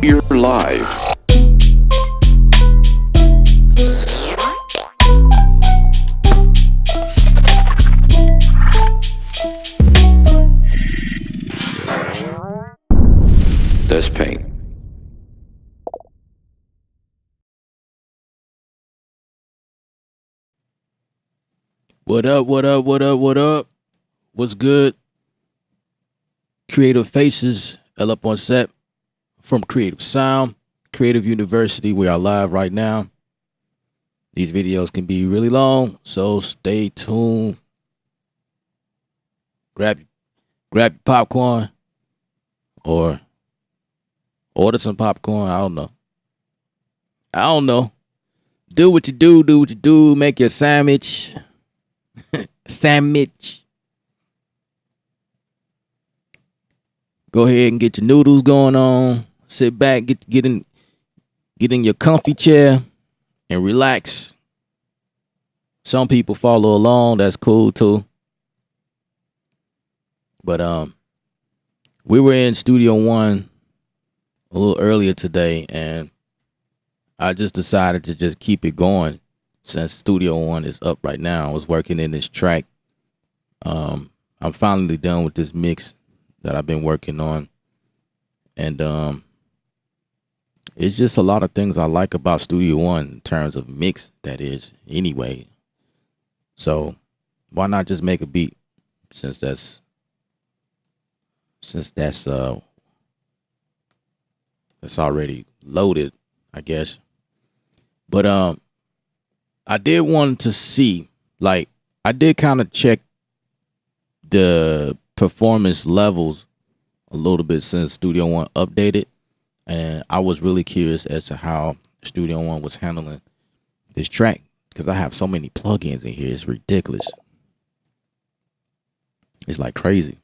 You're live. That's paint. What up, what up, what up, what up? What's good? Creative Faces, L up on set from Creative Sound, Creative University. We are live right now. These videos can be really long, so stay tuned. Grab your popcorn or order some popcorn. I don't know. Do what you do. Make your sandwich. Go ahead and get your noodles going on. Sit back, get in your comfy chair and relax. Some people follow along, that's cool too. But we were in Studio One a little earlier today, and I just decided to just keep it going since Studio One is up right now. I was working in this track. I'm finally done with this mix that I've been working on, and it's just a lot of things I like about Studio One in terms of mix, that is, anyway. So why not just make a beat since that's already loaded, I guess. But I did want to see, like, I did kind of check the performance levels a little bit since Studio One updated, and I was really curious as to how Studio One was handling this track, because I have so many plugins in here. It's ridiculous. It's like crazy.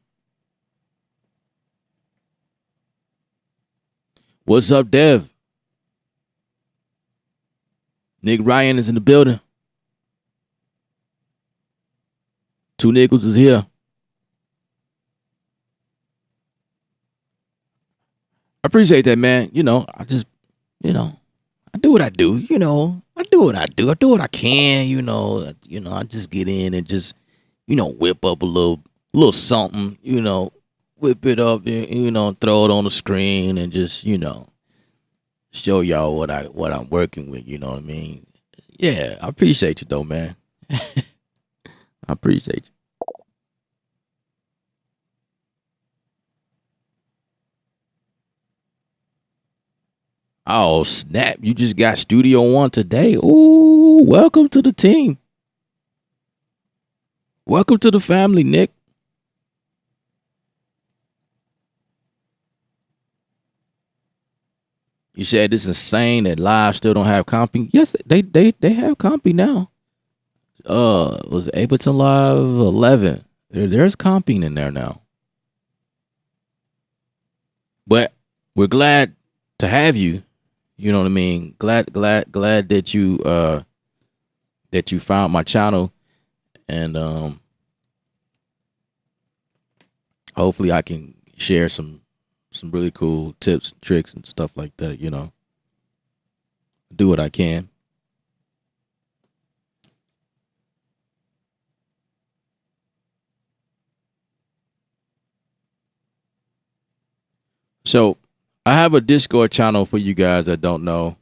What's up, Dev? Nick Ryan is in the building. Two Nickels is here. I appreciate that, man. I just, I do what I do. I do what I do. I do what I can. I just get in and just, whip up a little something. Whip it up and throw it on the screen and just, show y'all what I'm working with. You know what I mean? Yeah, I appreciate you though, man. I appreciate you. Oh snap! You just got Studio One today. Ooh, welcome to the team. Welcome to the family, Nick. You said it's insane that live still don't have comping. Yes, they have comping now. Was Ableton Live 11? There's comping in there now. But we're glad to have you. You know what I mean? Glad that you found my channel, and hopefully I can share some really cool tips, tricks, and stuff like that. Do what I can. So I have a Discord channel for you guys that don't know.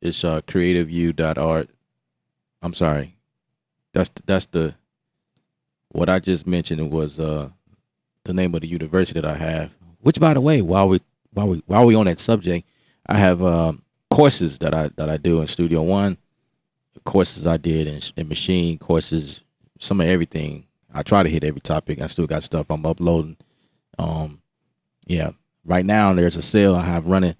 It's creativeview.art. I'm sorry. That's the what I just mentioned was the name of the university that I have. Which, by the way, while we on that subject, I have courses that I do in Studio One, courses I did in machine, courses, some of everything. I try to hit every topic. I still got stuff I'm uploading. Yeah. Right now there's a sale I have running.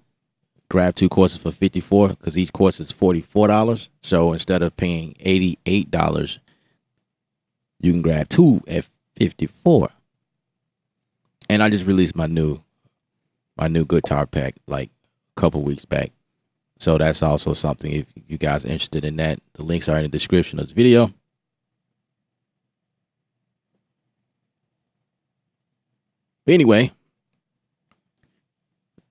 Grab 2 courses for $54 because each course is $44. So instead of paying $88, you can grab 2 at $54. And I just released my new guitar pack like a couple weeks back. So that's also something, if you guys are interested in that. The links are in the description of the video. But anyway,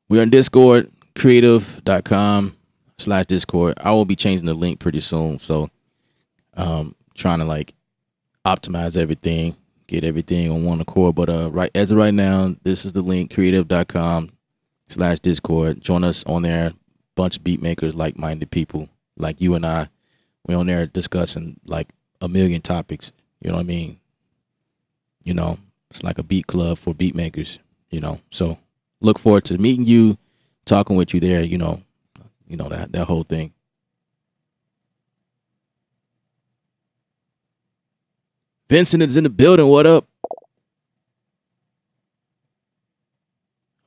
we're on Discord, creative.com/Discord. I will be changing the link pretty soon. So trying to like optimize everything, get everything on one accord. But right as of right now, this is the link, creative.com/Discord. Join us on there. Bunch of beat makers, like-minded people like you and I. We're on there discussing like a million topics. You know what I mean? It's like a beat club for beat makers. So look forward to meeting you, talking with you there. That whole thing. Vincent is in the building. What up?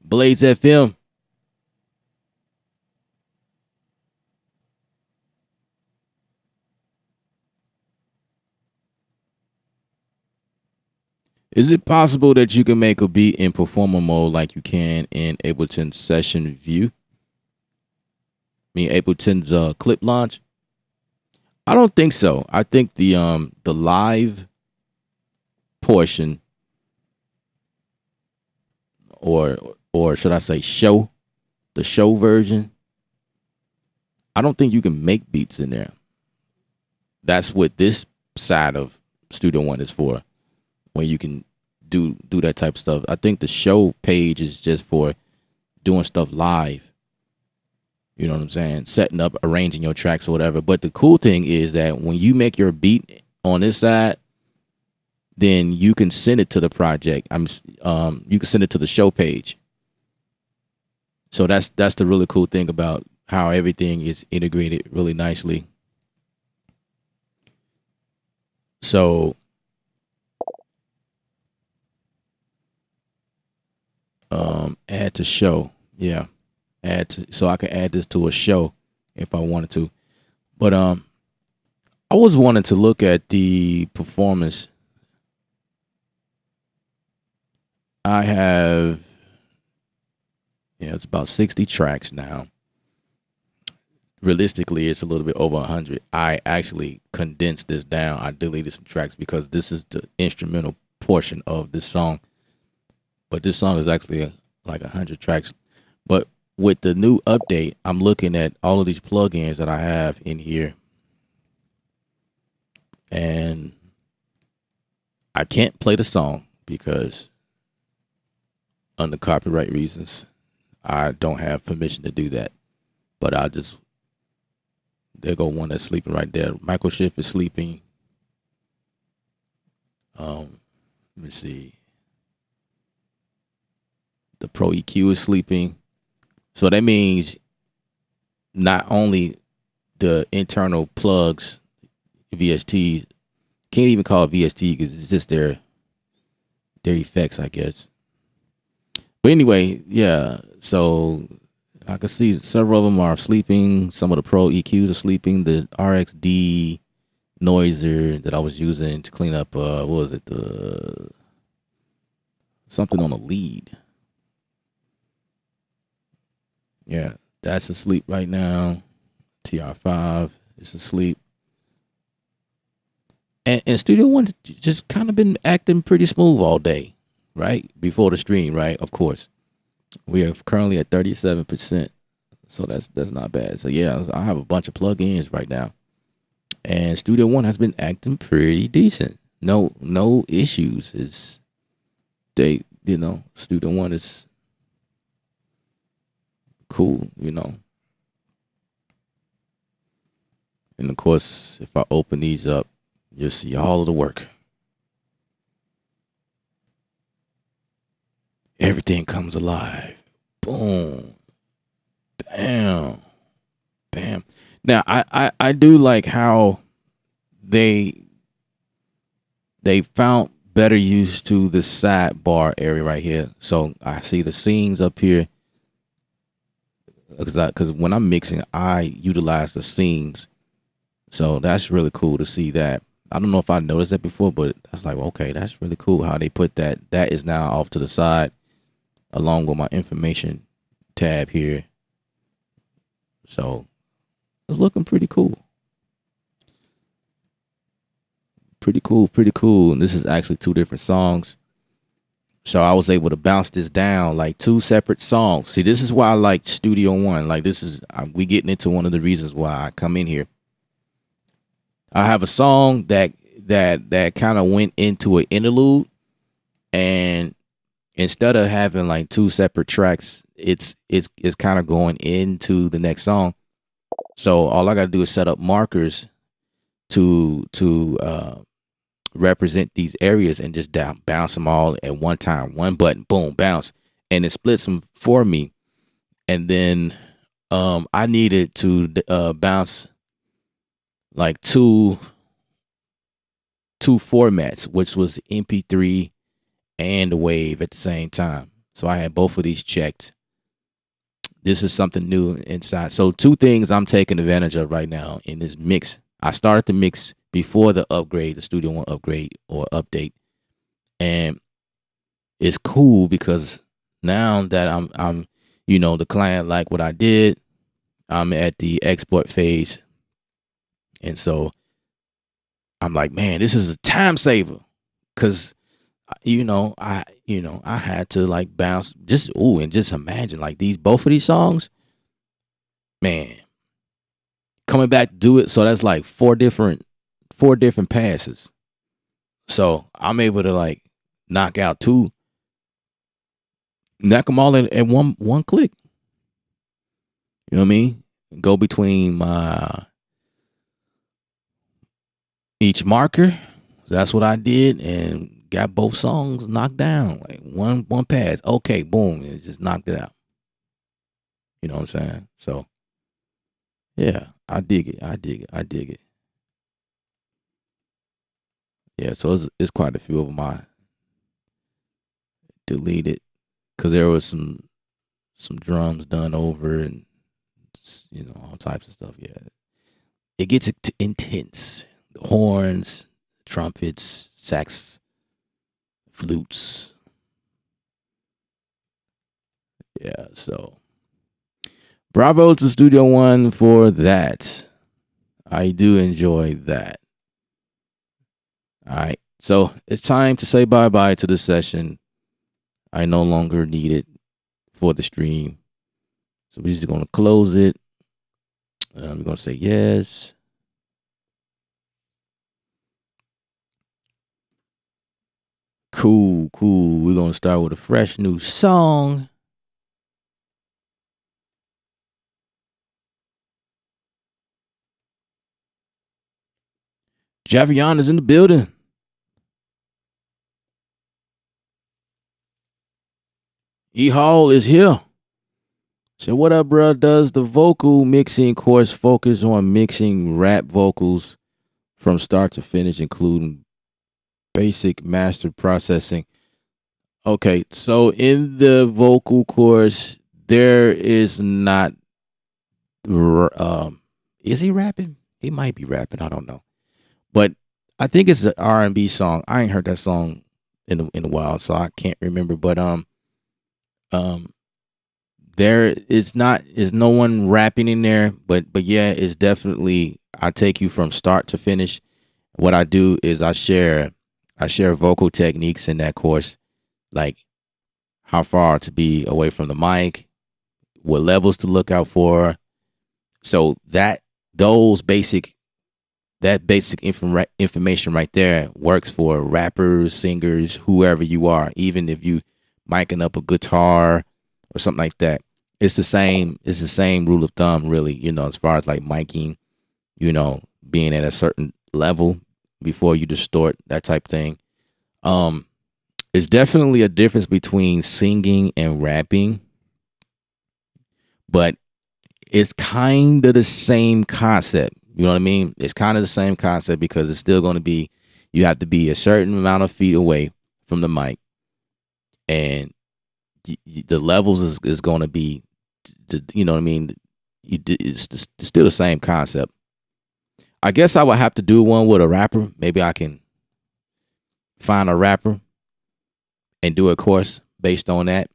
Blaze FM. Is it possible that you can make a beat in performer mode like you can in Ableton Session View? Ableton's clip launch? I don't think so. I think the live portion, or should I say the show version, I don't think you can make beats in there. That's what this side of Studio One is for, when you can do that type of stuff. I think the show page is just for doing stuff live. You know what I'm saying? Setting up, arranging your tracks or whatever. But the cool thing is that when you make your beat on this side, then you can send it to the project. You can send it to the show page. So that's the really cool thing about how everything is integrated really nicely. So add to show. Yeah. So I can add this to a show if I wanted to. But I was wanting to look at the performance. I have, it's about 60 tracks now. Realistically, it's a little bit over 100. I actually condensed this down. I deleted some tracks because this is the instrumental portion of this song. But this song is actually like 100 tracks. But with the new update, I'm looking at all of these plugins that I have in here, and I can't play the song because under copyright reasons, I don't have permission to do that. But there go one that's sleeping right there. Microshift is sleeping. Let me see. The Pro EQ is sleeping. So that means not only the internal plugs, VSTs, can't even call it VST because it's just their effects, I guess. But anyway, yeah. So I can see several of them are sleeping. Some of the Pro EQs are sleeping. The RXD noiser that I was using to clean up, what was it? The something on the lead. Yeah, that's asleep right now. TR5 is asleep. And Studio One just kind of been acting pretty smooth all day, right? Before the stream, right? Of course. We are currently at 37%. So that's not bad. So yeah, I have a bunch of plugins right now. And Studio One has been acting pretty decent. No issues. It's Studio One is cool. And of course, if I open these up, you'll see all of the work. Everything comes alive. Boom. Bam. Bam. Now I do like how they found better use to the sidebar area right here. So I see the scenes up here because when I'm mixing, I utilize the scenes. So that's really cool to see that. I don't know if I noticed that before, but that's like, okay, that's really cool how they put that. That is now off to the side along with my information tab here. So it's looking pretty cool. Pretty cool. And this is actually two different songs. So I was able to bounce this down like two separate songs. See, this is why I like Studio One. Like we getting into one of the reasons why I come in here. I have a song that kind of went into an interlude, and instead of having like two separate tracks, it's kind of going into the next song. So all I got to do is set up markers to represent these areas and just bounce them all at one time. One button, boom, bounce, and it splits them for me. And then I needed to bounce like two formats, which was MP3 and the wave at the same time. So I had both of these checked. This is something new inside. So two things I'm taking advantage of right now in this mix. I started the mix before the upgrade, the Studio One upgrade or update, and it's cool because now that I'm the client like what I did, I'm at the export phase, and so I'm like, man, this is a time saver, because I had to like bounce and just imagine like both of these songs, man, coming back to do it. So that's like four different passes. So I'm able to like knock them all in one click. You know what I mean? Go between my each marker. That's what I did, and got both songs knocked down like one pass. Okay, boom, and it just knocked it out. You know what I'm saying? So yeah, I dig it. Yeah, so it's quite a few of them I deleted because there was some drums done over, and all types of stuff. Yeah, it gets intense. The horns, trumpets, sax, flutes. Yeah, so bravo to Studio One for that. I do enjoy that. All right, so it's time to say bye bye to the session. I no longer need it for the stream. So we're just going to close it. We're going to say yes. Cool. We're going to start with a fresh new song. Javion is in the building. E Hall is here. So what up, bro? Does the vocal mixing course focus on mixing rap vocals from start to finish, including basic master processing? Okay, so in the vocal course, there is not. r- Um, is he rapping? He might be rapping. I don't know, but I think it's an R&B song. I ain't heard that song in a while, so I can't remember. But um, there it's not is no one rapping in there, but yeah, it's definitely I take you from start to finish. What I do is I share vocal techniques in that course, like how far to be away from the mic, what levels to look out for. So those basic that basic information right there works for rappers, singers, whoever you are. Even if you miking up a guitar or something like that, it's the same. It's the same rule of thumb, really. As far as like miking, being at a certain level before you distort that type thing. Um, it's definitely a difference between singing and rapping, but it's kind of the same concept. You know what I mean? It's kind of the same concept because it's still going to be, you have to be a certain amount of feet away from the mic, and the levels is going to be, you know what I mean? It's still the same concept. I guess I would have to do one with a rapper. Maybe I can find a rapper and do a course based on that.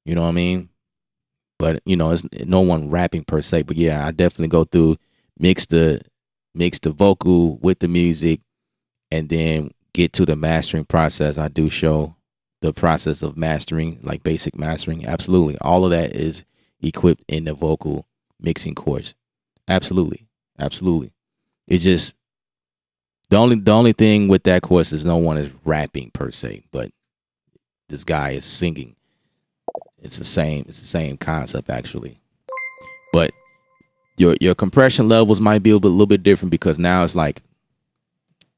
You know what I mean? But it's no one rapping per se. But yeah, I definitely go through, mix the mix the vocal with the music, and then get to the mastering process. I do show the process of mastering, like basic mastering. Absolutely, all of that is equipped in the vocal mixing course. Absolutely, absolutely. It's just the only thing with that course is no one is rapping per se, but this guy is singing. It's the same concept actually. But your compression levels might be a little bit different because now it's like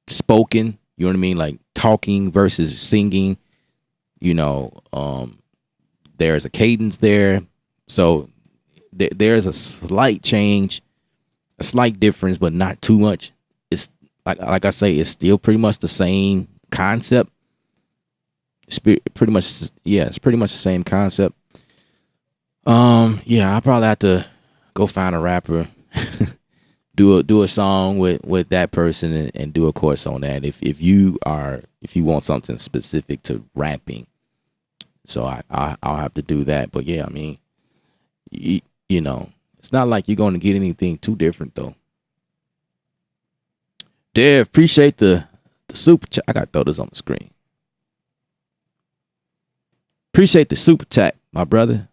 spoken, you know what I mean? Like talking versus singing, you know, um there's a cadence there. So there's a slight change, a slight difference, but not too much. It's like I say, it's still pretty much the same concept. Pretty much, yeah, it's pretty much the same concept. Yeah, I probably have to go find a rapper, do a song with that person, and do a course on that. If you want something specific to rapping, so I'll have to do that. But yeah, I mean, you, you know, it's not like you're going to get anything too different though. Dave, appreciate the super chat. I got to throw this on the screen. Appreciate the super chat, my brother.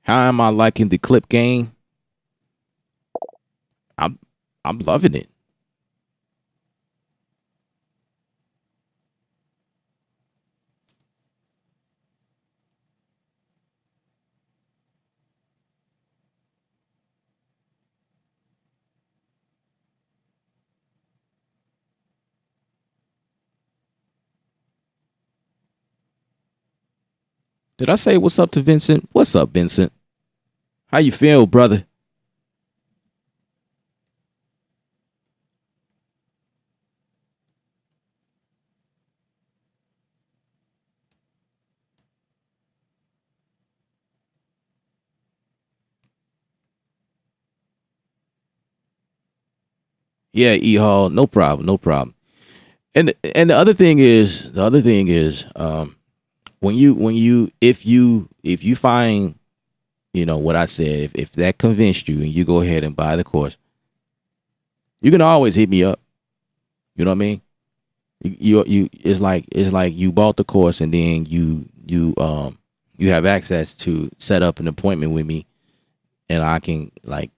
How am I liking the clip game? I'm I'm loving it. Did I say what's up to Vincent? What's up, Vincent? How you feel, brother? Yeah, E Hall, no problem, no problem. And the other thing is, when you if you find what I said, if that convinced you and you go ahead and buy the course, you can always hit me up. You know what I mean? You it's like you bought the course and then you have access to set up an appointment with me, and I can like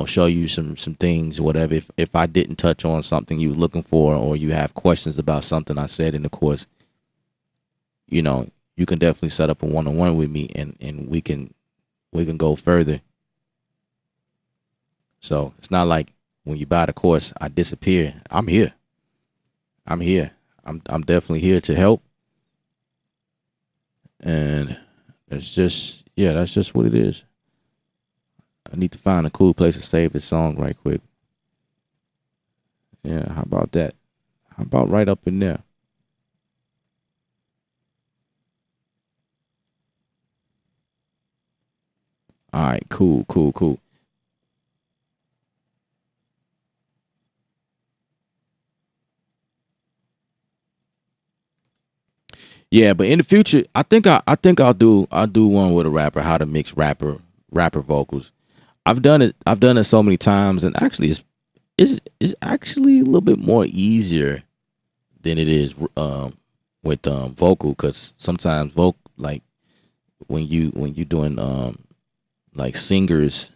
show you some things or whatever. If I didn't touch on something you were looking for, or you have questions about something I said in the course, you know, you can definitely set up a one-on-one with me, and we can go further. So it's not like when you buy the course, I disappear. I'm here. I'm here. I'm definitely here to help. And that's just what it is. I need to find a cool place to save this song right quick. Yeah, how about that? How about right up in there? All right, cool, cool, cool. Yeah, but in the future, I think I'll do one with a rapper, how to mix rapper vocals. I've done it so many times, and actually it's actually a little bit more easier than it is with vocal, because sometimes vocal, like when you doing like singers,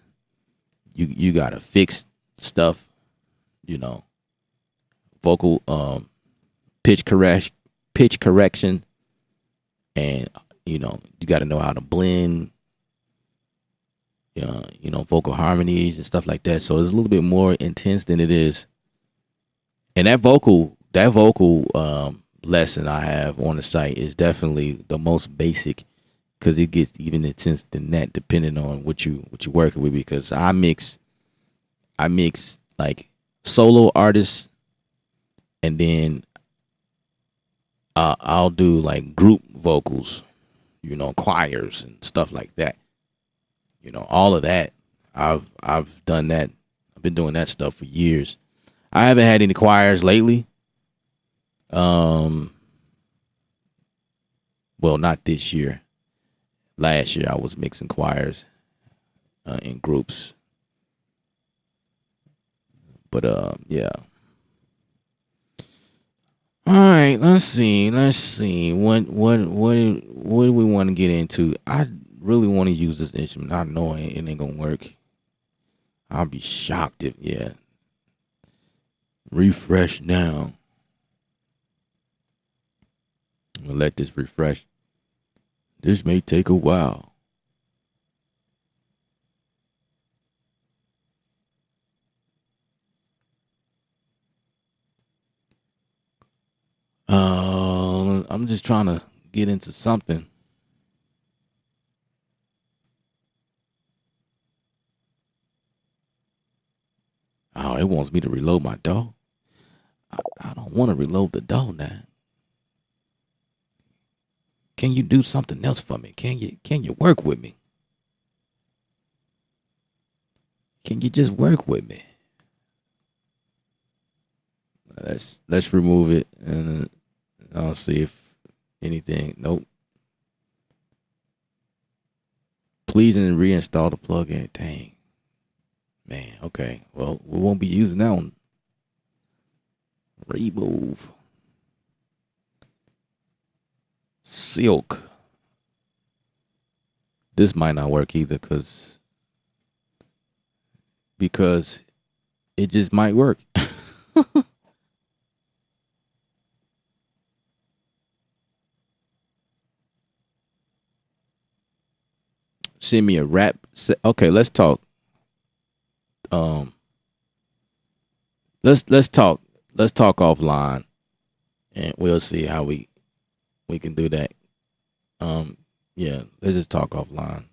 you gotta fix stuff, you know, vocal pitch correction, and you got to know how to blend, vocal harmonies and stuff like that. So it's a little bit more intense than it is. And that vocal lesson I have on the site is definitely the most basic, because it gets even intense than that depending on what you working with. Because I mix like solo artists, and then I'll do like group vocals, choirs and stuff like that. All of that. I've done that. I've been doing that stuff for years. I haven't had any choirs lately. Um, well, not this year. Last year I was mixing choirs in groups, but yeah. All right, let's see. Let's see. What do we want to get into? I really want to use this instrument. I know it ain't gonna work. I'll be shocked if yeah. Refresh now. I'm gonna let this refresh. This may take a while. I'm just trying to get into something. Oh, it wants me to reload my DAW. I don't want to reload the DAW now. Can you do something else for me? Can you work with me? Can you just work with me? Let's remove it, and I'll see if anything. Nope. Please and reinstall the plugin. Dang. Man, okay. Well, we won't be using that one. Remove. Silk. This might not work either, because it just might work. Send me a rap. Okay, let's talk. Um, let's talk. Let's talk offline, and we'll see how we can do that. Um, yeah, let's just talk offline.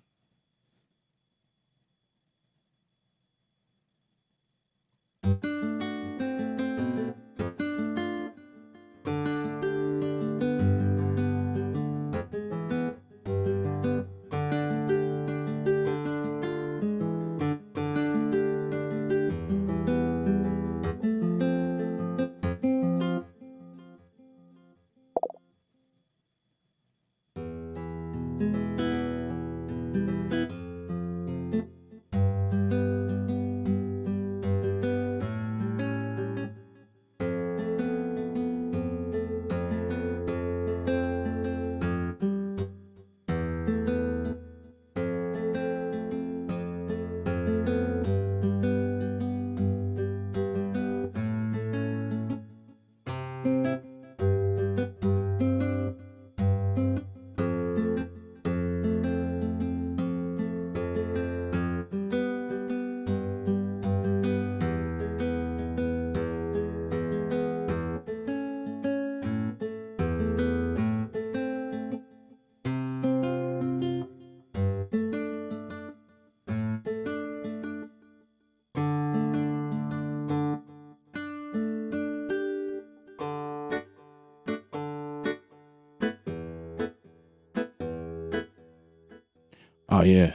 Oh yeah,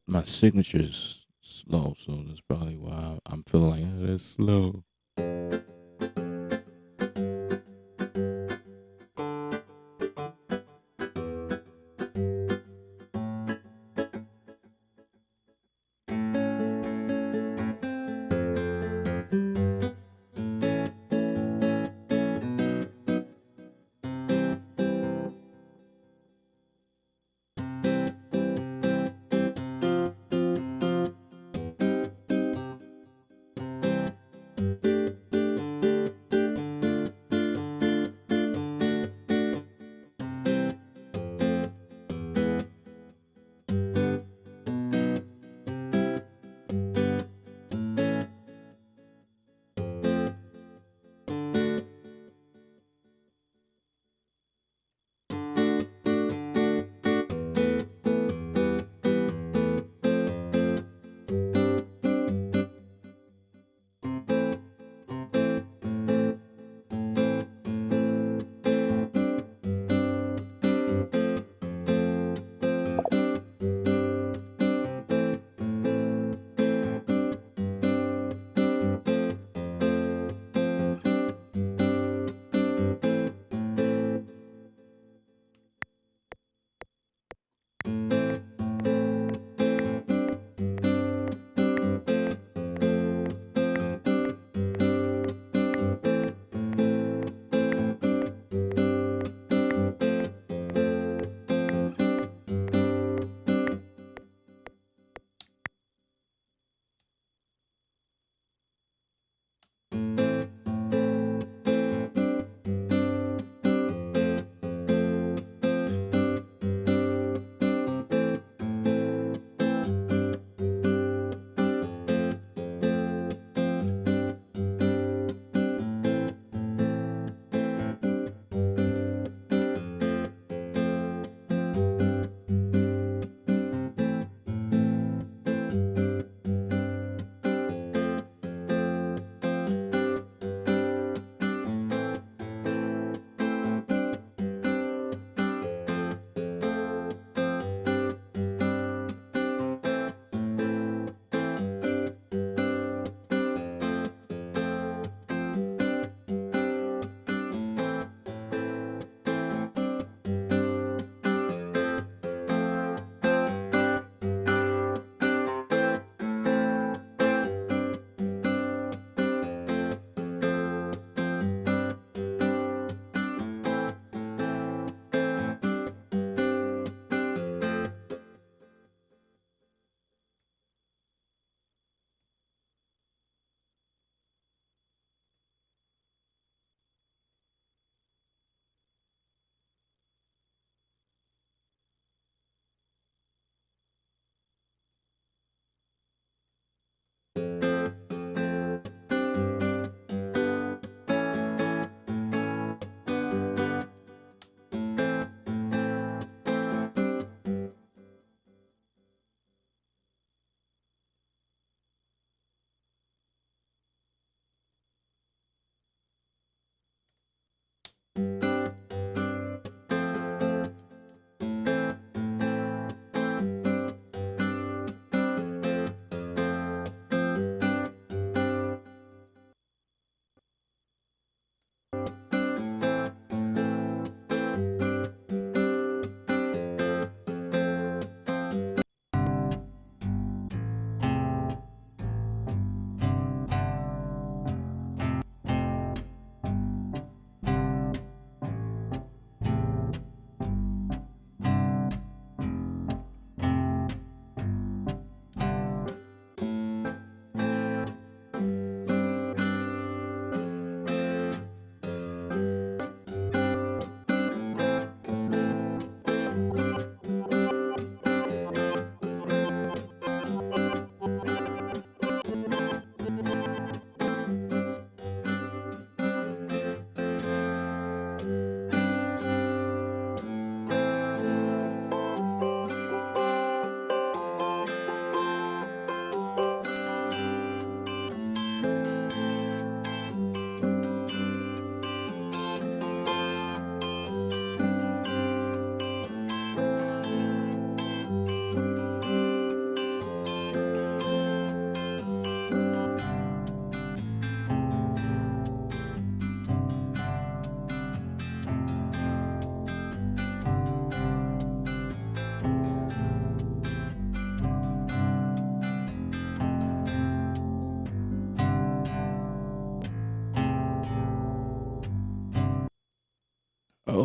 my signature's slow, so that's probably why I'm feeling like that's slow.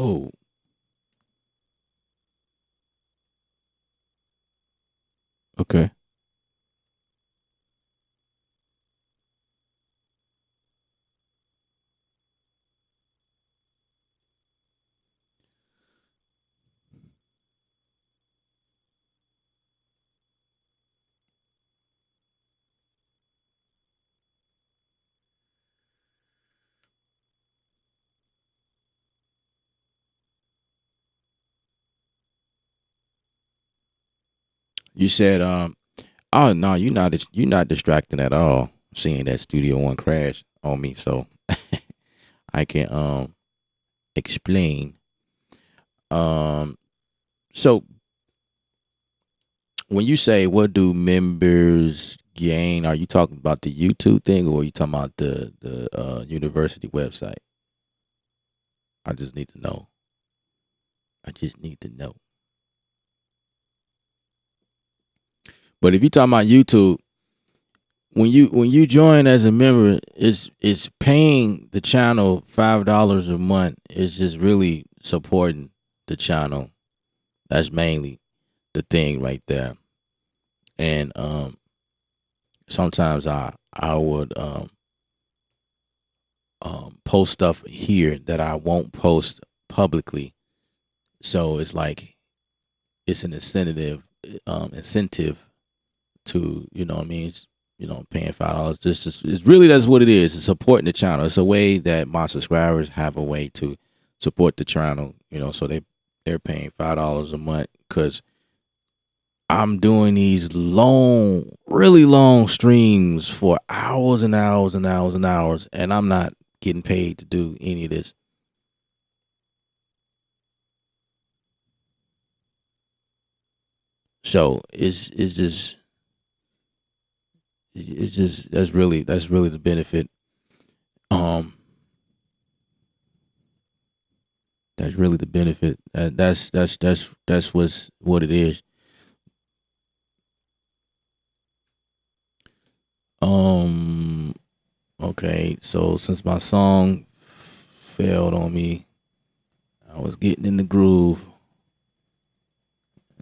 Oh, okay. You said oh no, you're not distracting at all. Seeing that Studio One crash on me, so I can explain. Um, so when you say what do members gain, are you talking about the YouTube thing or are you talking about the university website? I just need to know. I just need to know. But if you're talking about YouTube, when you join as a member, it's paying the channel $5 a month. It's just really supporting the channel. That's mainly the thing right there. And sometimes I would post stuff here that I won't post publicly. So it's like it's an incentive to, what I mean, paying $5. This is it's really that's what it is. It's supporting the channel. It's a way that my subscribers have a way to support the channel. So they're paying $5 a month because I'm doing these long, really long streams for hours and hours and hours and hours, and I'm not getting paid to do any of this. So it's just that's really the benefit. Um, that's really the benefit. That's what it is. Um, okay. So since my song failed on me, I was getting in the groove,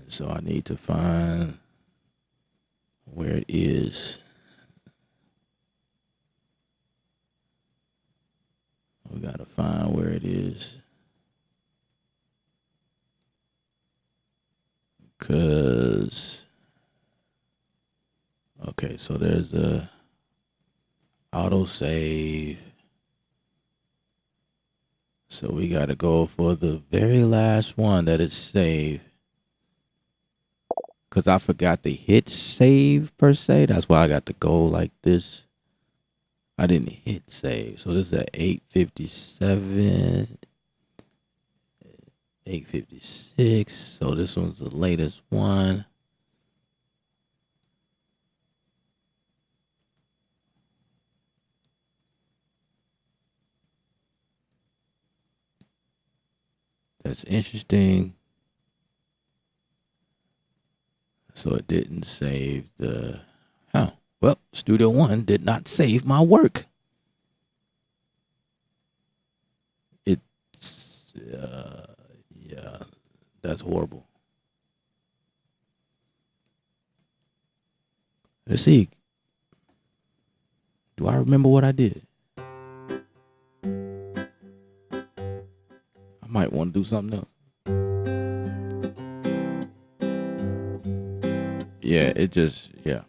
so I need to find where it is. We gotta find where it is. Cause okay, so there's a autosave. So we gotta go for the very last one that is saved. Cause I forgot to hit save per se. That's why I got to go like this. I didn't hit save. So this is at 8:57, 8:56. So this one's the latest one. That's interesting. So it didn't save the. Huh. Well, Studio One did not save my work. It's yeah, that's horrible. Let's see. Do I remember what I did? I might want to do something else. Yeah, it just yeah.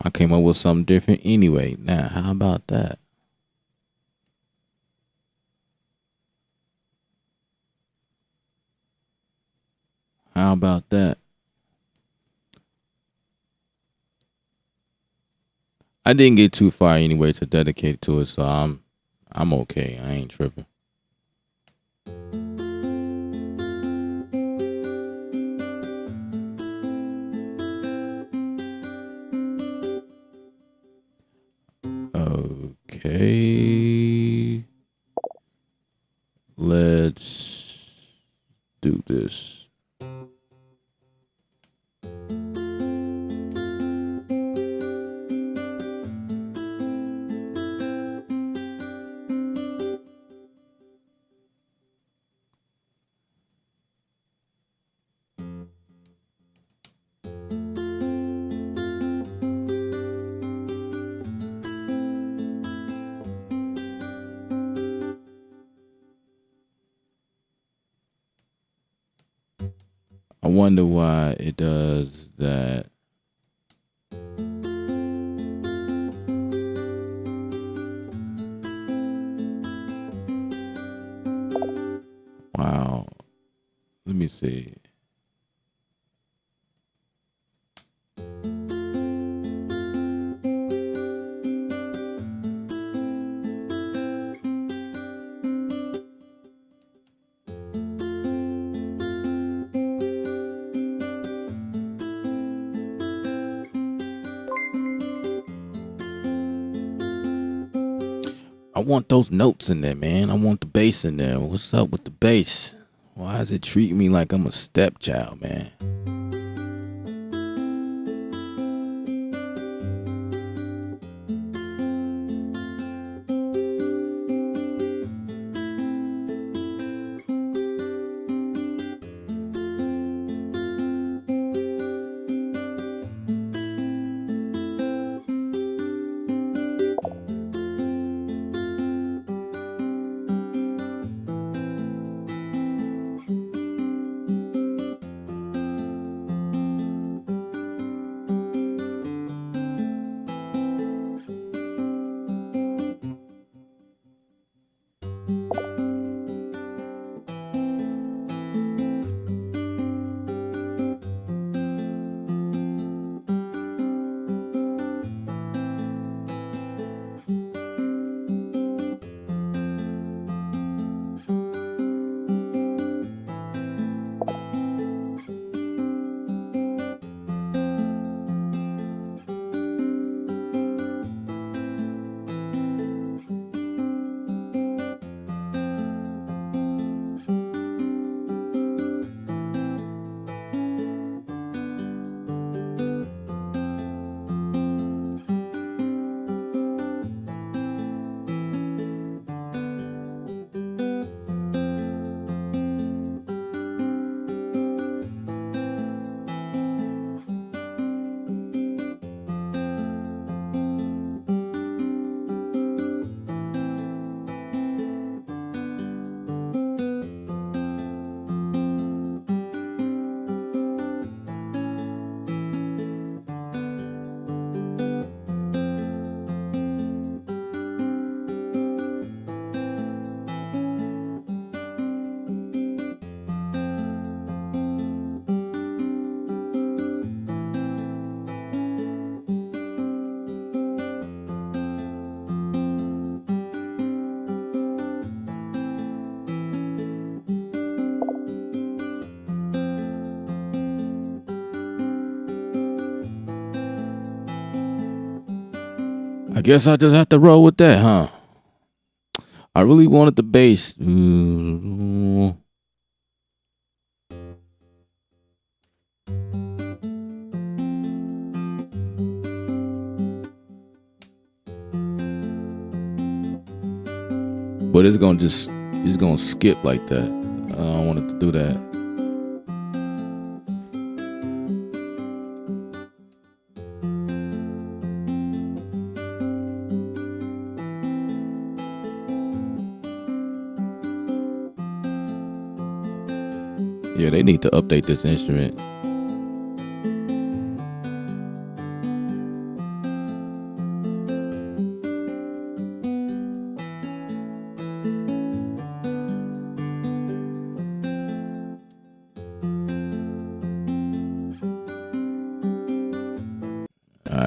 I came up with something different anyway. Now, how about that? How about that? I didn't get too far anyway to dedicate to it, so I'm okay. I ain't tripping. Okay. Let's do this. I wonder why it does that. Wow. Let me see. I want those notes in there, man. I want the bass in there. What's up with the bass? Why is it treating me like I'm a stepchild, man? I guess I just have to roll with that, huh? I really wanted the bass. But it's gonna skip like that. I don't want it to do that. Yeah, they need to update this instrument.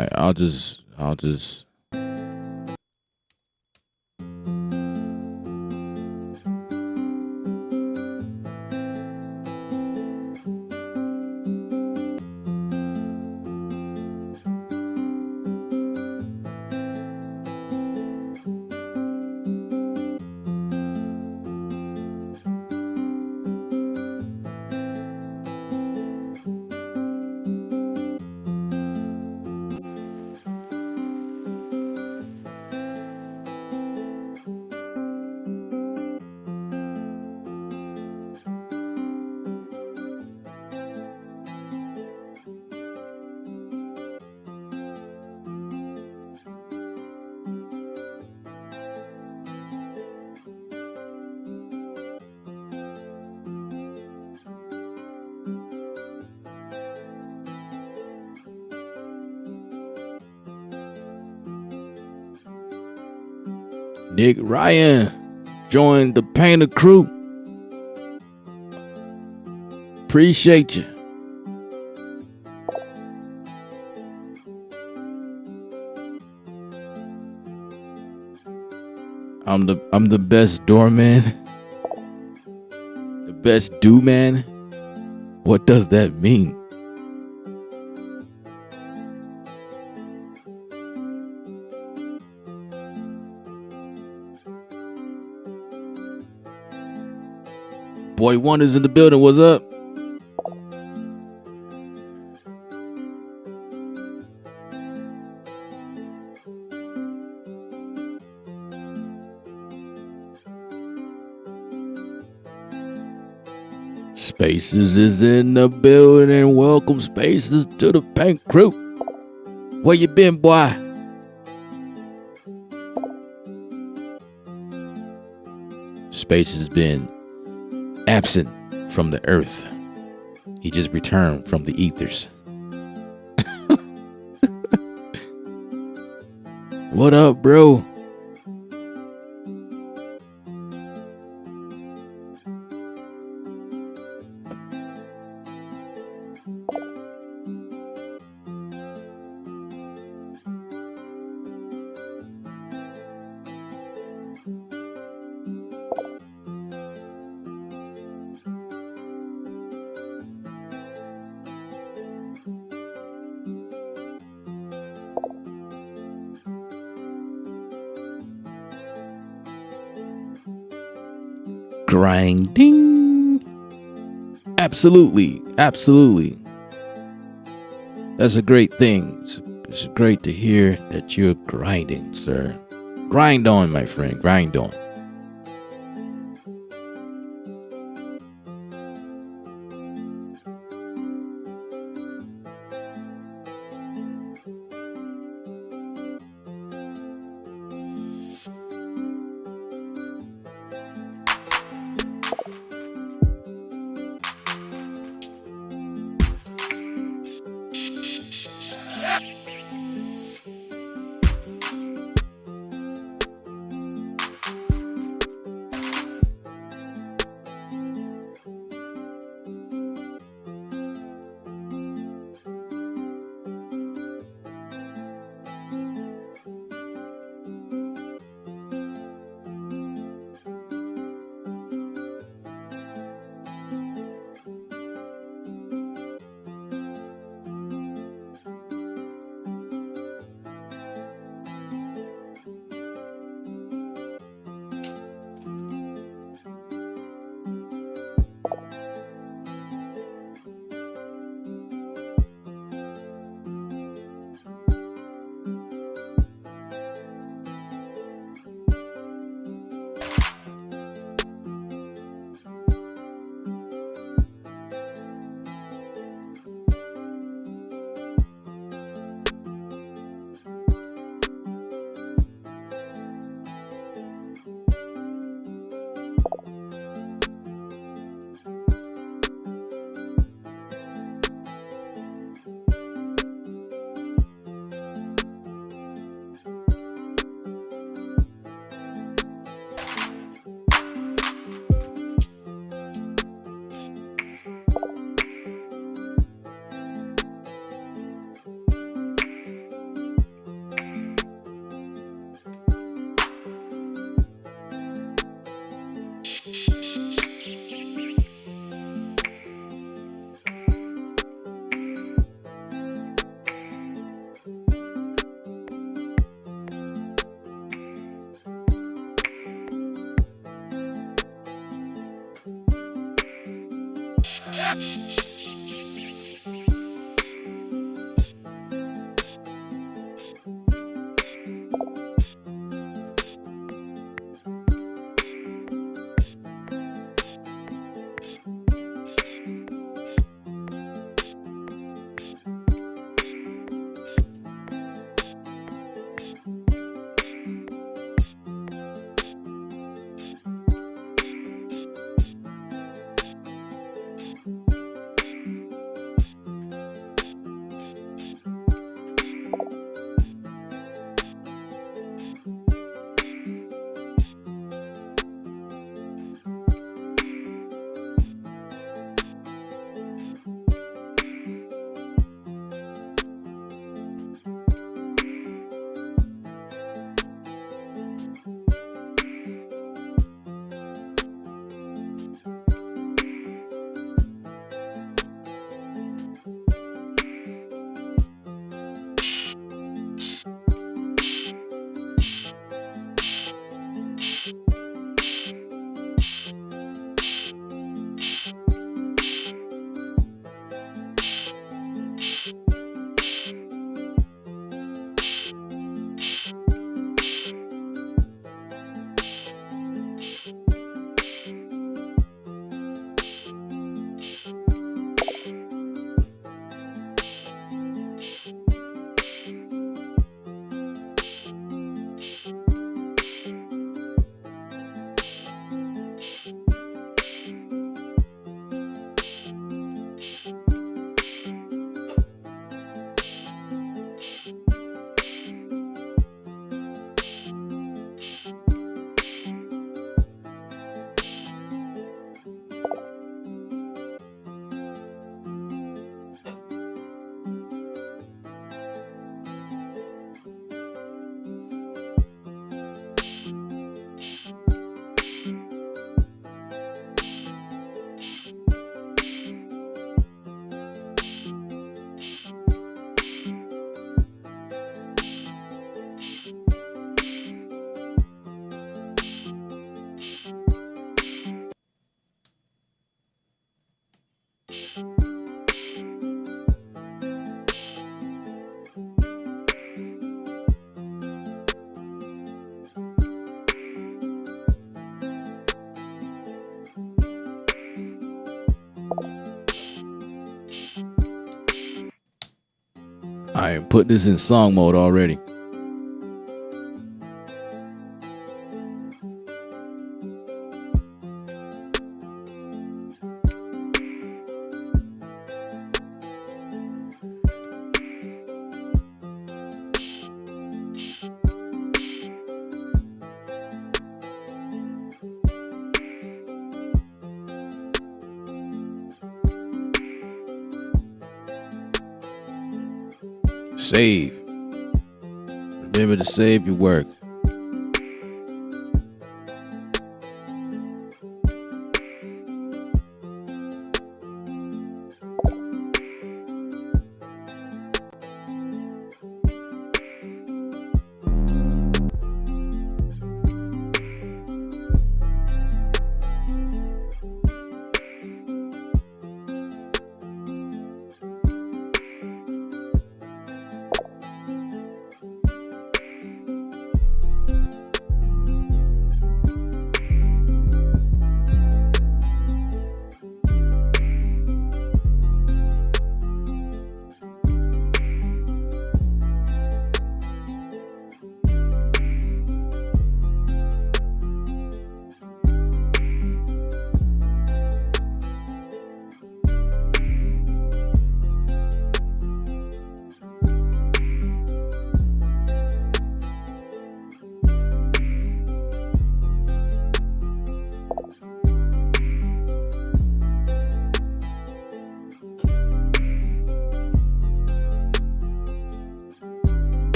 right, I'll just. Nick Ryan joined the Painter crew. Appreciate you. I'm the best doorman. The best do man. What does that mean? Boy One is in the building. What's up? Spaces is in the building. Welcome Spaces to the Paint crew. Where you been, boy? Space has been absent from the earth. He just returned from the ethers. What up, bro? Grinding. Absolutely. That's a great thing. It's great to hear that you're grinding, sir. Grind on, my friend. Grind on. I put this in song mode already. Save. Remember to save your work.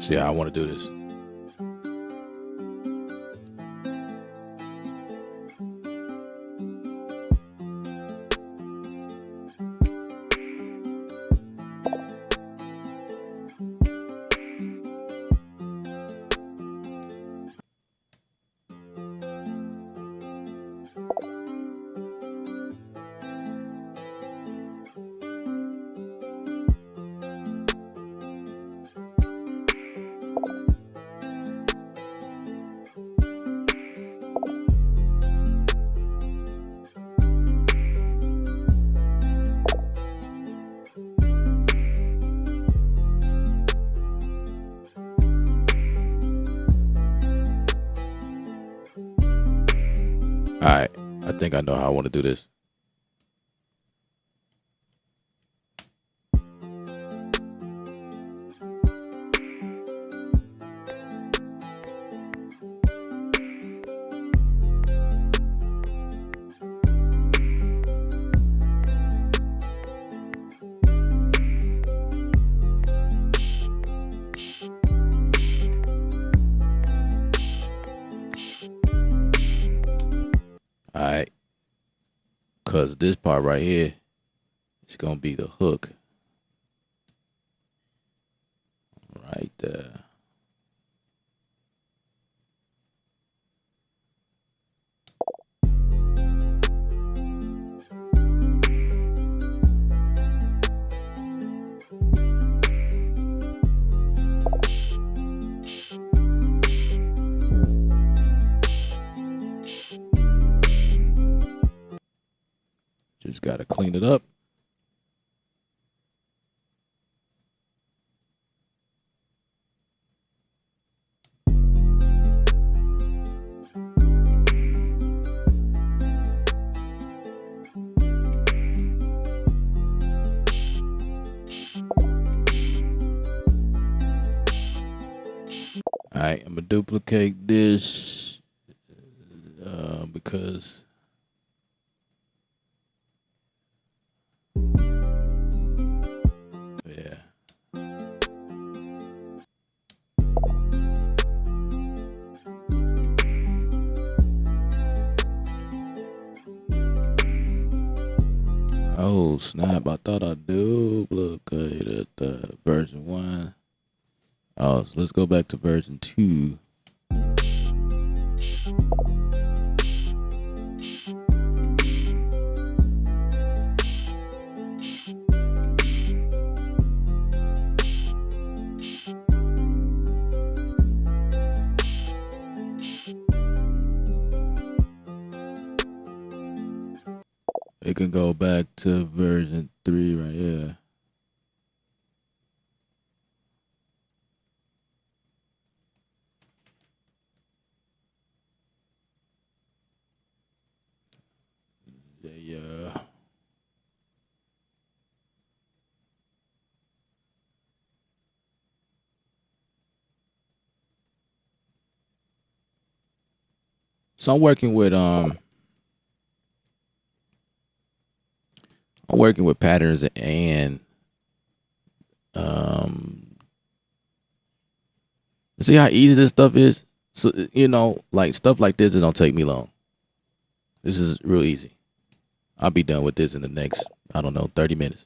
See how I want to do this. think I know how I want to do this. All right. Because this part right here is going to be the hook. Right there. Just got to clean it up. All right, I'm gonna duplicate this because yeah. Oh snap! I thought I duplicated the version 1. Oh, so let's go back to version 2. It can go back to version 3 right here. Yeah. So I'm working with patterns and see how easy this stuff is? So like stuff like this, it don't take me long. This is real easy. I'll be done with this in the next, 30 minutes.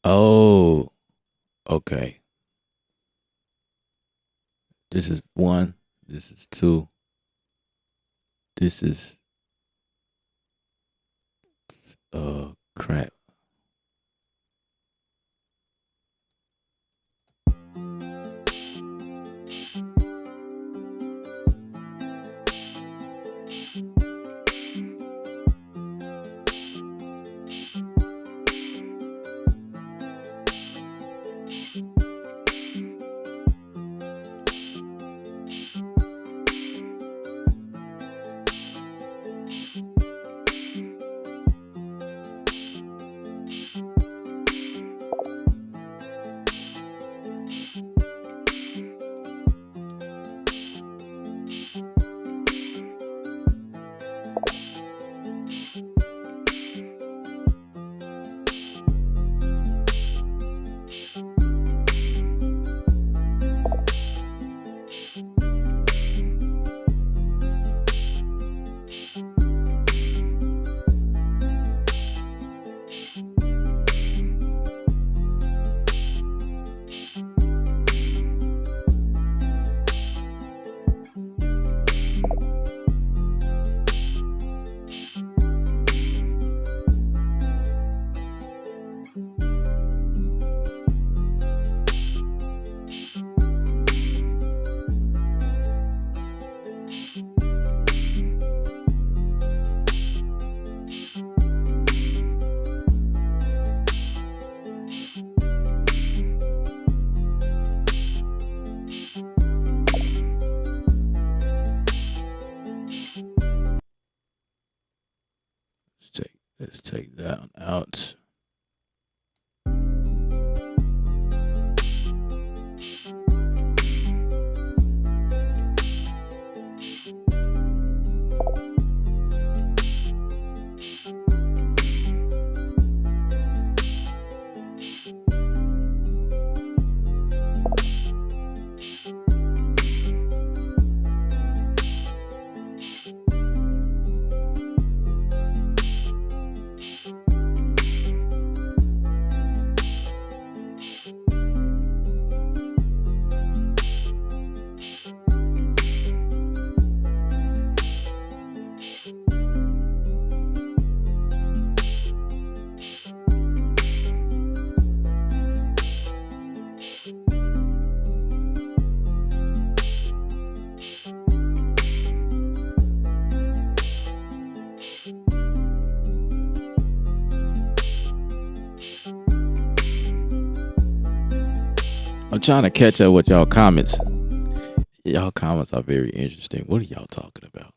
Oh, okay. This is 1. This is 2. This is crap. Let's take that out. I'm trying to catch up with y'all comments. Y'all comments are very interesting. What are y'all talking about?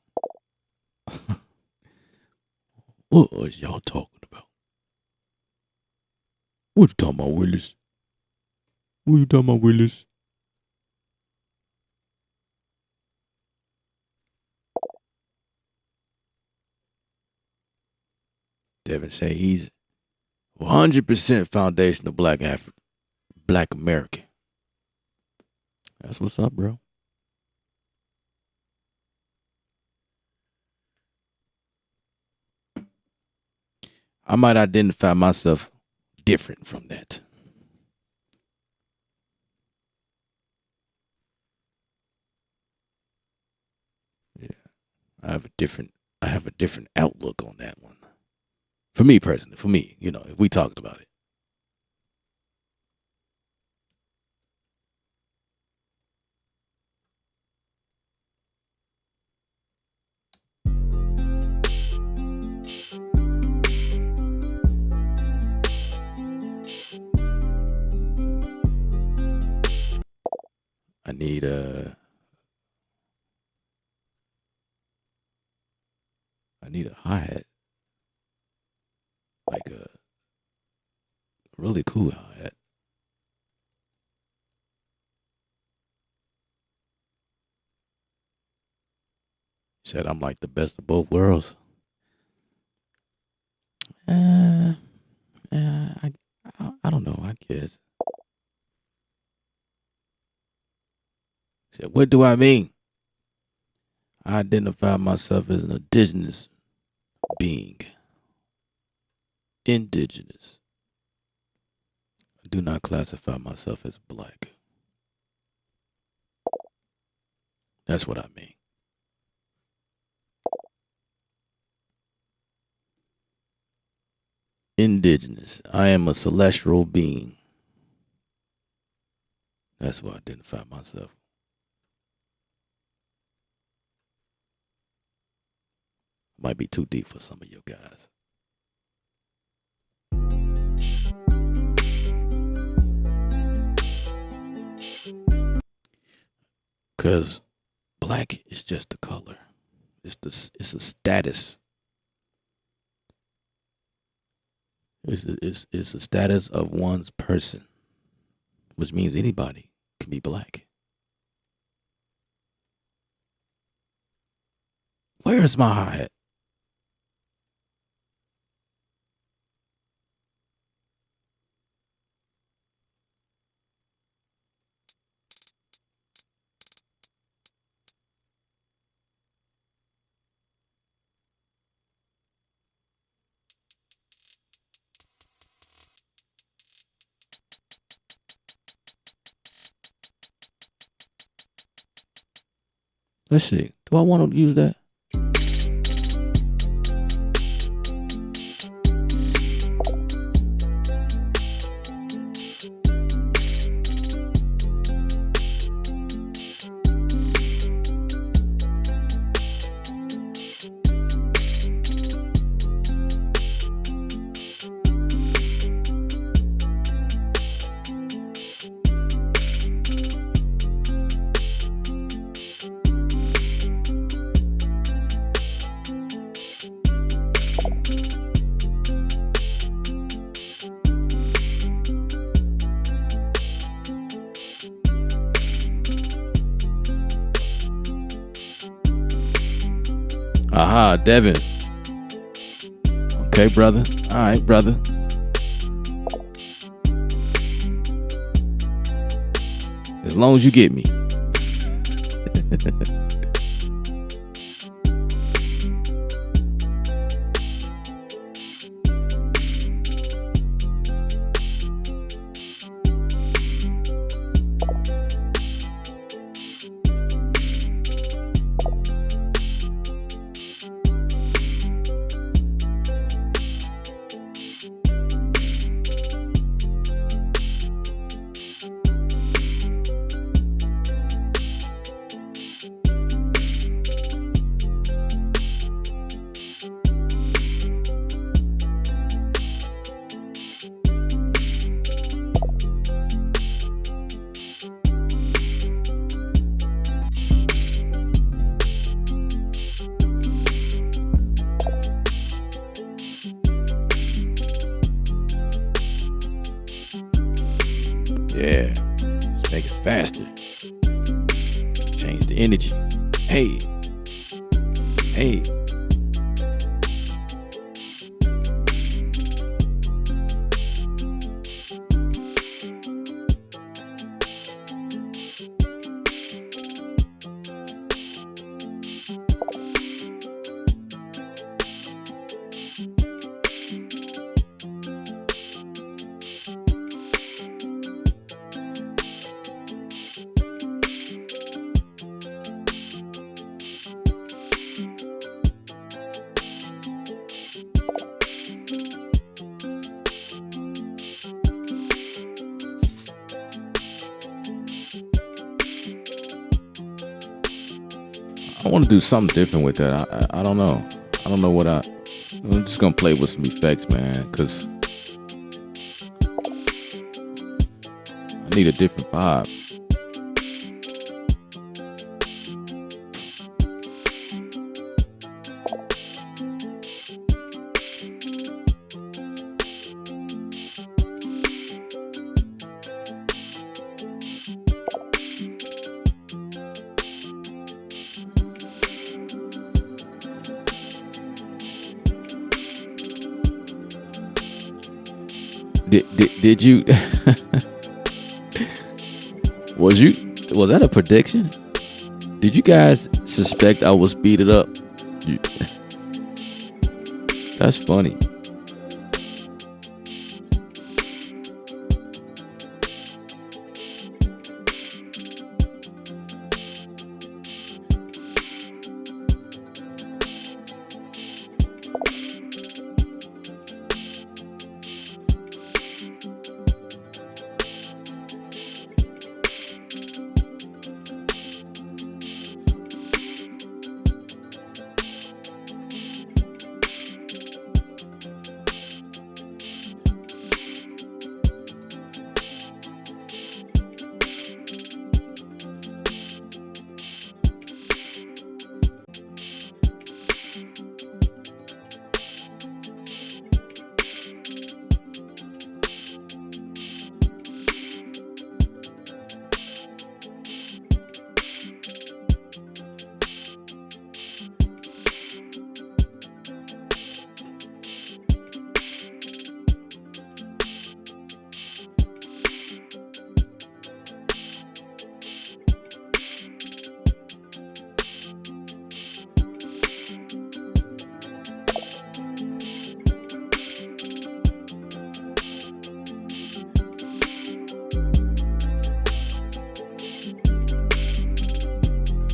What are y'all talking about? What you talking about, Willis? What you talking about, Willis? Devin say he's 100% foundational Black American. That's what's up, bro. I might identify myself different from that. Yeah, I have a different outlook on that one. For me personally, if we talked about it. I need a hi-hat. Like a really cool hi-hat. Said I'm like the best of both worlds. I don't know, I guess. Said, what do I mean? I identify myself as an indigenous being. Indigenous. I do not classify myself as black. That's what I mean. Indigenous. I am a celestial being. That's what I identify myself. Might be too deep for some of you guys. Cause black is just a color. It's a status. It's a status of one's person, which means anybody can be black. Where's my hi-hat? Let's see. Do I want to use that? Aha, Devin. Okay, brother. All right, brother. As long as you get me. Yeah, let's make it faster. Change the energy. Hey, hey. I want to do something different with that. I don't know. I don't know what I'm just gonna play with some effects, man, because I need a different vibe. Did you was that a prediction? Did you guys suspect I would speed it up? That's funny.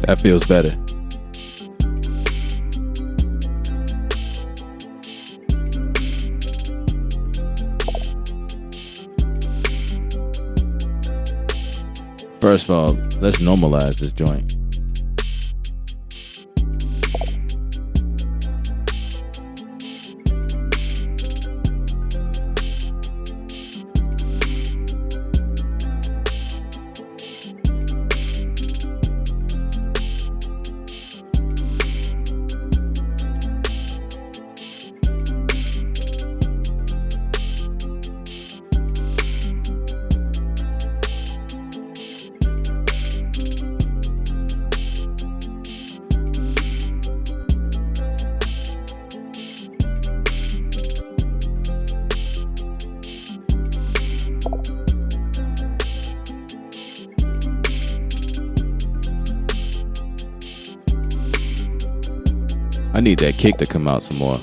That feels better. First of all, let's normalize this joint. I need that kick to come out some more.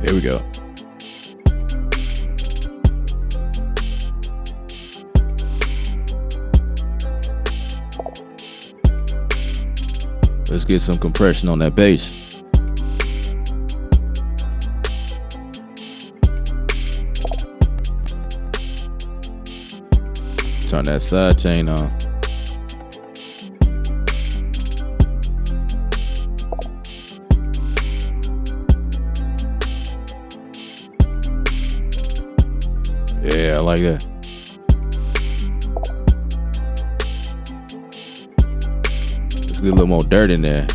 Here we go. Let's get some compression on that bass. Turn that side chain on. Yeah, I like that. Let's get a little more dirt in there.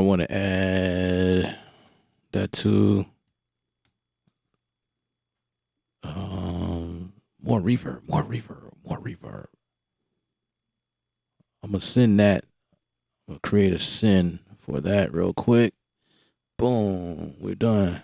want to add that to more reverb. I'm gonna send that. I'm gonna create a send for that real quick. Boom, we're done.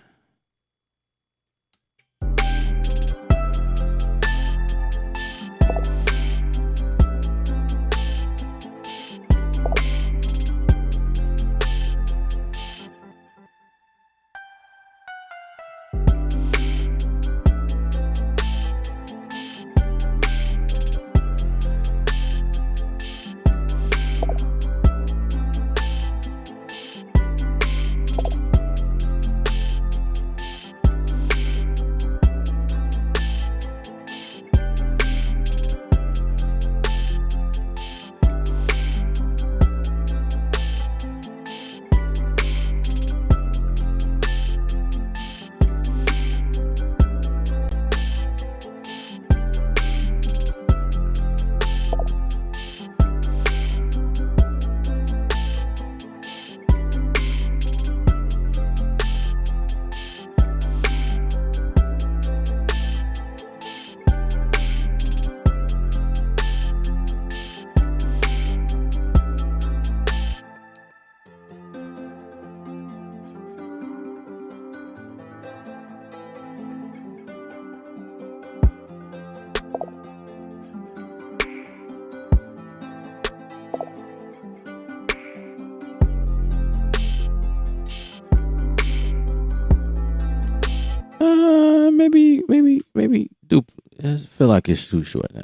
Maybe dupe. I feel like it's too short now.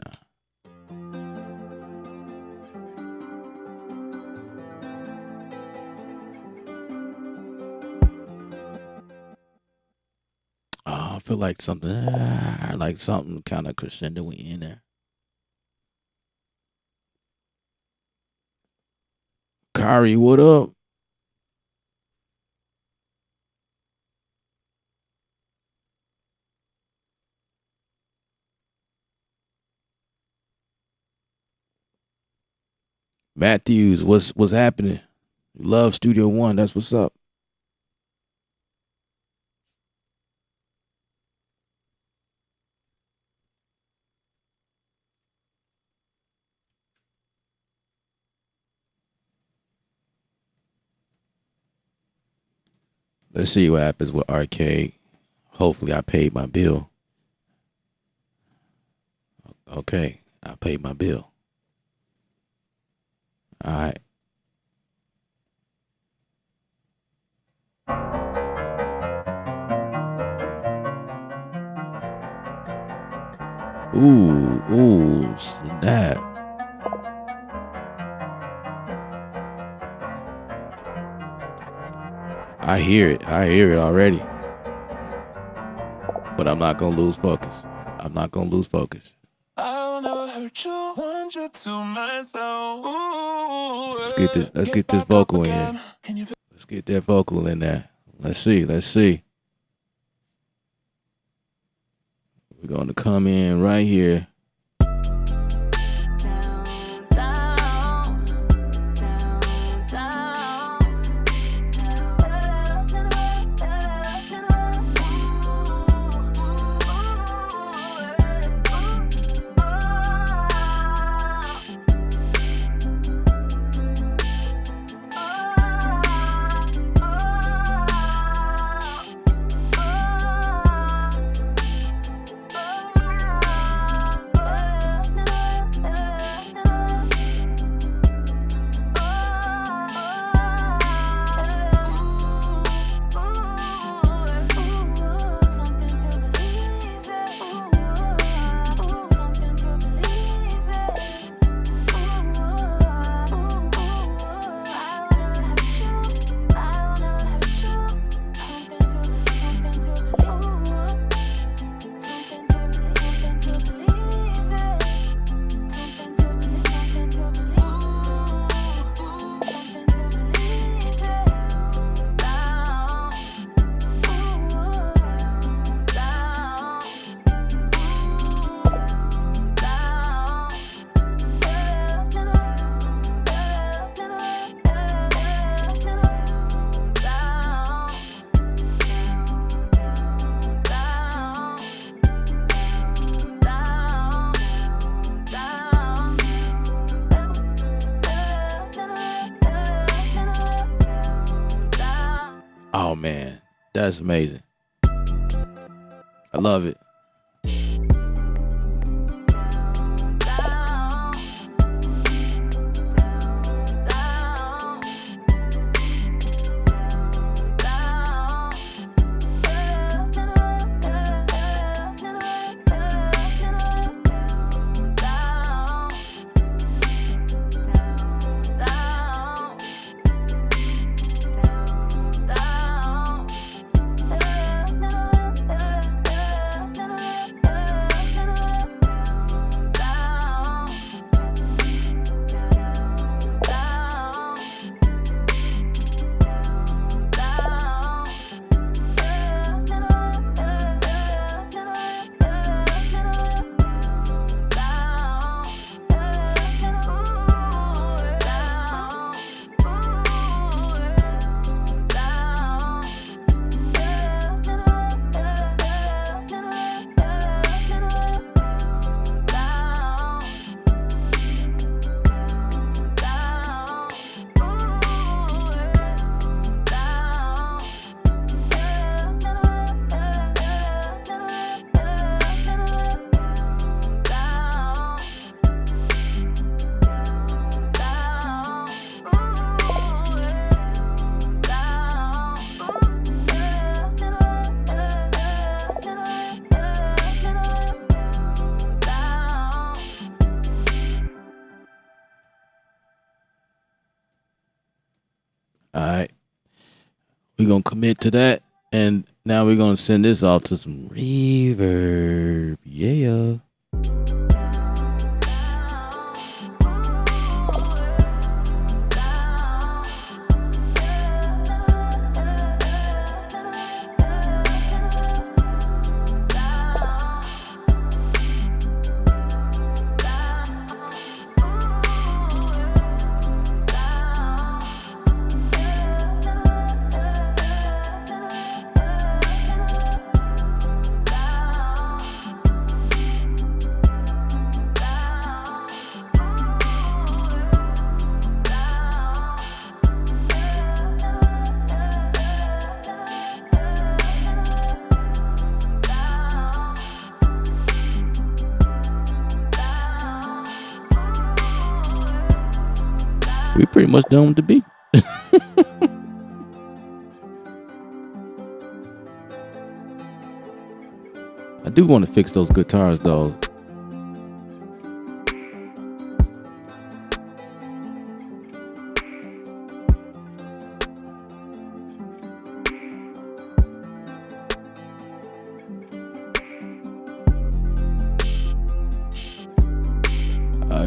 Oh, I feel like something kind of crescendo in there. Kari, what up? Matthews, what's happening? Love Studio One. That's what's up. Let's see what happens with Arcade. Hopefully, I paid my bill. Okay, I paid my bill. All right. Ooh, snap. I hear it already. But I'm not gonna lose focus. I'll never hurt you, want you to myself. Ooh, Let's get this vocal in here. Let's get that vocal in there. Let's see. We're gonna come in right here. That's amazing. I love it. All right. We're going to commit to that. And now we're going to send this off to some reverb. Yeah. We pretty much done with the beat. I do want to fix those guitars though.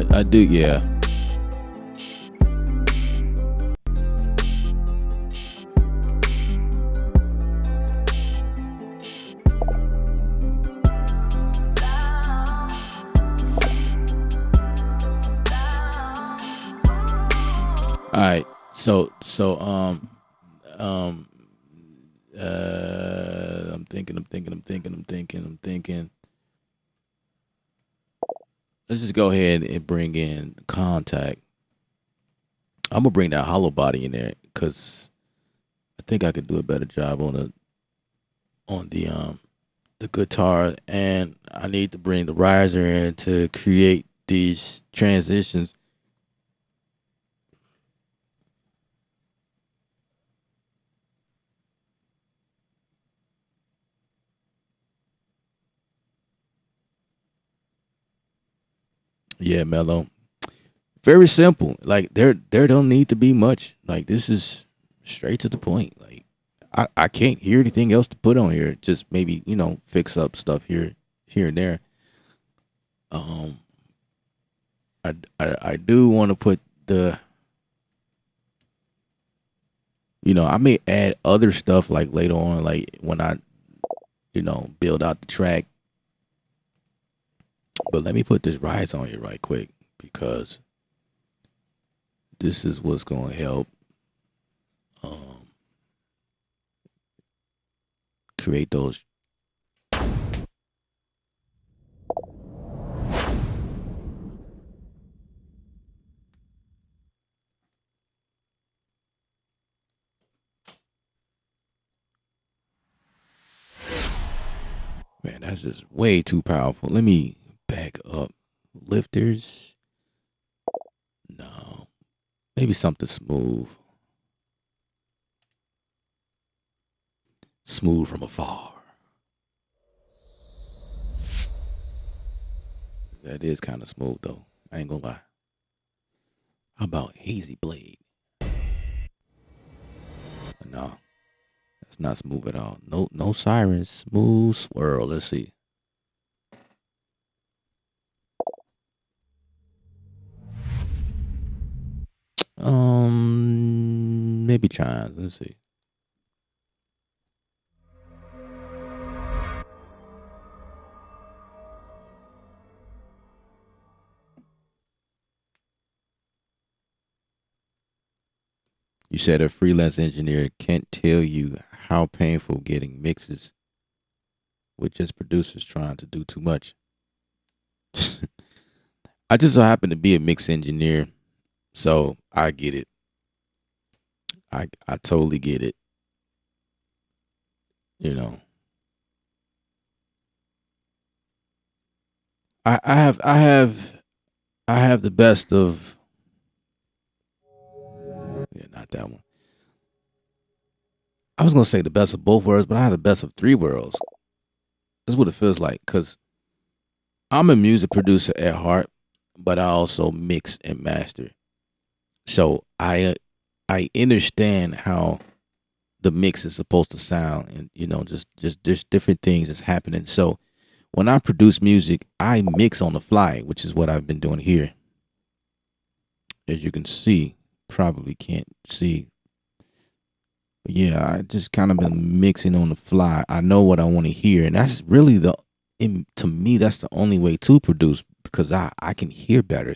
I do, yeah. All right. So I'm thinking. Let's just go ahead and bring in contact. I'm gonna bring that hollow body in there because I think I could do a better job on the guitar, and I need to bring the riser in to create these transitions. Yeah, Mello. Very simple. Like there don't need to be much. Like this is straight to the point. Like I can't hear anything else to put on here. Just maybe, fix up stuff here and there. Um I do want to put I may add other stuff like later on, like when I, build out the track. But let me put this rise on here right quick because this is what's going to help create those. Man, that's just way too powerful. Let me back up. Lifters? No. Maybe something smooth. Smooth from afar. That is kind of smooth though. I ain't gonna lie. How about Hazy Blade? No, that's not smooth at all. No sirens. Smooth swirl. Let's see. Maybe chimes. Let's see. You said a freelance engineer can't tell you how painful getting mixes with just producers trying to do too much. I just so happen to be a mix engineer, so I get it. I totally get it. You know, I have the best of, yeah, not that one. I was gonna say the best of both worlds, but I have the best of three worlds. That's what it feels like. Cause I'm a music producer at heart, but I also mix and master. So I understand how the mix is supposed to sound, and just there's different things that's happening. So when I produce music, I mix on the fly, which is what I've been doing here. As you can see, probably can't see. But yeah, I just kind of been mixing on the fly. I know what I want to hear, and that's really to me, that's the only way to produce because I can hear better.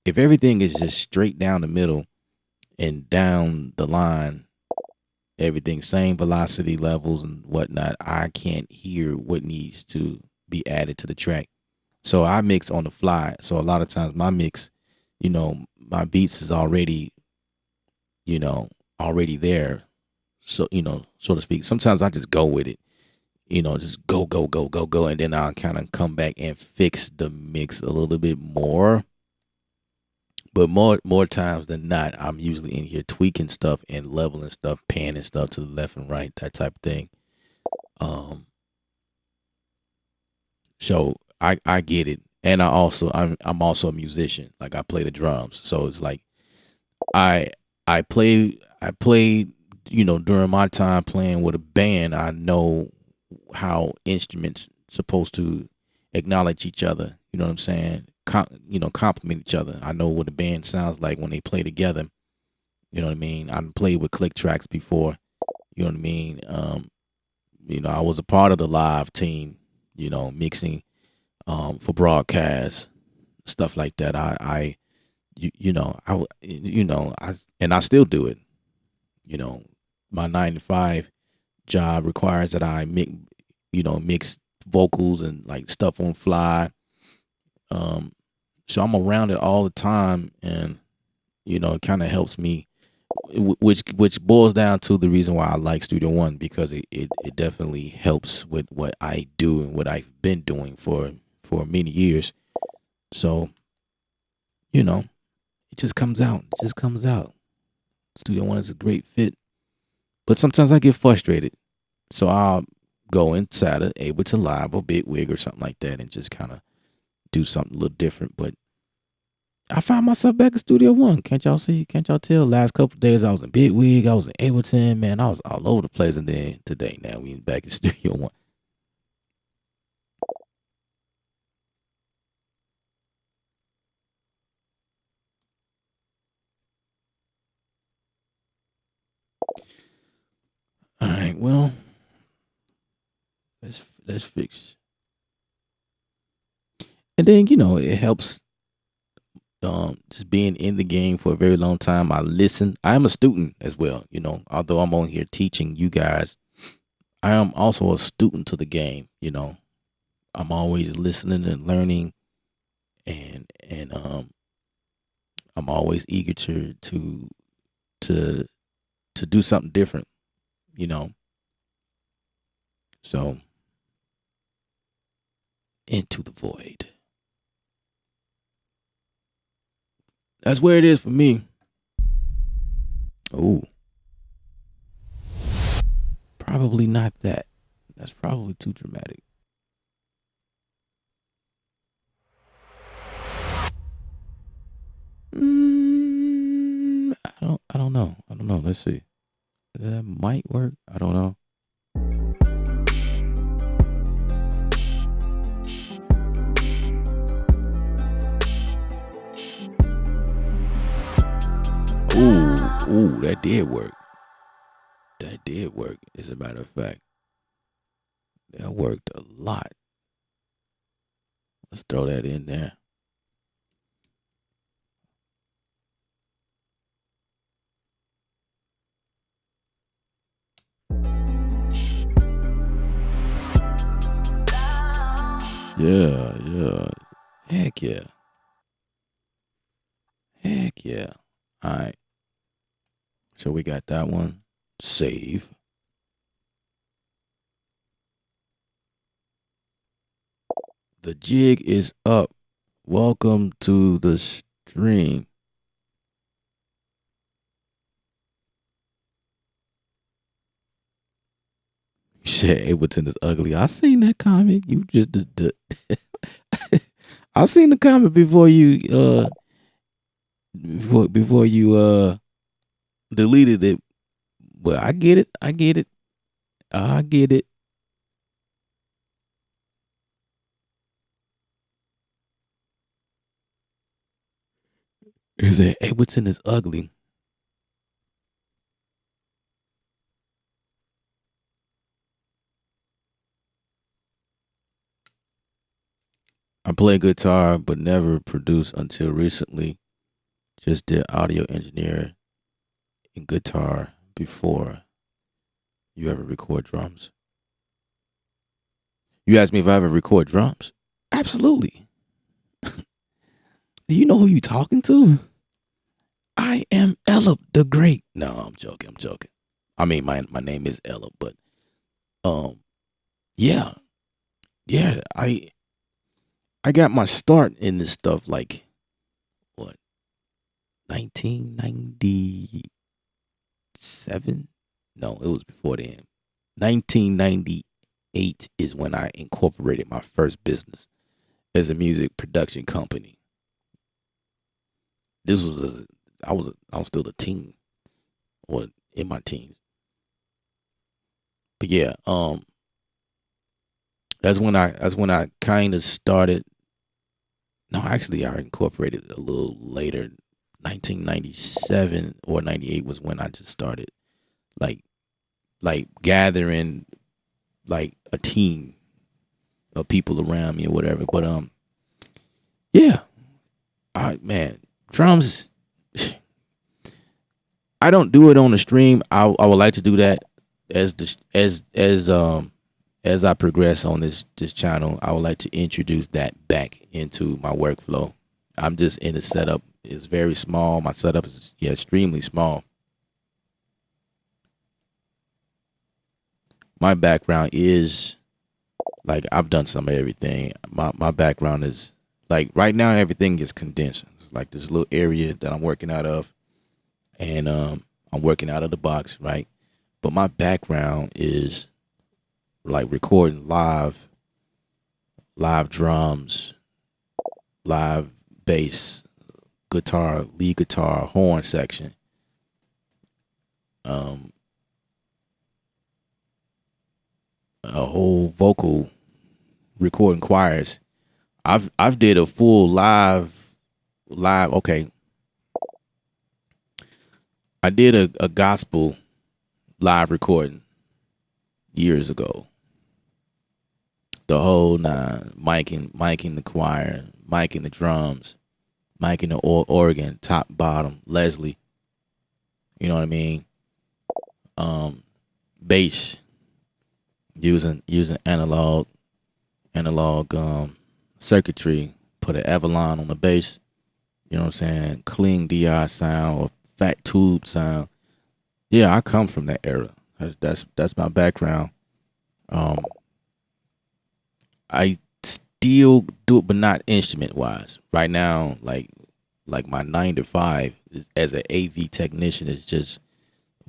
If everything is just straight down the middle and down the line, everything same velocity levels and whatnot, I can't hear what needs to be added to the track. So I mix on the fly. So a lot of times my mix, my beats is already, you know, already there. So, so to speak. Sometimes I just go with it, just go, go, go, go, go. And then I'll kind of come back and fix the mix a little bit more. But more times than not, I'm usually in here tweaking stuff and leveling stuff, panning stuff to the left and right, that type of thing. Um, so I get it, and I'm also a musician. Like I play the drums, so it's like I I play during my time playing with a band. I know how instruments supposed to acknowledge each other. You know what I'm saying? Complement each other. I know what a band sounds like when they play together. You know what I mean? I played with click tracks before. You know what I mean? I was a part of the live team. Mixing for broadcast stuff like that. I still do it. You know, my 9 to 5 job requires that I mix vocals and like stuff on fly. Um, so I'm around it all the time, and it kind of helps me, which boils down to the reason why I like Studio One because it definitely helps with what I do and what I've been doing for many years. So it just comes out. It just comes out. Studio One is a great fit, but sometimes I get frustrated, so I'll go inside of Ableton Live or Big Wig or something like that, and just kind of do something a little different. But I find myself back in Studio One. Can't y'all see? Can't y'all tell? Last couple of days I was in Big Wig, I was in Ableton, man. I was all over the place, and then today, now we back in Studio One. All right, well, let's fix. And then it helps. Just being in the game for a very long time, I listen. I am a student as well. Although I'm on here teaching you guys, I am also a student to the game. I'm always listening and learning, and I'm always eager to to do something different. You know, so into the void. That's where it is for me. Ooh. Probably not that. That's probably too dramatic. I don't know. I don't know. Let's see. That might work. I don't know. Ooh, that did work. That did work, as a matter of fact. That worked a lot. Let's throw that in there. Yeah. Heck yeah. Heck yeah. All right. So we got that one. Save. The jig is up. Welcome to the stream. You said Ableton is ugly. I seen that comment. You just I seen the comment before you before you deleted it. But I get it. I get it. I get it. Is that Ableton is ugly? I play guitar but never produced until recently. Just did audio engineer and guitar before. You ever record drums? You asked me if I ever record drums? Absolutely. Do you know who you talking to? I am Ella the Great. No, I'm joking. I mean, my name is Ella, but yeah. I got my start in this stuff like what 1997? No, it was before then. 1998 is when I incorporated my first business as a music production company. This was I was still a teen, or in my teens. But yeah, that's when I kind of started. No, actually, I incorporated a little later. 1997 or 98 was when I just started like gathering like a team of people around me or whatever. But yeah, man, drums. I don't do it on the stream. I would like to do that as I progress on this channel. I would like to introduce that back into my workflow. I'm just in the setup. It's very small. My setup is extremely small. My background is like I've done some of everything. My background is like right now everything is condensed. It's like this little area that I'm working out of, and I'm working out of the box, right? But my background is like recording live drums, live bass, guitar, lead guitar, horn section. A whole vocal recording choirs. I've did a full live. Okay, I did a gospel live recording years ago. The whole nine, miking the choir, miking the drums, miking the organ, top, bottom, Leslie. You know what I mean? Bass, using analog circuitry. Put an Avalon on the bass. You know what I'm saying? Clean DI sound or fat tube sound. Yeah, I come from that era. That's my background. I still do it, but not instrument wise. Right now, like my 9 to 5 is, as an AV technician, is just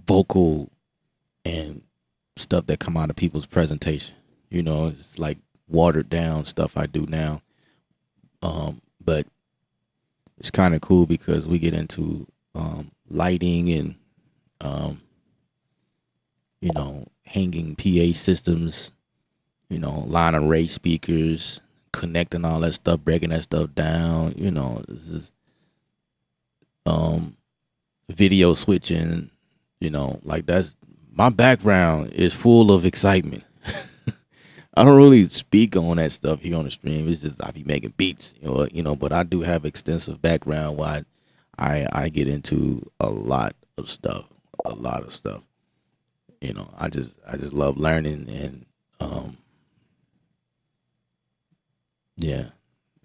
vocal and stuff that come out of people's presentation. It's like watered down stuff I do now. But it's kind of cool because we get into lighting and hanging PA systems, line array speakers, connecting all that stuff, breaking that stuff down. This is video switching. Like that's my background is full of excitement. I don't really speak on that stuff here on the stream. It's just I be making beats, but I do have extensive background why I get into a lot of stuff. A lot of stuff. I just love learning and yeah.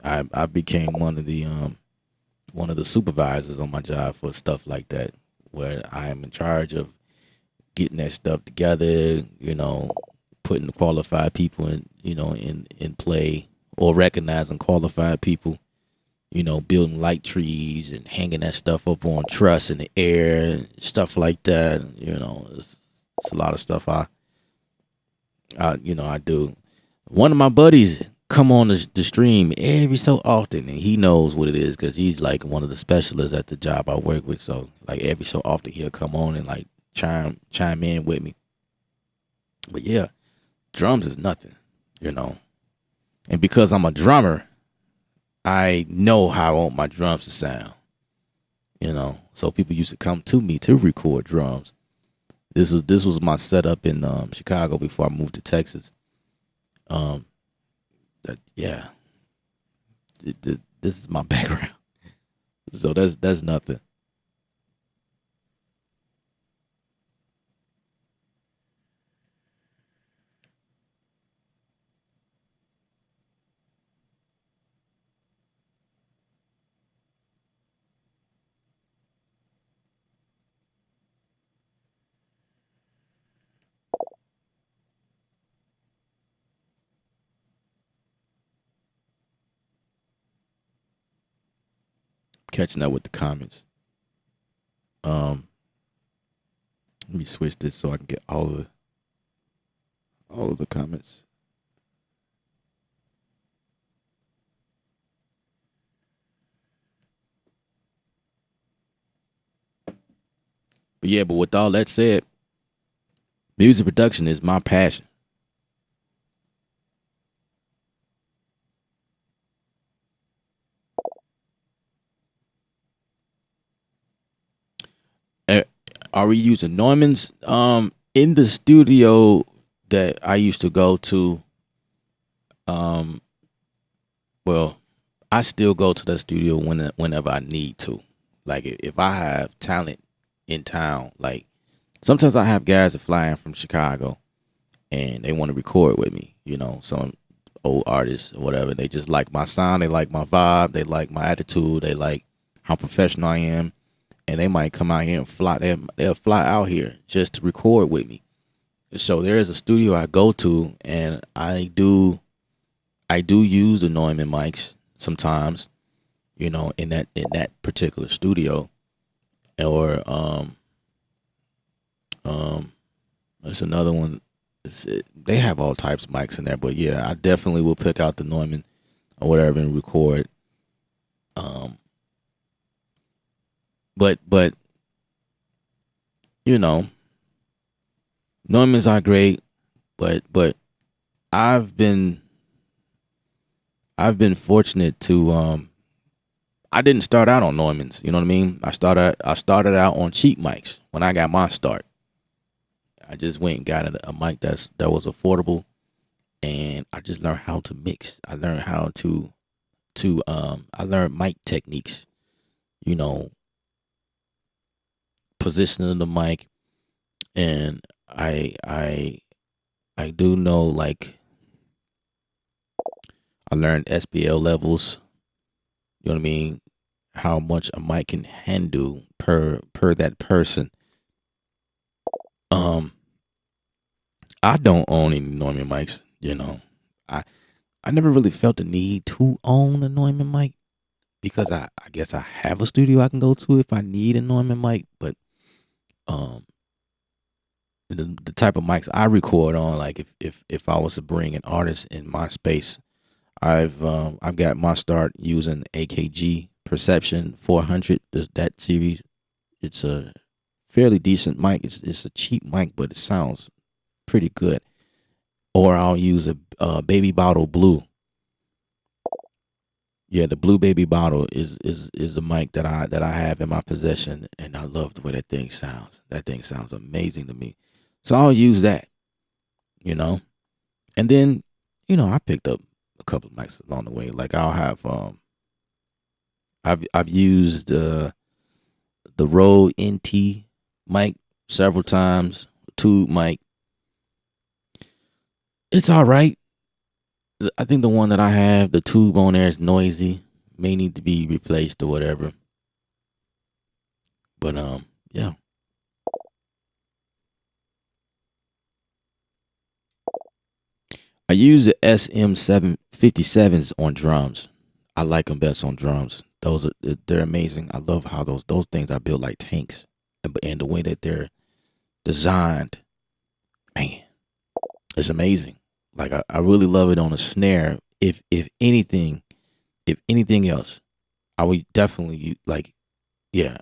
I became one of the supervisors on my job for stuff like that, where I am in charge of getting that stuff together, putting qualified people in play, or recognizing qualified people, building light trees and hanging that stuff up on truss in the air and stuff like that. It's a lot of stuff I do. One of my buddies come on the stream every so often, and he knows what it is because he's like one of the specialists at the job I work with. So like every so often he'll come on and like chime in with me. But yeah, drums is nothing, And because I'm a drummer, I know how I want my drums to sound. So people used to come to me to record drums. This was my setup in Chicago before I moved to Texas. Yeah, this is my background. So that's nothing. Catching up with the comments. Let me switch this so I can get all of the comments. But yeah, but with all that said, music production is my passion. Are we using Neumann's? In the studio that I used to go to, well, I still go to that studio whenever I need to. Like if I have talent in town, like sometimes I have guys that fly in from Chicago and they want to record with me, some old artists or whatever. They just like my sound, they like my vibe, they like my attitude, they like how professional I am. And they might come out here and fly. They'll fly out here just to record with me. So there is a studio I go to, and I do use the Neumann mics sometimes, in that particular studio, or there's another one. They have all types of mics in there, but yeah, I definitely will pick out the Neumann or whatever and record. But Neumanns are great, but I've been fortunate to I didn't start out on Neumanns, you know what I mean? I started out on cheap mics when I got my start. I just went and got a mic that was affordable, and I just learned how to mix. I learned how to I learned mic techniques, positioning the mic, and I do know, like, I learned SPL levels, you know what I mean, how much a mic can handle per that person. I don't own any Neumann mics, I I never really felt the need to own a Neumann mic because I guess I have a studio I can go to if I need a Neumann mic. But um, the type of mics I record on, like if I was to bring an artist in my space, I've got my start using AKG Perception 400. That series, it's a fairly decent mic. It's a cheap mic, but it sounds pretty good. Or I'll use a Baby Bottle Blue. Yeah, the Blue Baby Bottle is a mic that I have in my possession, and I love the way that thing sounds. That thing sounds amazing to me. So I'll use that, you know. And then, I picked up a couple of mics along the way. Like I'll have I've used the Rode NT mic several times, tube mic. It's all right. I think the one that I have, the tube on there is noisy. May need to be replaced or whatever. But yeah. I use the SM757s on drums. I like them best on drums. They're amazing. I love how those things are built like tanks, and the way that they're designed, man, it's amazing. Like I really love it on a snare. If anything else, I would definitely like, yeah.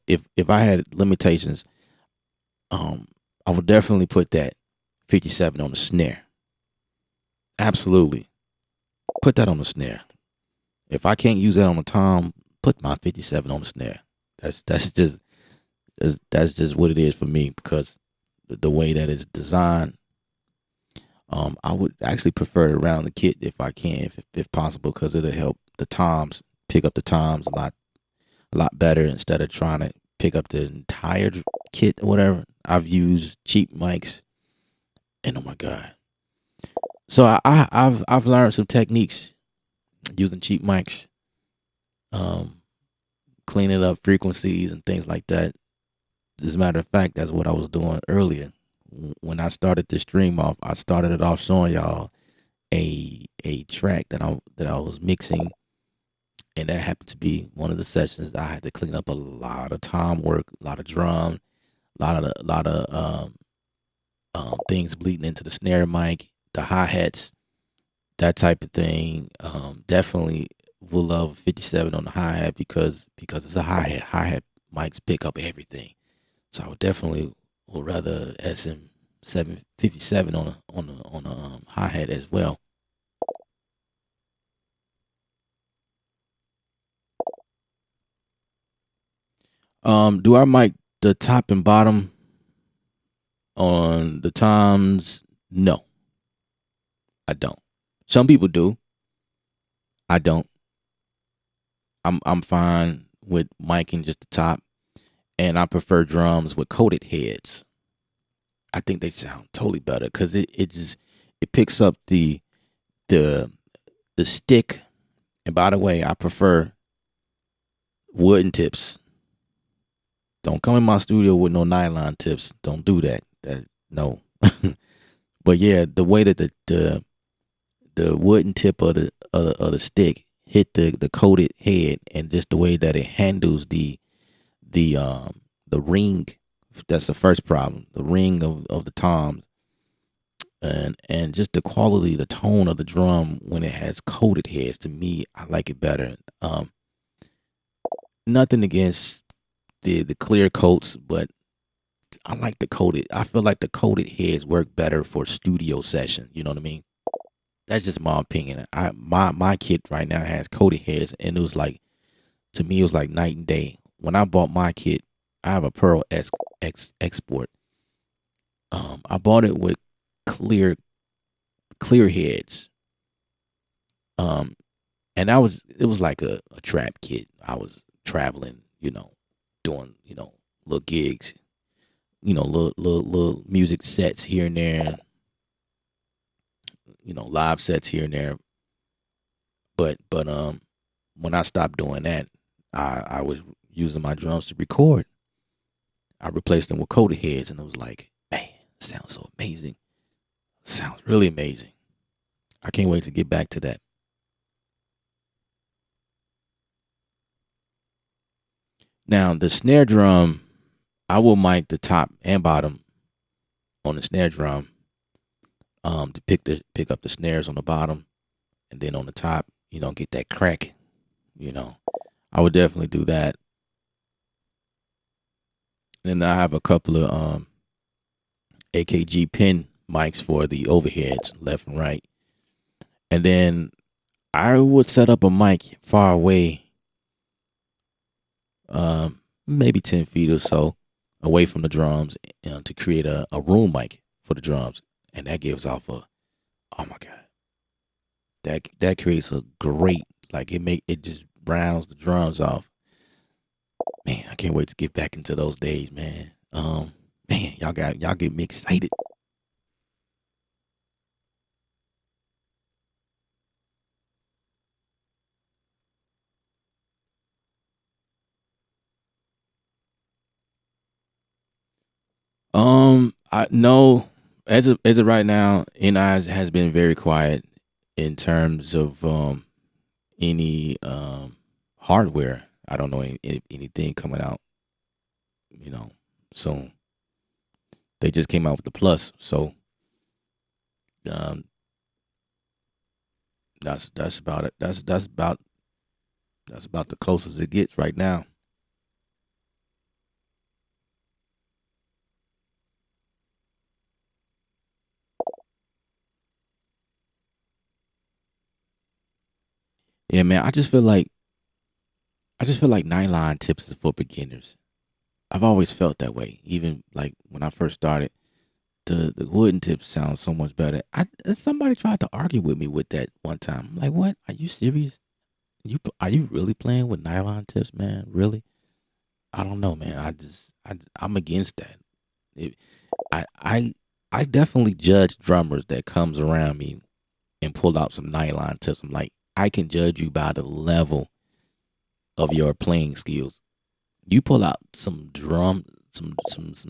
If I had limitations, I would definitely put that 57 on the snare. Absolutely, put that on the snare. If I can't use that on the tom, put my 57 on the snare. That's just what it is for me because the way that it's designed. I would actually prefer it around the kit if I can, if possible, because it'll help the toms pick up the toms a lot better instead of trying to pick up the entire kit or whatever. I've used cheap mics, and oh my god! So I've learned some techniques using cheap mics, um, cleaning up frequencies and things like that. As a matter of fact, that's what I was doing earlier. When I started this stream off, I started it off showing y'all a track that I was mixing, and that happened to be one of the sessions. I had to clean up a lot of tom work, a lot of drum, a lot of things bleeding into the snare mic, the hi hats, that type of thing. Definitely will love 57 on the hi hat because it's a hi hat. Hi hat mics pick up everything. So I would rather SM757 on a hi hat as well. Do I mic the top and bottom on the toms? No, I don't. Some people do. I don't. I'm fine with miking just the top, and I prefer drums with coated heads. I think they sound totally better because it picks up the the stick. And by the way, I prefer wooden tips. Don't come in my studio with no nylon tips. Don't do that. No. But yeah, the way that the wooden tip of the stick hit the coated head, and just the way that it handles the ring. That's the first problem. The ring of the toms, and just the quality, the tone of the drum when it has coated heads. To me, I like it better. Nothing against the clear coats, but I like the coated. I feel like the coated heads work better for studio session. You know what I mean? That's just my opinion. My kit right now has coated heads, and it was like, to me, it was like night and day. When I bought my kit, I have a Pearl Export. I bought it with clear heads. And it was like a trap kit. I was traveling, doing, little gigs, little music sets here and there, live sets here and there. But when I stopped doing that, I was using my drums to record. I replaced them with coated heads, and it was like, man, it sounds so amazing. It sounds really amazing. I can't wait to get back to that. Now the snare drum, I will mic the top and bottom on the snare drum, to pick up the snares on the bottom, and then on the top, get that crack. You know, I would definitely do that. And I have a couple of AKG pin mics for the overheads, left and right. And then I would set up a mic far away, maybe 10 feet or so away from the drums, to create a room mic for the drums. And that gives off oh my God, that creates a great, like it just rounds the drums off. Man, I can't wait to get back into those days, man. Man, y'all get me excited. I know, as of right now, NI has been very quiet in terms of any hardware. I don't know anything coming out, you know, soon. They just came out with the Plus, so um, that's about it. That's about the closest it gets right now. Yeah, man. I just feel like nylon tips is for beginners. I've always felt that way. Even like when I first started, the wooden tips sound so much better. Somebody tried to argue with me with that one time. I'm like, what? Are you serious? Are you really playing with nylon tips, man? Really? I don't know, man. I'm against that. It, I I I definitely judge drummers that comes around me and pull out some nylon tips. I'm like, I can judge you by the level of your playing skills. You pull out some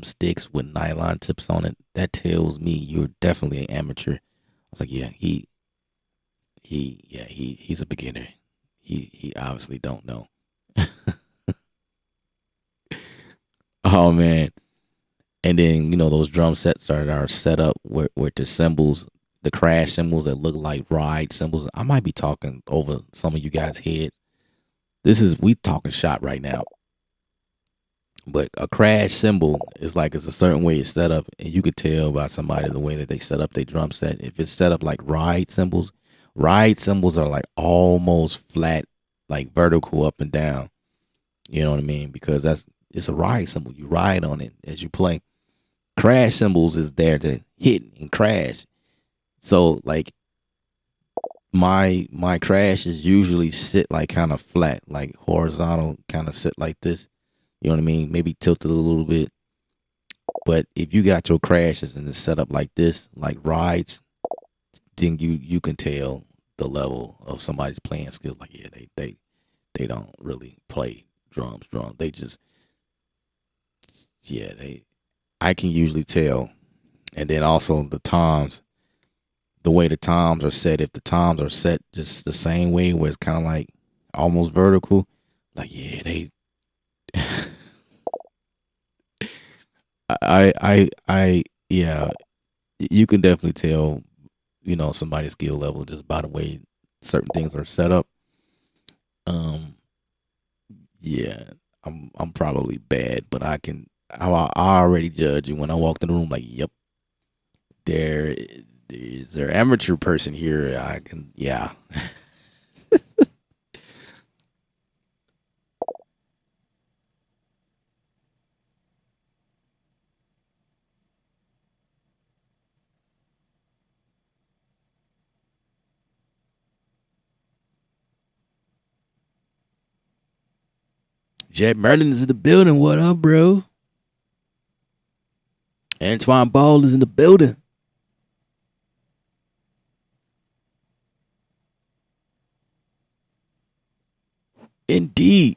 sticks with nylon tips on it. That tells me you're definitely an amateur. I was like, yeah, he's a beginner. He obviously don't know. Oh man. And then those drum sets are set up with the cymbals, the crash cymbals that look like ride cymbals. I might be talking over some of you guys' head. We talking shot right now. But a crash cymbal is like it's a certain way it's set up, and you could tell by somebody the way that they set up their drum set. If it's set up like ride cymbals are like almost flat, like vertical up and down. You know what I mean? Because it's a ride cymbal. You ride on it as you play. Crash cymbals is there to hit and crash. So like my crashes usually sit like kind of flat, like horizontal, kind of sit like this. You know what I mean? Maybe tilted a little bit. But if you got your crashes and it's set up like this, like rides, then you can tell the level of somebody's playing skills. Like, yeah, they don't really play drums. They just, yeah, I can usually tell. And then also the way the toms are set. If the toms are set just the same way, where it's kind of like almost vertical, like, yeah, they. Yeah, you can definitely tell, somebody's skill level just by the way certain things are set up. Um, yeah, I'm probably bad, but I already judge you when I walked in the room. Like, yep, there is there amateur person here. I can, yeah. Jet Merlin is in the building. What up, bro? Antoine Ball is in the building. Indeed.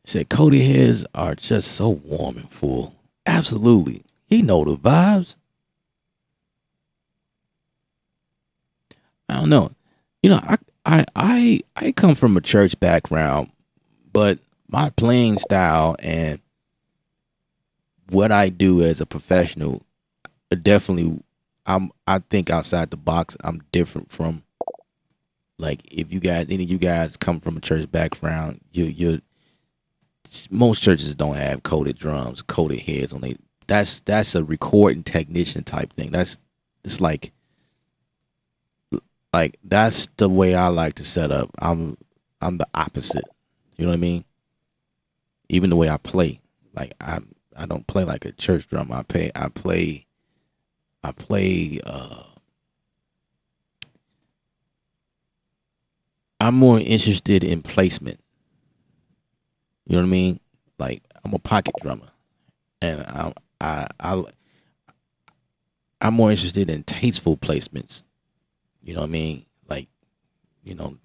Said Cody heads are just so warm and full. Absolutely. He know the vibes. I don't know. I come from a church background, but my playing style and what I do as a professional, definitely, I think outside the box. I'm different from, like, if you guys, any of you guys come from a church background, you most churches don't have coated drums, coated heads on they. That's a recording technician type thing. It's like that's the way I like to set up. I'm the opposite. You know what I mean? Even the way I play, like I don't play like a church drum. I play. I'm more interested in placement. You know what I mean? Like, I'm a pocket drummer, and I'm more interested in tasteful placements. You know what I mean? Like, you know,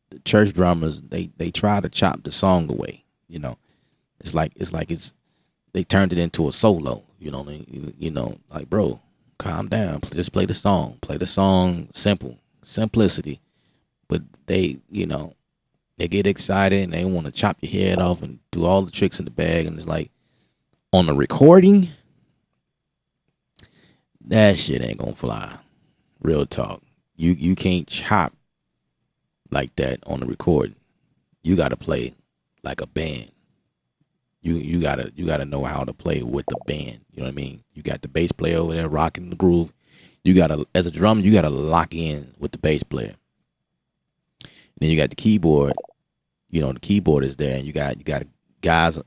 the church drummers, they try to chop the song away. You know, it's they turned it into a solo. You know what I mean? Like, bro, calm down. Just play the song. Play the song simple, simplicity. But they get excited and they want to chop your head off and do all the tricks in the bag. And it's like, on the recording, that shit ain't gonna fly. Real talk. You can't chop like that on the recording. You gotta play like a band. You gotta know how to play with the band. You know what I mean? You got the bass player over there rocking the groove. You gotta, as a drummer, you gotta lock in with the bass player. And then you got the keyboard. You know, the keyboard is there, and you got guys. Got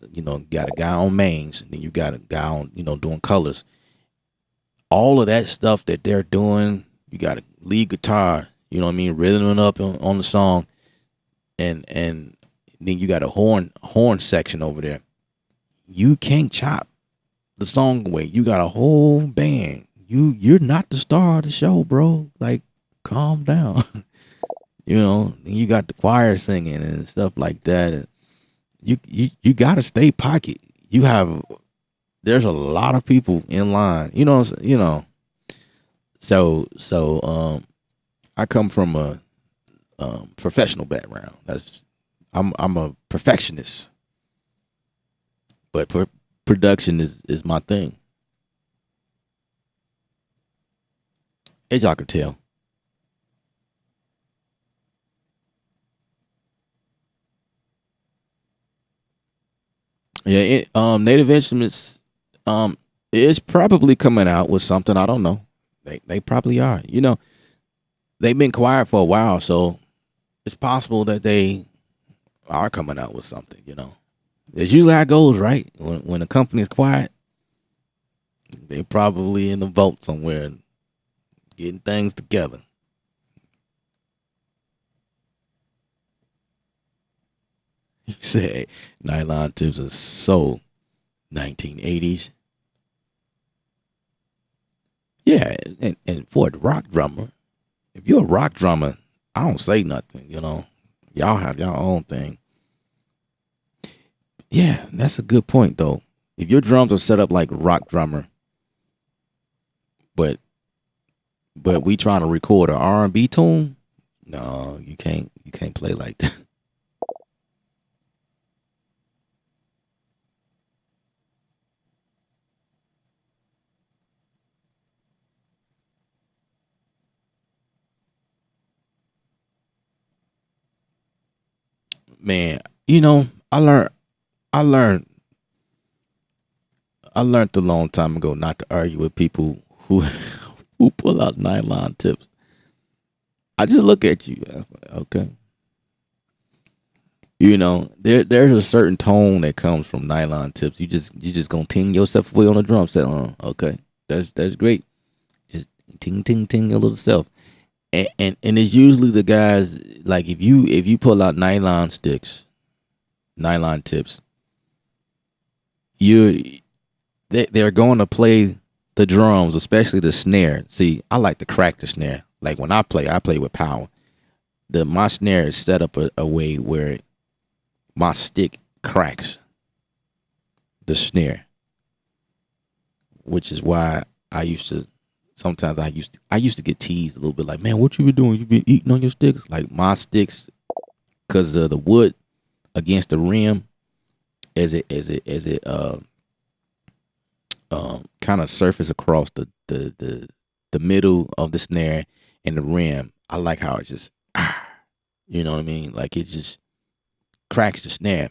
a guy on mains, and then you got a guy on doing colors. All of that stuff that they're doing, you got a lead guitar. You know what I mean, rhythming up on the song, and then you got a horn section over there. You can't chop the song away. You got a whole band. You're not the star of the show, bro. Like, calm down. You got the choir singing and stuff like that. And you gotta stay pocket. There's a lot of people in line. You know what I'm saying? So I come from a professional background. I'm a perfectionist, but production is my thing, as y'all can tell. Yeah, Native Instruments is probably coming out with something. I don't know. They probably are. They've been quiet for a while, so it's possible that they are coming out with something. It's usually how it goes, right? When a company is quiet, they probably in the vault somewhere getting things together. You say nylon tips are so 1980s. Yeah, and for a rock drummer, if you're a rock drummer, I don't say nothing. Y'all have your own thing. Yeah, that's a good point though. If your drums are set up like a rock drummer, but we trying to record an R&B tune, no, you can't play like that. Man, I learned I learned a long time ago not to argue with people who who pull out nylon tips. I just look at you. I was like, okay. There's a certain tone that comes from nylon tips. You just gonna ting yourself away on the drum set. Okay. That's great. Just ting ting ting your little self. And it's usually the guys, like, if you pull out nylon tips, you they're going to play the drums, especially the snare. See, I like to crack the snare. Like, when I play with power. My snare is set up a way where my stick cracks the snare, which is why I used to sometimes I used to get teased a little bit, like, man, what you been doing? You been eating on your sticks? Like my sticks, because of the wood against the rim, as it kind of surface across the middle of the snare and the rim. I like how it just, you know what I mean? Like it just cracks the snare.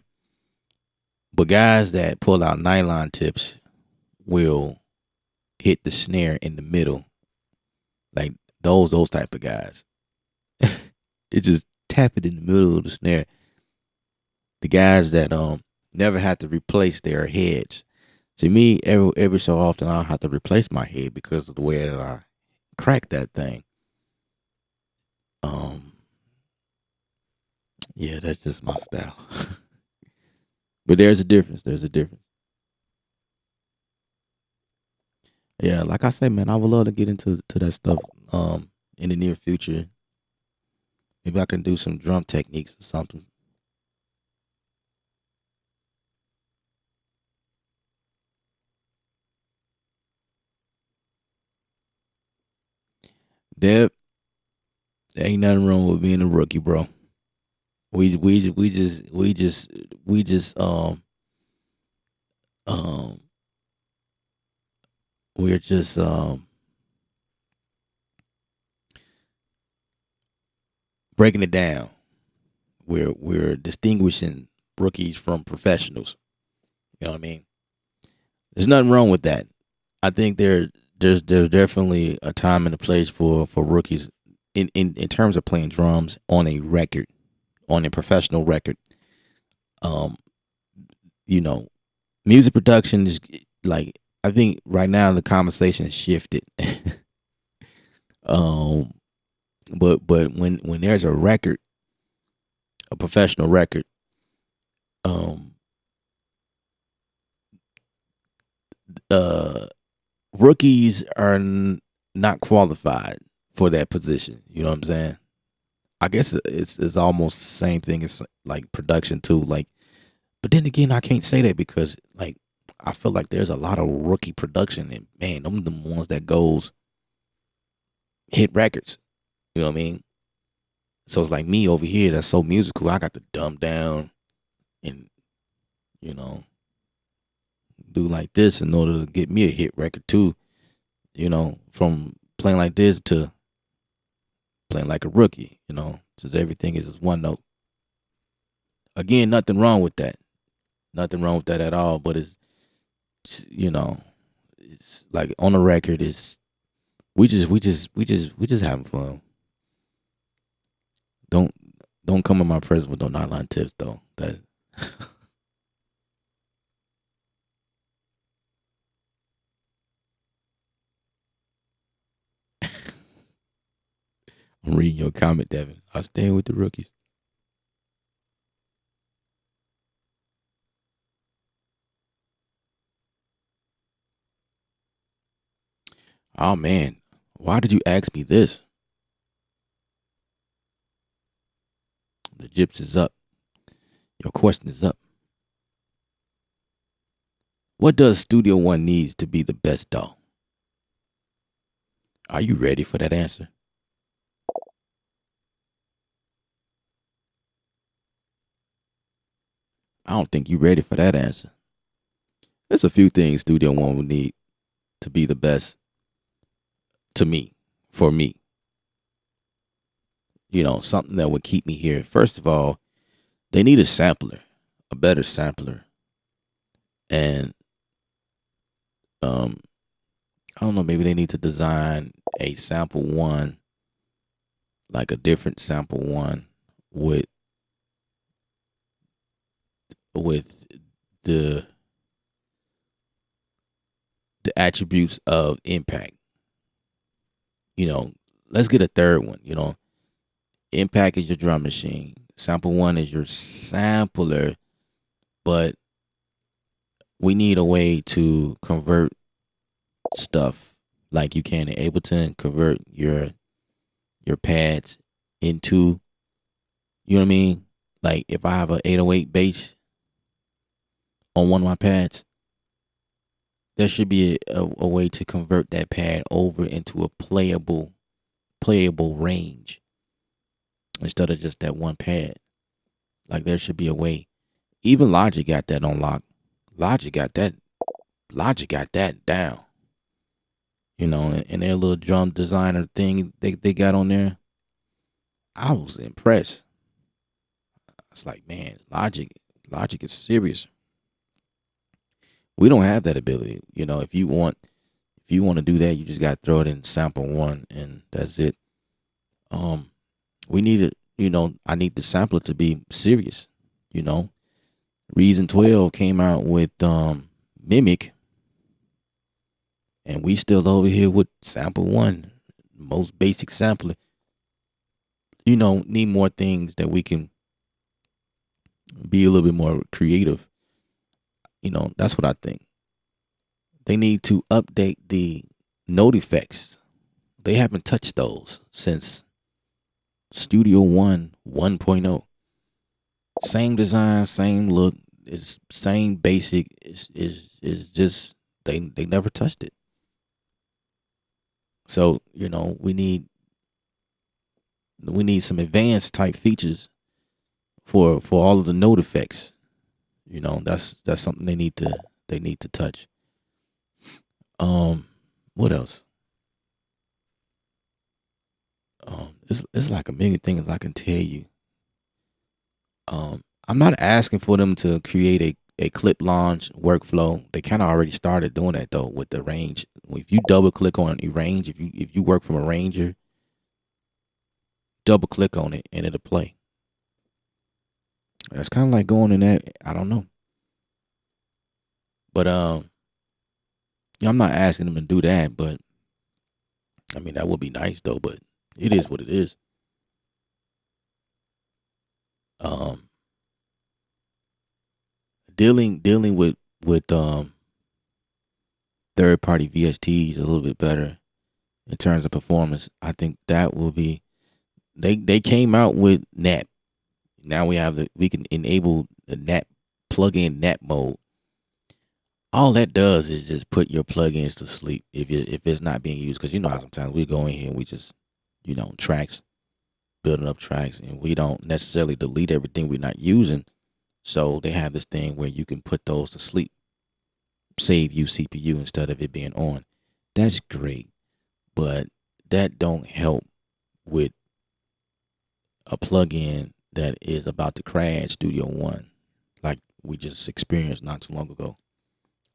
But guys that pull out nylon tips will hit the snare in the middle, like those type of guys. It just tap it in the middle of the snare. The guys that never had to replace their heads. See me every so often I'll have to replace my head because of the way that I crack that thing. Um yeah, that's just my style. But there's a difference. There's a difference. Yeah, like I say, man, I would love to get into that stuff in the near future. Maybe I can do some drum techniques or something. Deb, there ain't nothing wrong with being a rookie, bro. We just um we're just breaking it down. We're distinguishing rookies from professionals. You know what I mean? There's nothing wrong with that. I think there's definitely a time and a place for rookies in terms of playing drums on a record, on a professional record. Um, you know, music production is like, I think right now the conversation has shifted. um, but when there's a record, a professional record, um, uh, rookies are not qualified for that position. You know what I'm saying? I guess it's almost the same thing as like production too. Like, but then again, I can't say that because like I feel like there's a lot of rookie production, and man, them the ones that goes hit records. You know what I mean? So it's like me over here that's so musical. I got to dumb down and you know do like this in order to get me a hit record too. You know, from playing like this to playing like a rookie. You know, just everything is just one note. Again, nothing wrong with that. Nothing wrong with that at all. But you know, it's like on the record. It's we just having fun. Don't don't come in my presence with no nylon tips though. That I'm reading your comment, Devin. I stand with the rookies. Oh man, why did you ask me this? The gyps is up. Your question is up. What does Studio One needs to be the best dog? Are you ready for that answer? I don't think you're ready for that answer. There's a few things Studio One would need to be the best to me, for me. You know, something that would keep me here. First of all, they need a sampler, a better sampler. And um I don't know, maybe they need to design a sample one, like a different sample one with with the the attributes of impact. You know, let's get a third one, you know. Impact is your drum machine. Sample one is your sampler, but we need a way to convert stuff like you can in Ableton, convert your pads into, you know what I mean? Like if I have a 808 bass on one of my pads, there should be a way to convert that pad over into a playable range instead of just that one pad. Like there should be a way. Even Logic got that on lock. Logic got that. Logic got that down. You know, and their little drum designer thing they got on there. I was impressed. It's like, man, Logic is serious. We don't have that ability. You know, if you want to do that, you just got to throw it in sample one, and that's it. Um, we need it. You know, I need the sampler to be serious. You know, Reason 12 came out with Mimic, and we still over here with sample one, most basic sampler. You know, need more things that we can be a little bit more creative. You know, that's what I think. They need to update the note effects. They haven't touched those since Studio One 1.0. Same design, same look, it's same basic. Is just they never touched it. So you know we need some advanced type features for all of the note effects. You know that's something they need to touch. What else? It's like a million things I can tell you. I'm not asking for them to create a clip launch workflow. They kind of already started doing that though with the range. If you double click on a range, if you work from a ranger, double click on it and it'll play. That's kind of like going in that. I don't know, but yeah, I'm not asking them to do that. But I mean that would be nice though. But it is what it is. Um, dealing with third party VSTs a little bit better in terms of performance. I think that will be. They came out with NAP. Now we can enable the NAP plug-in NAP mode. All that does is just put your plugins to sleep if it's not being used. Because you know how sometimes we go in here and we just tracks, building up tracks, and we don't necessarily delete everything we're not using. So they have this thing where you can put those to sleep, save you CPU instead of it being on. That's great, but that don't help with a plugin that is about to crash Studio One, like we just experienced not too long ago.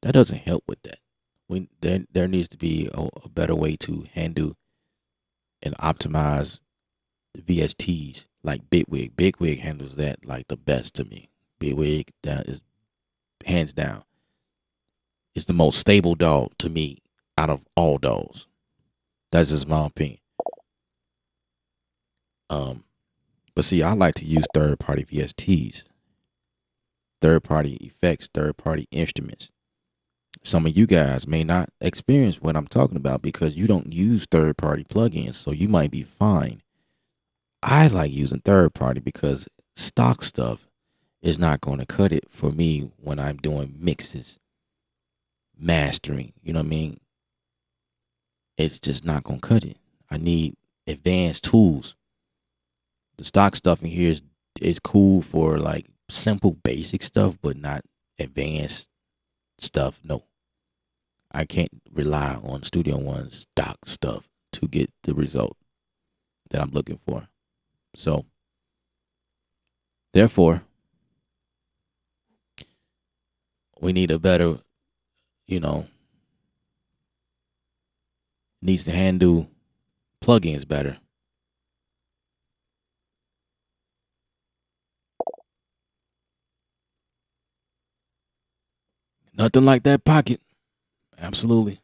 That doesn't help with that. There needs to be a better way to handle and optimize the VSTs like Bitwig. Bitwig handles that like the best to me. Bitwig that is hands down. It's the most stable dog to me out of all dogs. That's just my opinion. Um, but see, I like to use third party VSTs, third party effects, third party instruments. Some of you guys may not experience what I'm talking about because you don't use third party plugins, so you might be fine. I like using third party because stock stuff is not going to cut it for me when I'm doing mixes, mastering. You know what I mean? It's just not going to cut it. I need advanced tools. The stock stuff in here is cool for like simple basic stuff, but not advanced stuff. No, I can't rely on Studio One's stock stuff to get the result that I'm looking for. So, therefore, we need a better, you know, needs to handle plugins better. Nothing like that pocket. Absolutely.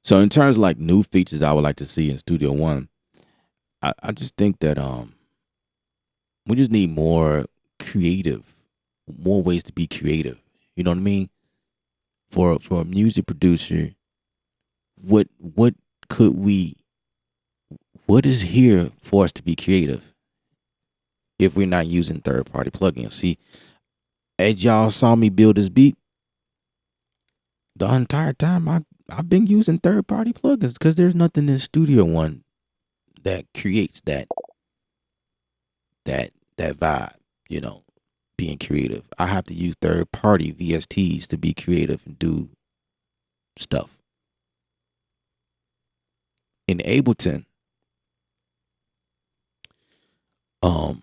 So in terms of like new features I would like to see in Studio One, I just think that we just need more creative, more ways to be creative. You know what I mean? For a music producer, what could we what is here for us to be creative if we're not using third party plugins? See, as y'all saw me build this beat, the entire time I've been using third party plugins because there's nothing in Studio One that creates that vibe, you know, being creative. I have to use third party VSTs to be creative and do stuff. In Ableton, um,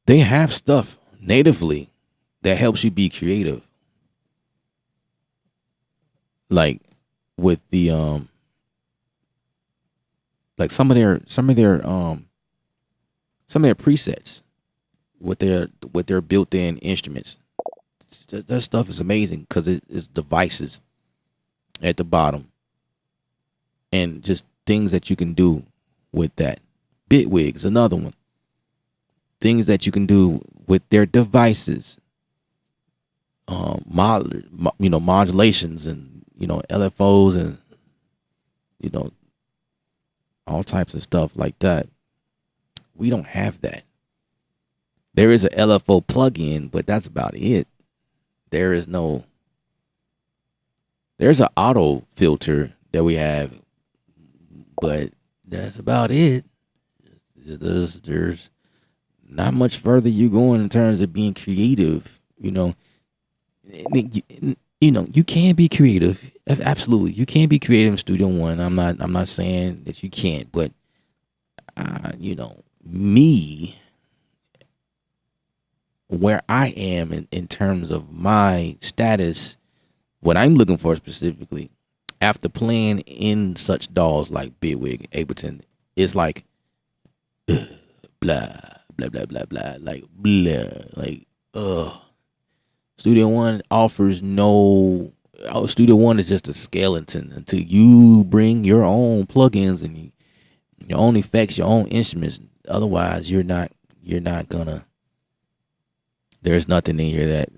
they have stuff natively that helps you be creative. Like with the like some of their presets with their built-in instruments. That stuff is amazing because it's devices at the bottom and just things that you can do with that. Bitwig's another one. Things that you can do with their devices, modulations and LFOs and you know all types of stuff like that. We don't have that. There is a LFO plugin, but that's about it. There's an auto filter that we have, but that's about it. There's not much further you going in terms of being creative. You can be creative. Absolutely, you can be creative in Studio One. I'm not saying that you can't, but me, where I am in terms of my status, what I'm looking for specifically, after playing in such dolls like Bitwig, Ableton, it's like blah blah blah blah blah, like blah, like Studio One offers no. Oh, Studio One is just a skeleton until you bring your own plugins and your own effects, your own instruments. Otherwise, you're not gonna. There's nothing in here that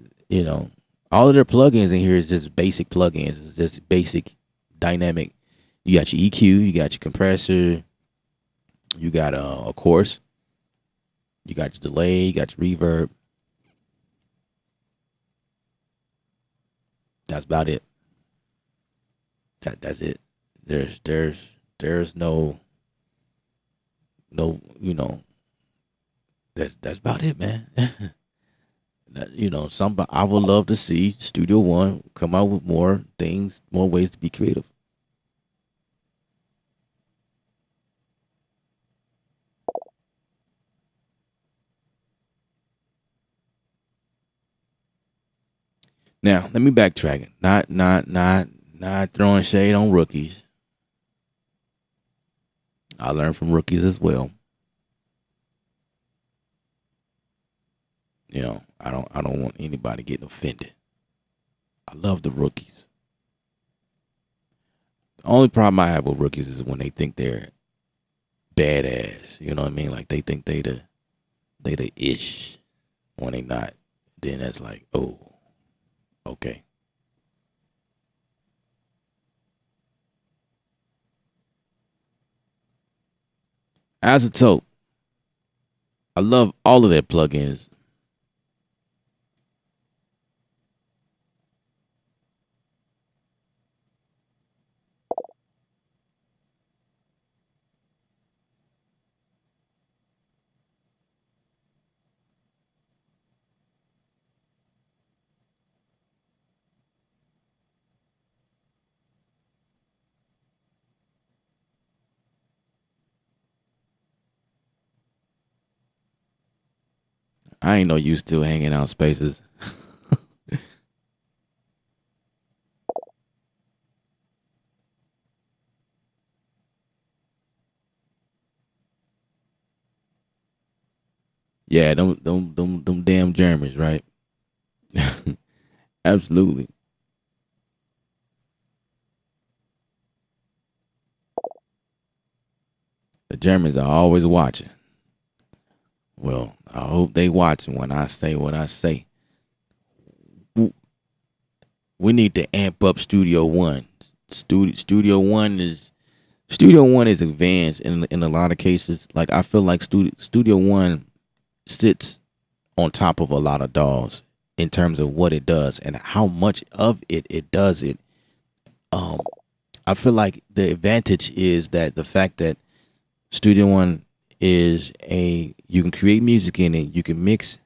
all of their plugins in here is just basic plugins. It's just basic dynamic. You got your EQ, you got your compressor, you got of course, you got your delay, you got your reverb. That's about it. That's it. There's no that's about it, man. I would love to see Studio One come out with more things, more ways to be creative. Now, let me backtrack. Not throwing shade on rookies. I learned from rookies as well. I don't want anybody getting offended. I love the rookies. The only problem I have with rookies is when they think they're badass. You know what I mean? Like they think they the ish when they not. Then that's like, oh, okay. Isotope. I love all of their plugins. I ain't know you still hanging out spaces. Yeah, them damn Germans, right? Absolutely. Germans are always watching. Well, I hope they watching when I say what I say. We need to amp up Studio One. Studio One is advanced in a lot of cases. Like I feel like Studio One sits on top of a lot of DAWs in terms of what it does and how much of it does it. I feel like the advantage is that the fact that Studio One is you can create music in it, you can mix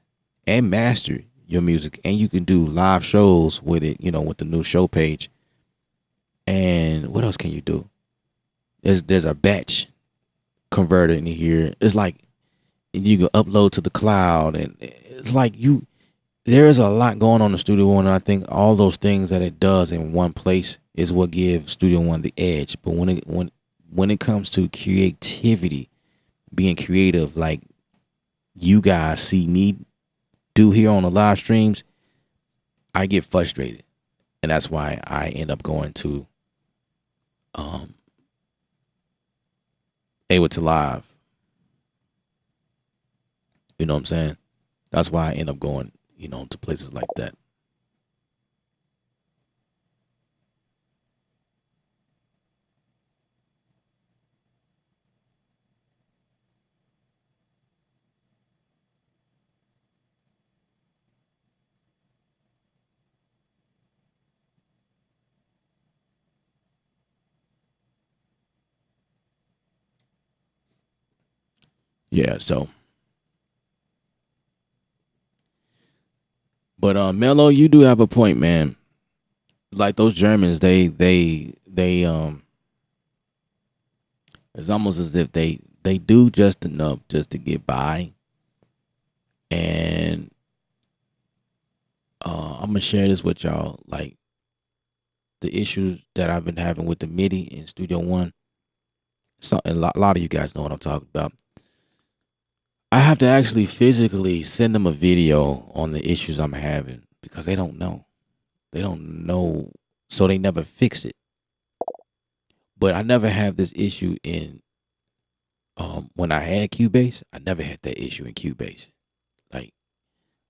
and master your music, and you can do live shows with it, with the new show page. And what else can you do? There's a batch converter in here. It's like you can upload to the cloud, and it's like there is a lot going on in Studio One, and I think all those things that it does in one place is what gives Studio One the edge. But when it comes to creativity, being creative, like you guys see me do here on the live streams, I get frustrated, and that's why I end up going to Ableton Live. You know what I'm saying? That's why I end up going, to places like that. Yeah, so. But Mello, you do have a point, man. Like those Germans, they it's almost as if they do just enough just to get by. And I'm gonna share this with y'all, like the issues that I've been having with the MIDI in Studio One. So a lot of you guys know what I'm talking about. I have to actually physically send them a video on the issues I'm having because they don't know. They don't know, so they never fix it. But I never have this issue in when I had Cubase. I never had that issue in Cubase. Like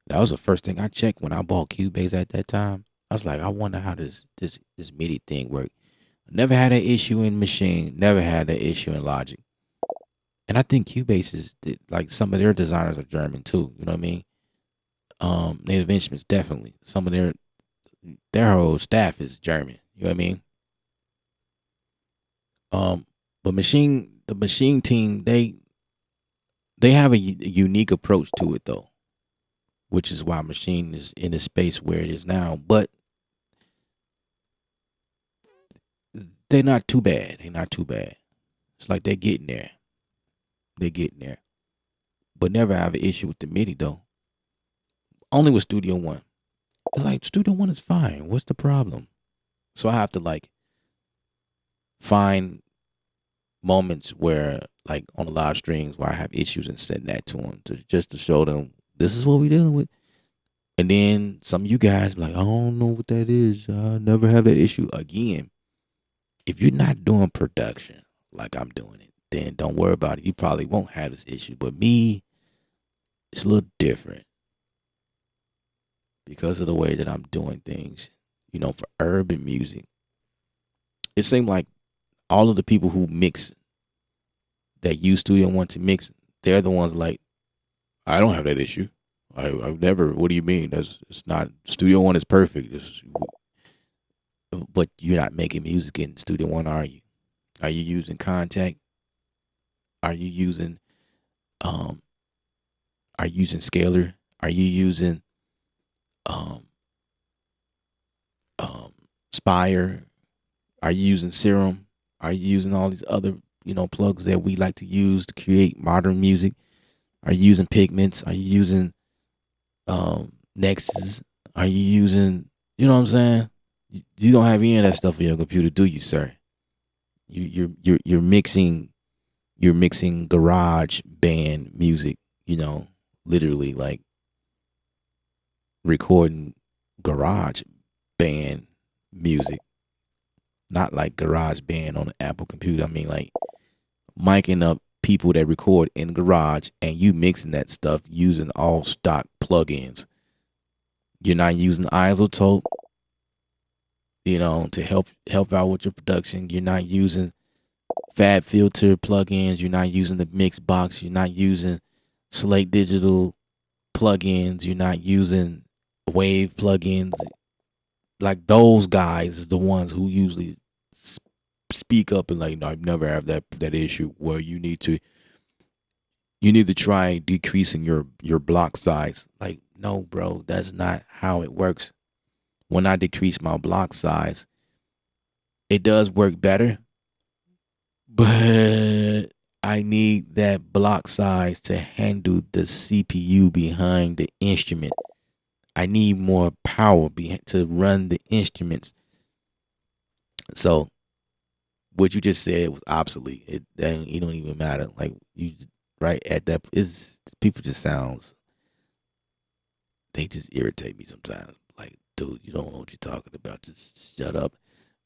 that was the first thing I checked when I bought Cubase at that time. I was like, I wonder how this MIDI thing worked. Never had an issue in Machine. Never had an issue in Logic. And I think Cubase is like some of their designers are German too. You know what I mean? Native Instruments definitely. Some of their whole staff is German. You know what I mean? But the Machine team, they have a unique approach to it though, which is why Machine is in the space where it is now. But they're not too bad. They're not too bad. It's like they're getting there. They're getting there. But never have an issue with the MIDI though. Only with Studio One. It's like Studio One is fine. What's the problem? So I have to like find moments where like on the live streams where I have issues and send that to them just to show them this is what we're dealing with. And then some of you guys be like, I don't know what that is. I never have that issue again. If you're not doing production like I'm doing it, then don't worry about it. You probably won't have this issue. But me, it's a little different because of the way that I'm doing things, for urban music. It seemed like all of the people who mix that use Studio One to mix, they're the ones like, I don't have that issue. I've never, what do you mean? It's not, Studio One is perfect. But you're not making music in Studio One, are you? Are you using Contact? Are you using Scalar? Are you using Spire? Are you using Serum? Are you using all these other, plugs that we like to use to create modern music? Are you using Pigments? Are you using Nexus? Are you using, you know what I'm saying? You don't have any of that stuff on your computer, do you, sir? You're mixing garage band music, literally like recording garage band music, not like garage band on an Apple computer. I mean like miking up people that record in the garage and you mixing that stuff using all stock plugins. You're not using isotope, to help out with your production. You're not using Fab Filter plugins. You're not using the mix box. You're not using Slate Digital plugins. You're not using Wave plugins. Like those guys is the ones who usually speak up and like, no, I never have that issue where you need to try decreasing your block size. Like, no, bro, that's not how it works. When I decrease my block size, it does work better, but I need that block size to handle the CPU behind the instrument. I need more power to run the instruments. So what you just said was obsolete. It don't even matter. Like you right at that is people just they just irritate me sometimes. Like, dude, you don't know what you're talking about. Just shut up.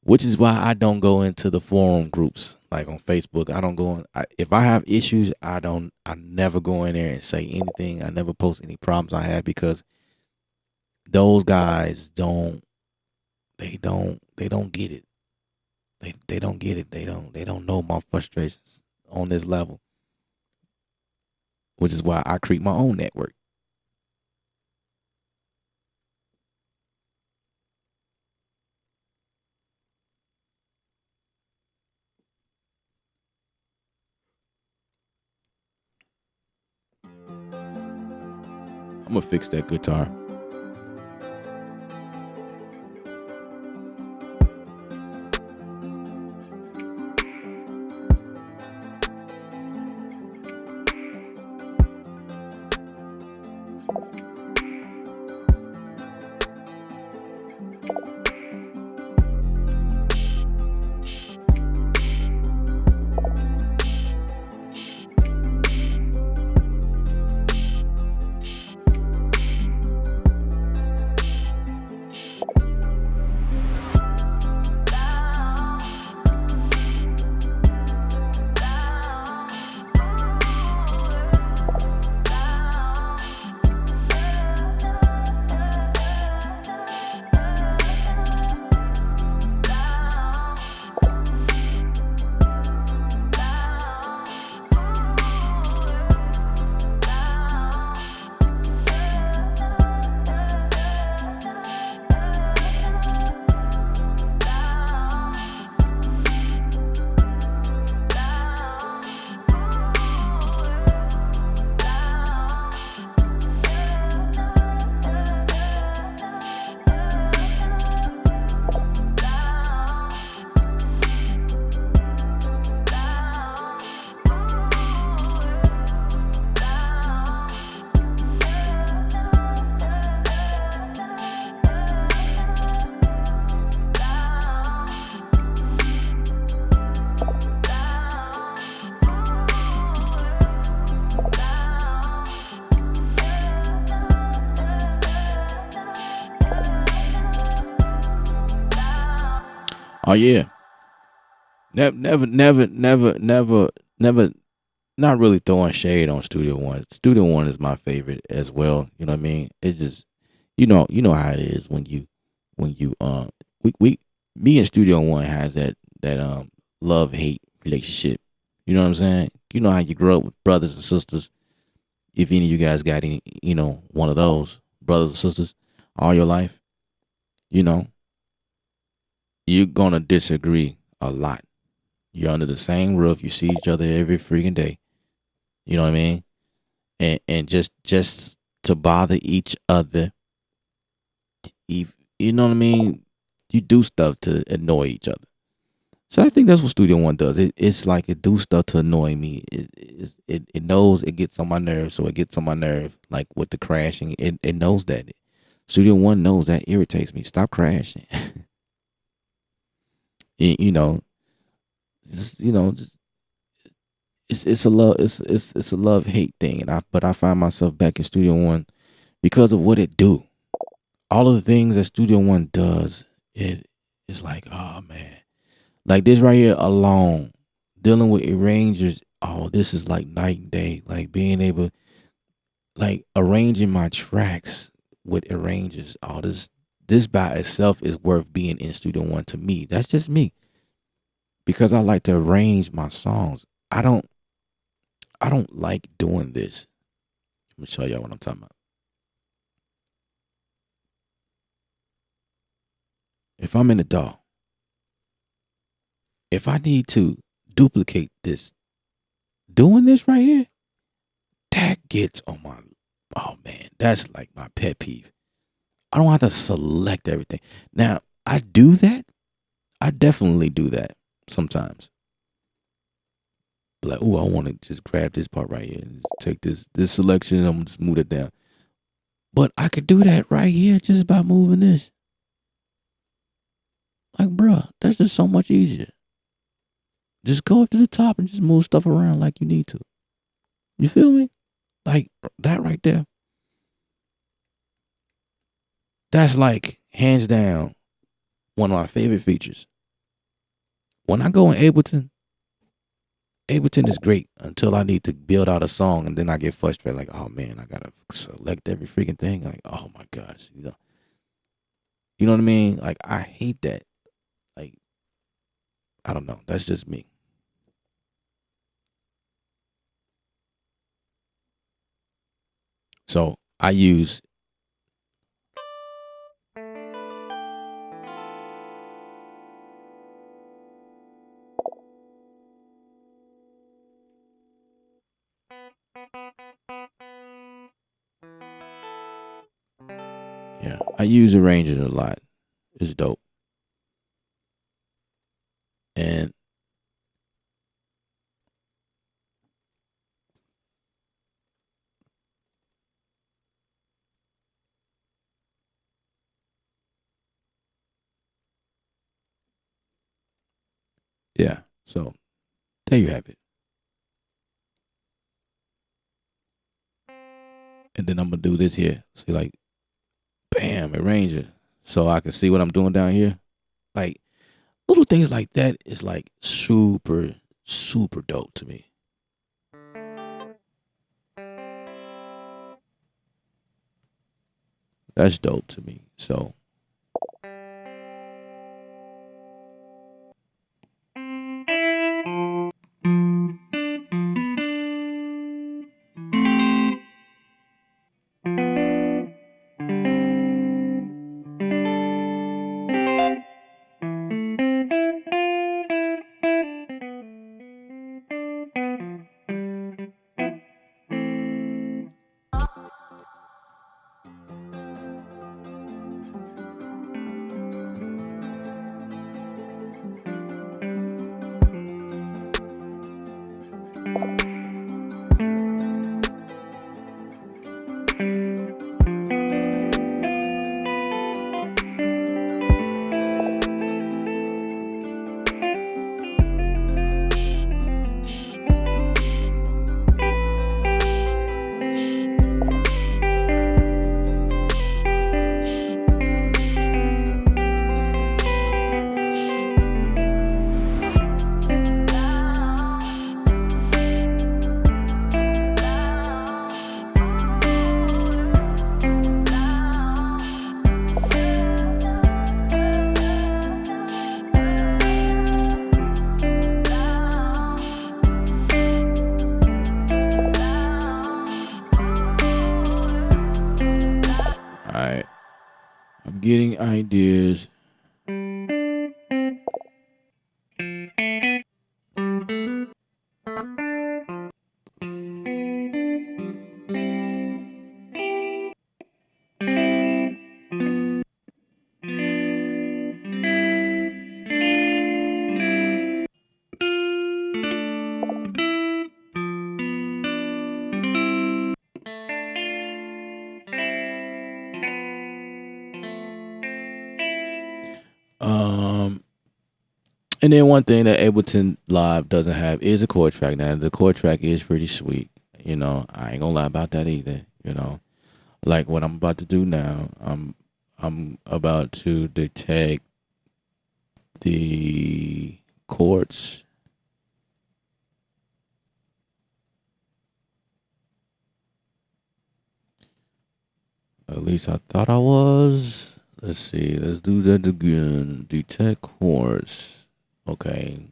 Which is why I don't go into the forum groups like on Facebook. I don't go in. If I have issues, I never go in there and say anything. I never post any problems I have because those guys don't get it. They don't get it. They don't know my frustrations on this level. Which is why I create my own network. I'm gonna fix that guitar. Oh yeah. Never, not really throwing shade on Studio One. Studio One is my favorite as well. You know what I mean? It's just you know how it is when you we me and Studio One has that love hate relationship. You know what I'm saying? You know how you grow up with brothers and sisters. If any of you guys got any, one of those brothers and sisters all your life, you know, you're gonna disagree a lot. You're under the same roof. You see each other every freaking day. You know what I mean? And just to bother each other, you know what I mean? You do stuff to annoy each other. So I think that's what Studio One does. It's like it do stuff to annoy me. It knows it gets on my nerves, so it gets on my nerve. Like with the crashing, it knows that. Studio One knows that irritates me. Stop crashing. you know, just it's a love hate thing, but I find myself back in Studio One because of what it do. All of the things that Studio One does, it's like, oh man, like this right here alone, dealing with arrangers oh, this is like night and day. Like being able, like arranging my tracks with arrangers. All this by itself is worth being in Studio One to me. That's just me because I like to arrange my songs. I don't I don't like doing this. Let me show y'all what I'm talking about. If I'm in the DAW, if I need to duplicate this, doing this right here, that gets on my, oh man, that's like my pet peeve. I don't have to select everything. Now, I do that. I definitely do that sometimes. Like, oh, I want to just grab this part right here and take this selection and I'm gonna just move it down. But I could do that right here just by moving this. Like, bruh, that's just so much easier. Just go up to the top and just move stuff around like you need to. You feel me? Like that right there. That's like hands down one of my favorite features. When I go in Ableton is great until I need to build out a song and then I get frustrated. Like, oh man, I gotta select every freaking thing. Like, oh my gosh, you know what I mean? Like, I hate that. Like, I don't know. That's just me. So I use I use arrangers a lot. It's dope. And yeah, so there you have it. And then I'm gonna do this here. See, like, bam, arranger, so I can see what I'm doing down here. Like little things like that is like super, super dope to me. That's dope to me. So all right, I'm getting ideas. Um, and then one thing that Ableton Live doesn't have is a chord track. Now the chord track is pretty sweet. I ain't gonna lie about that either. Like what I'm about to do now. I'm about to detect the chords At least I thought I was. Let's see. Let's do that again. Detect horse. Okay.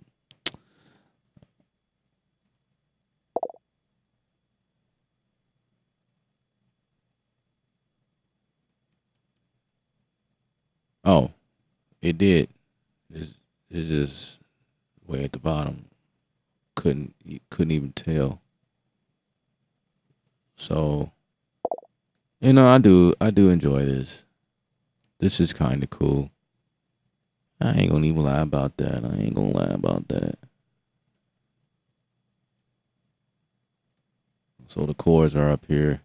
Oh, it did. It's just way at the bottom. Couldn't even tell. So I do enjoy this. This is kind of cool. I ain't gonna even lie about that. I ain't gonna lie about that. So the chords are up here.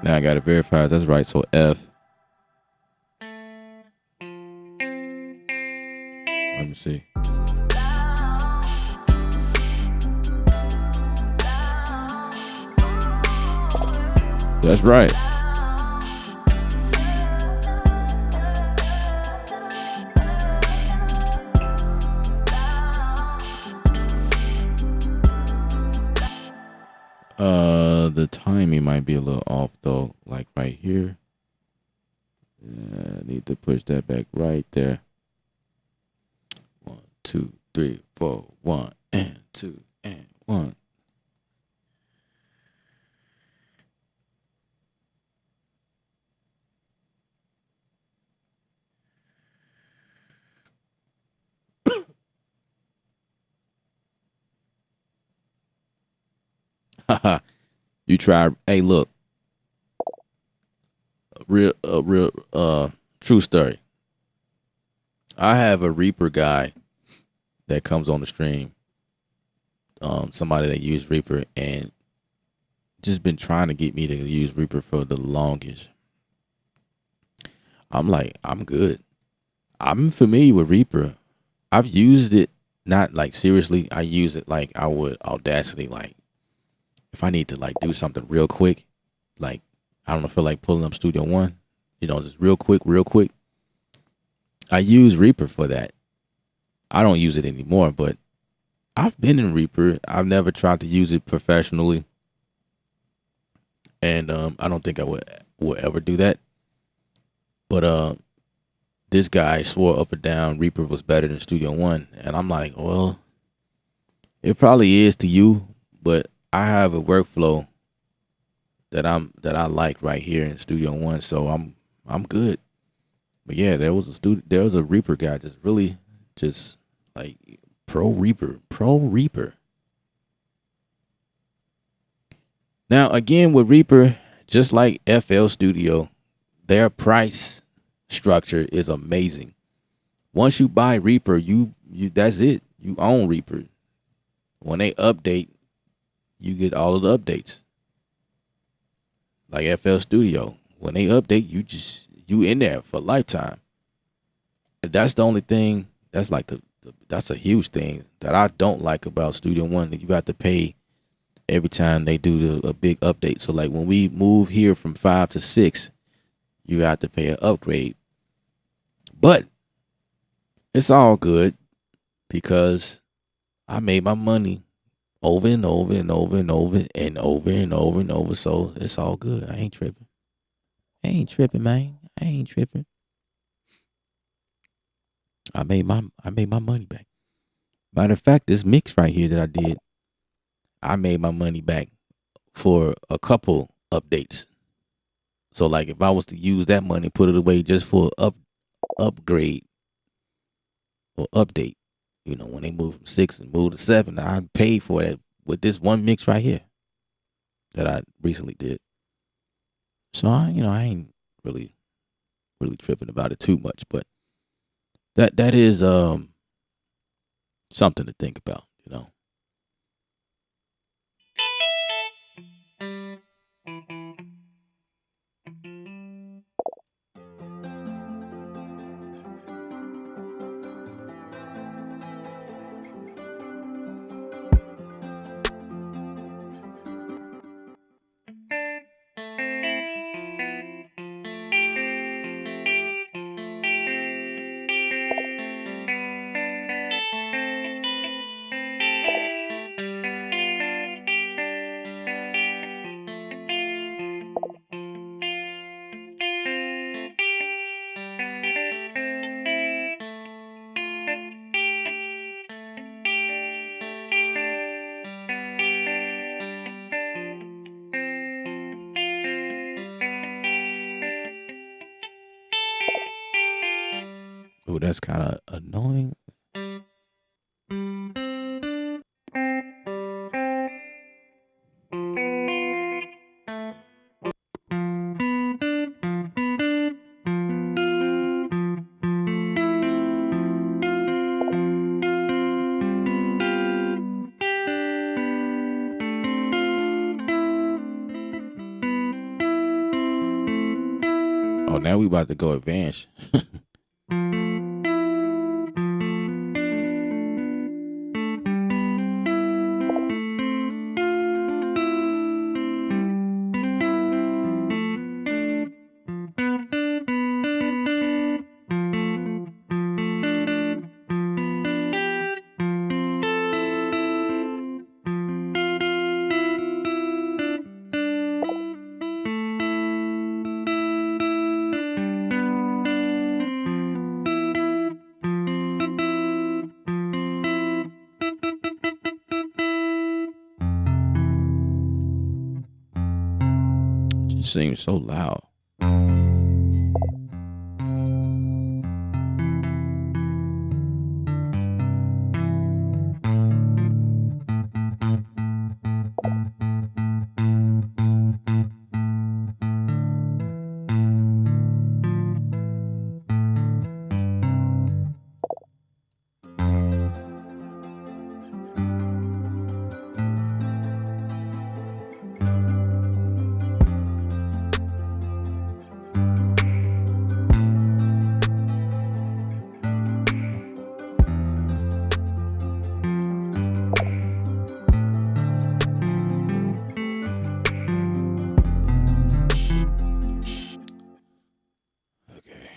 Now I gotta verify if that's right. So F. Let me see. That's right. The timing might be a little off though. Like right here. I need to push that back right there. 1, 2, 3, 4. 1 and 2 and 1. Haha. You try. Hey, look. Real true story. I have a Reaper guy that comes on the stream. Somebody that used Reaper and just been trying to get me to use Reaper for the longest. I'm like, I'm good. I'm familiar with Reaper. I've used it, not like seriously. I use it like I would Audacity. Like if I need to like do something real quick, like I don't feel like pulling up Studio One, just real quick, real quick. I use Reaper for that. I don't use it anymore, but I've been in Reaper. I've never tried to use it professionally, and I don't think I would ever do that. But this guy swore up and down Reaper was better than Studio One, and I'm like, well, it probably is to you, but I have a workflow that I like right here in Studio One, so I'm good. But yeah, there was a Reaper guy just like pro Reaper. Now again with Reaper, just like FL Studio, their price structure is amazing. Once you buy Reaper, you that's it. You own Reaper. When they update, you get all of the updates. Like FL Studio, when they update, you in there for lifetime. That's the only thing. That's like that's a huge thing that I don't like about Studio One. That you got to pay every time they do a big update. So like when we move here from 5 to 6, you got to pay an upgrade. But it's all good because I made my money over and over and over and over and over and over and over. So it's all good. I ain't tripping. I ain't tripping, man. I ain't tripping. I made my money back. Matter of fact, this mix right here that I did, I made my money back for a couple updates. So like if I was to use that money, put it away just for upgrade or update, when they move from 6 and move to 7, I paid for it with this one mix right here that I recently did. So I ain't really tripping about it too much, but that is something to think about. Oh, that's kind of annoying. Oh, now we about to go advanced. It just seems so loud. Okay.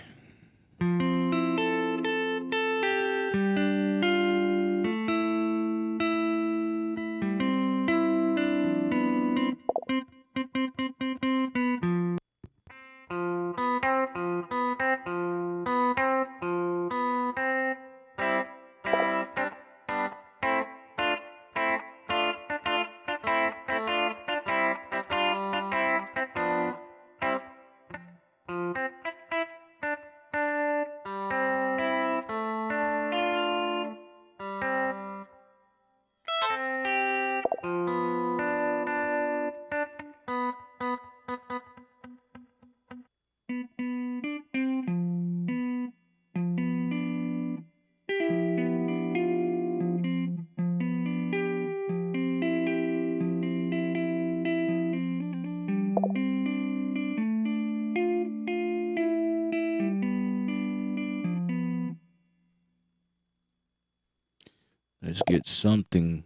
Let's get something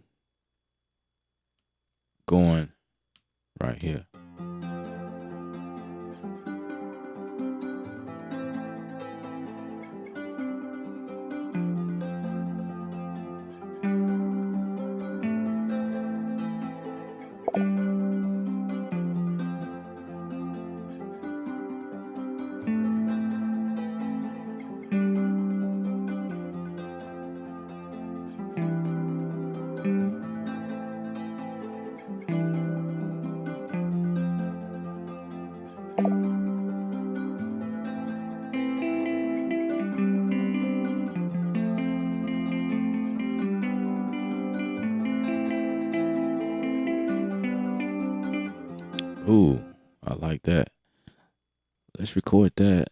going right here. Ooh, I like that. Let's record that.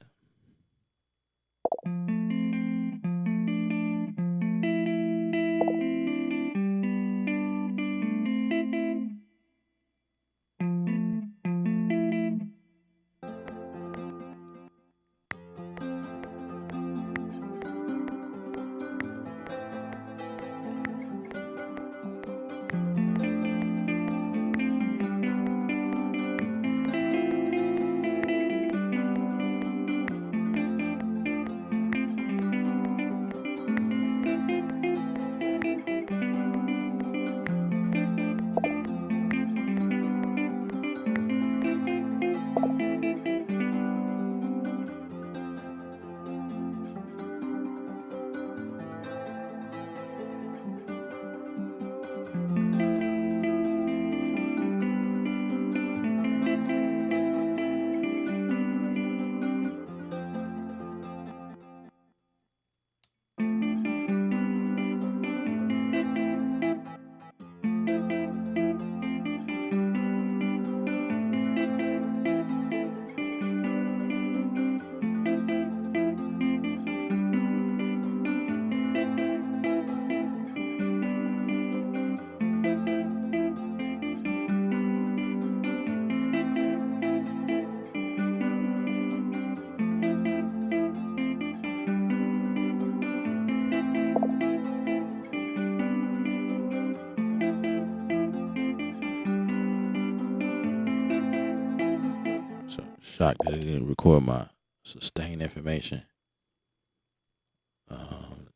shocked that it didn't record my sustained information.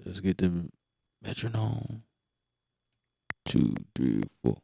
Let's get the metronome. 2, 3, 4.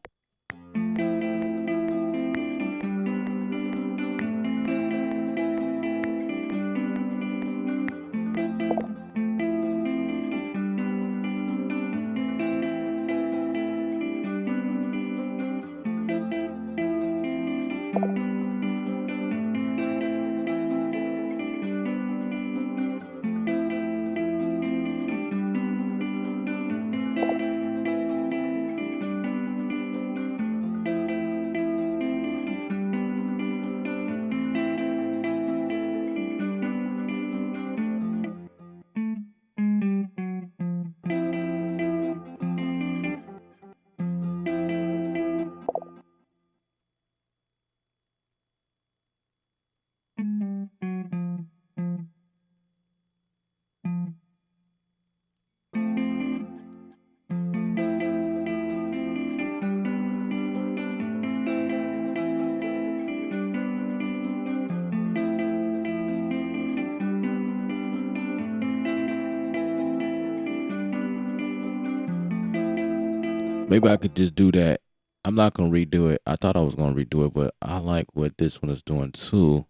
Maybe I could just do that. I'm not gonna redo it. I thought I was gonna redo it, but I like what this one is doing too.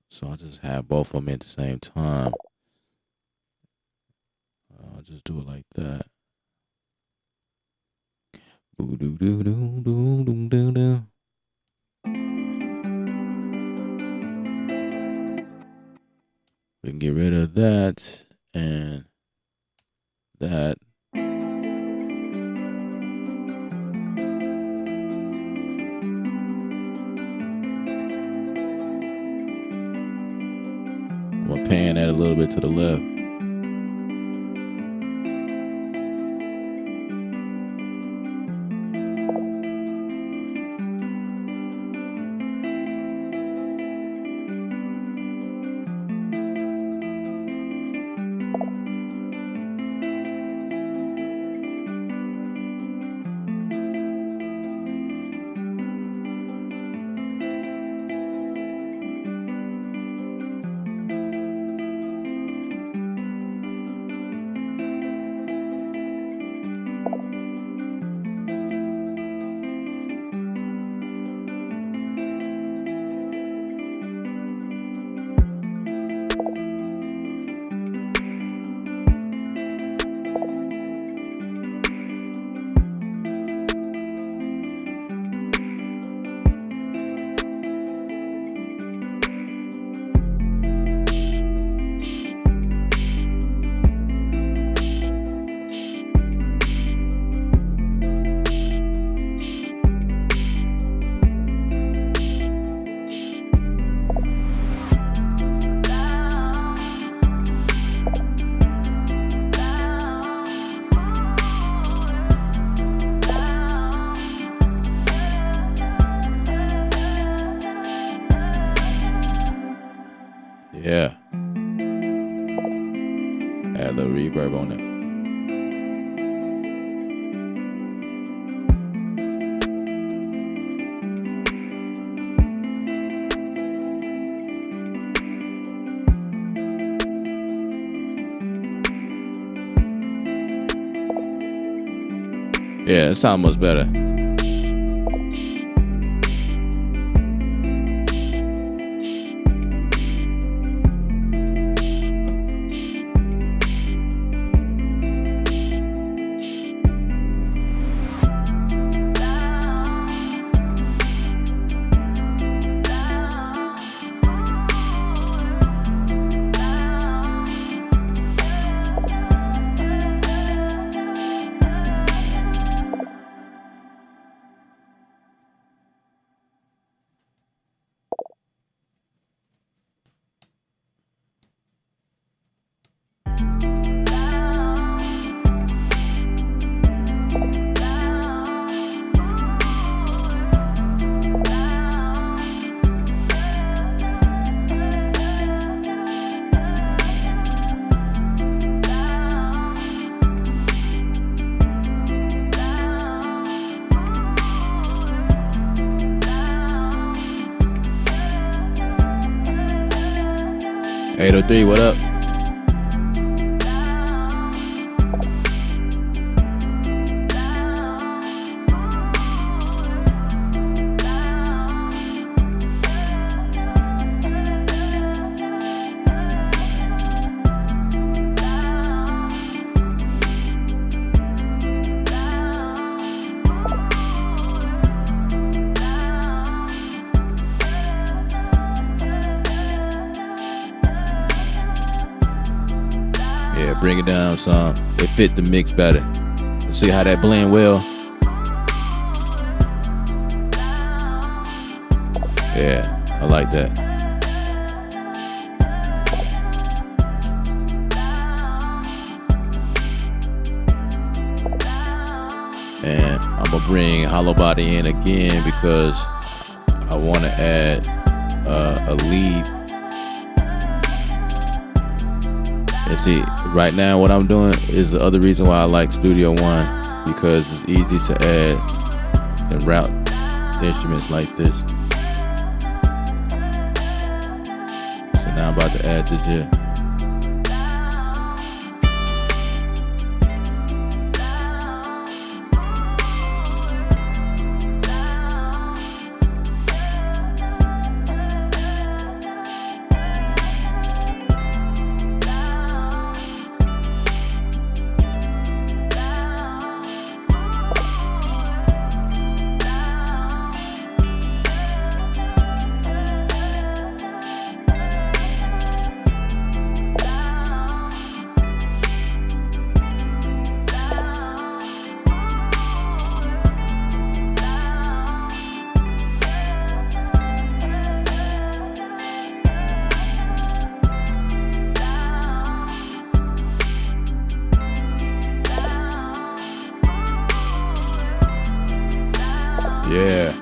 So I'll just have both of them at the same time. I'll just do it like that. Boo doo doo doo doo doo doo doo. We can get rid of that and that. I'm gonna pan that a little bit to the left. Yeah. Add a little reverb on it. Yeah, it sounds much better. 803, what up? Yeah, bring it down some. It fit the mix better. See how that blend well? Yeah, I like that. And I'm gonna bring Hollow Body in again because I want to add a lead. And see, right now what I'm doing is the other reason why I like Studio One, because it's easy to add and route instruments like this. So now I'm about to add this here. Yeah.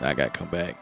I gotta come back.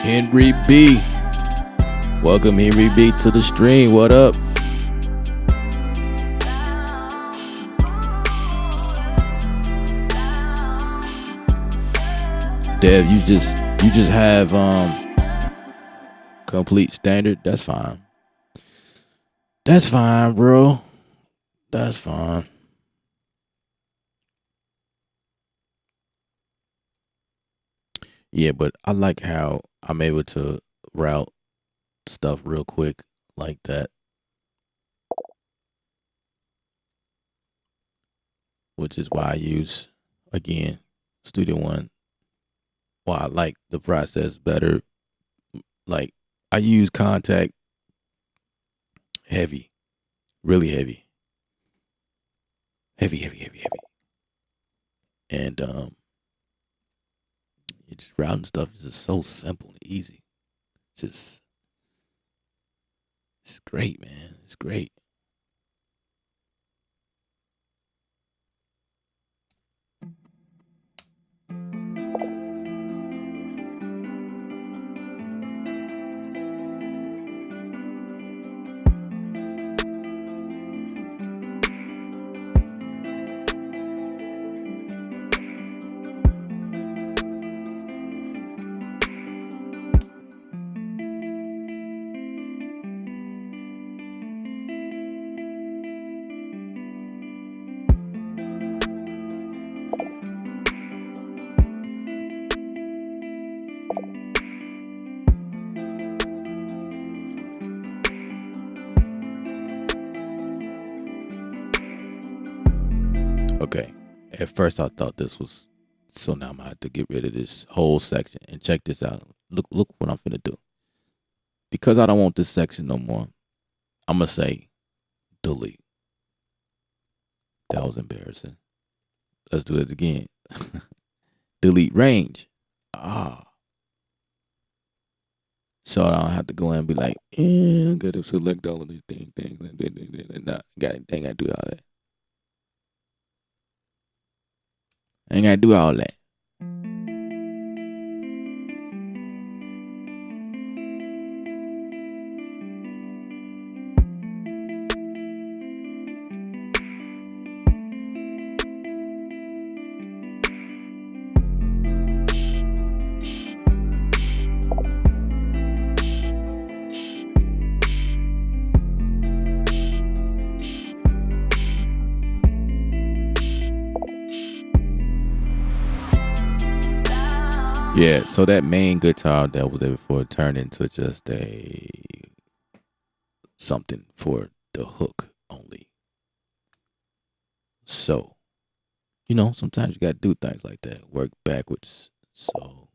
Henry B. Welcome, Henry B, to the stream. What up? Dev, you just have complete standard. That's fine. That's fine, bro. That's fine. Yeah, but I like how I'm able to route stuff real quick like that, which is why I use, again, Studio One. Why I like the process better. Like, I use Contact heavy, really heavy. Heavy. And it's just routing stuff is just so simple and easy. It's great, man. It's great. Okay. At first I thought this was, so now I'm gonna have to get rid of this whole section and check this out. Look what I'm finna do. Because I don't want this section no more, I'm gonna say delete. That was embarrassing. Let's do it again. Delete range. So I don't have to go in and be like, I gotta select all of these things. Nah, ain't gotta do all that. Ain't gotta do all that. Yeah, so that main guitar that was there before turned into just a something for the hook only. So, sometimes you gotta do things like that, work backwards. So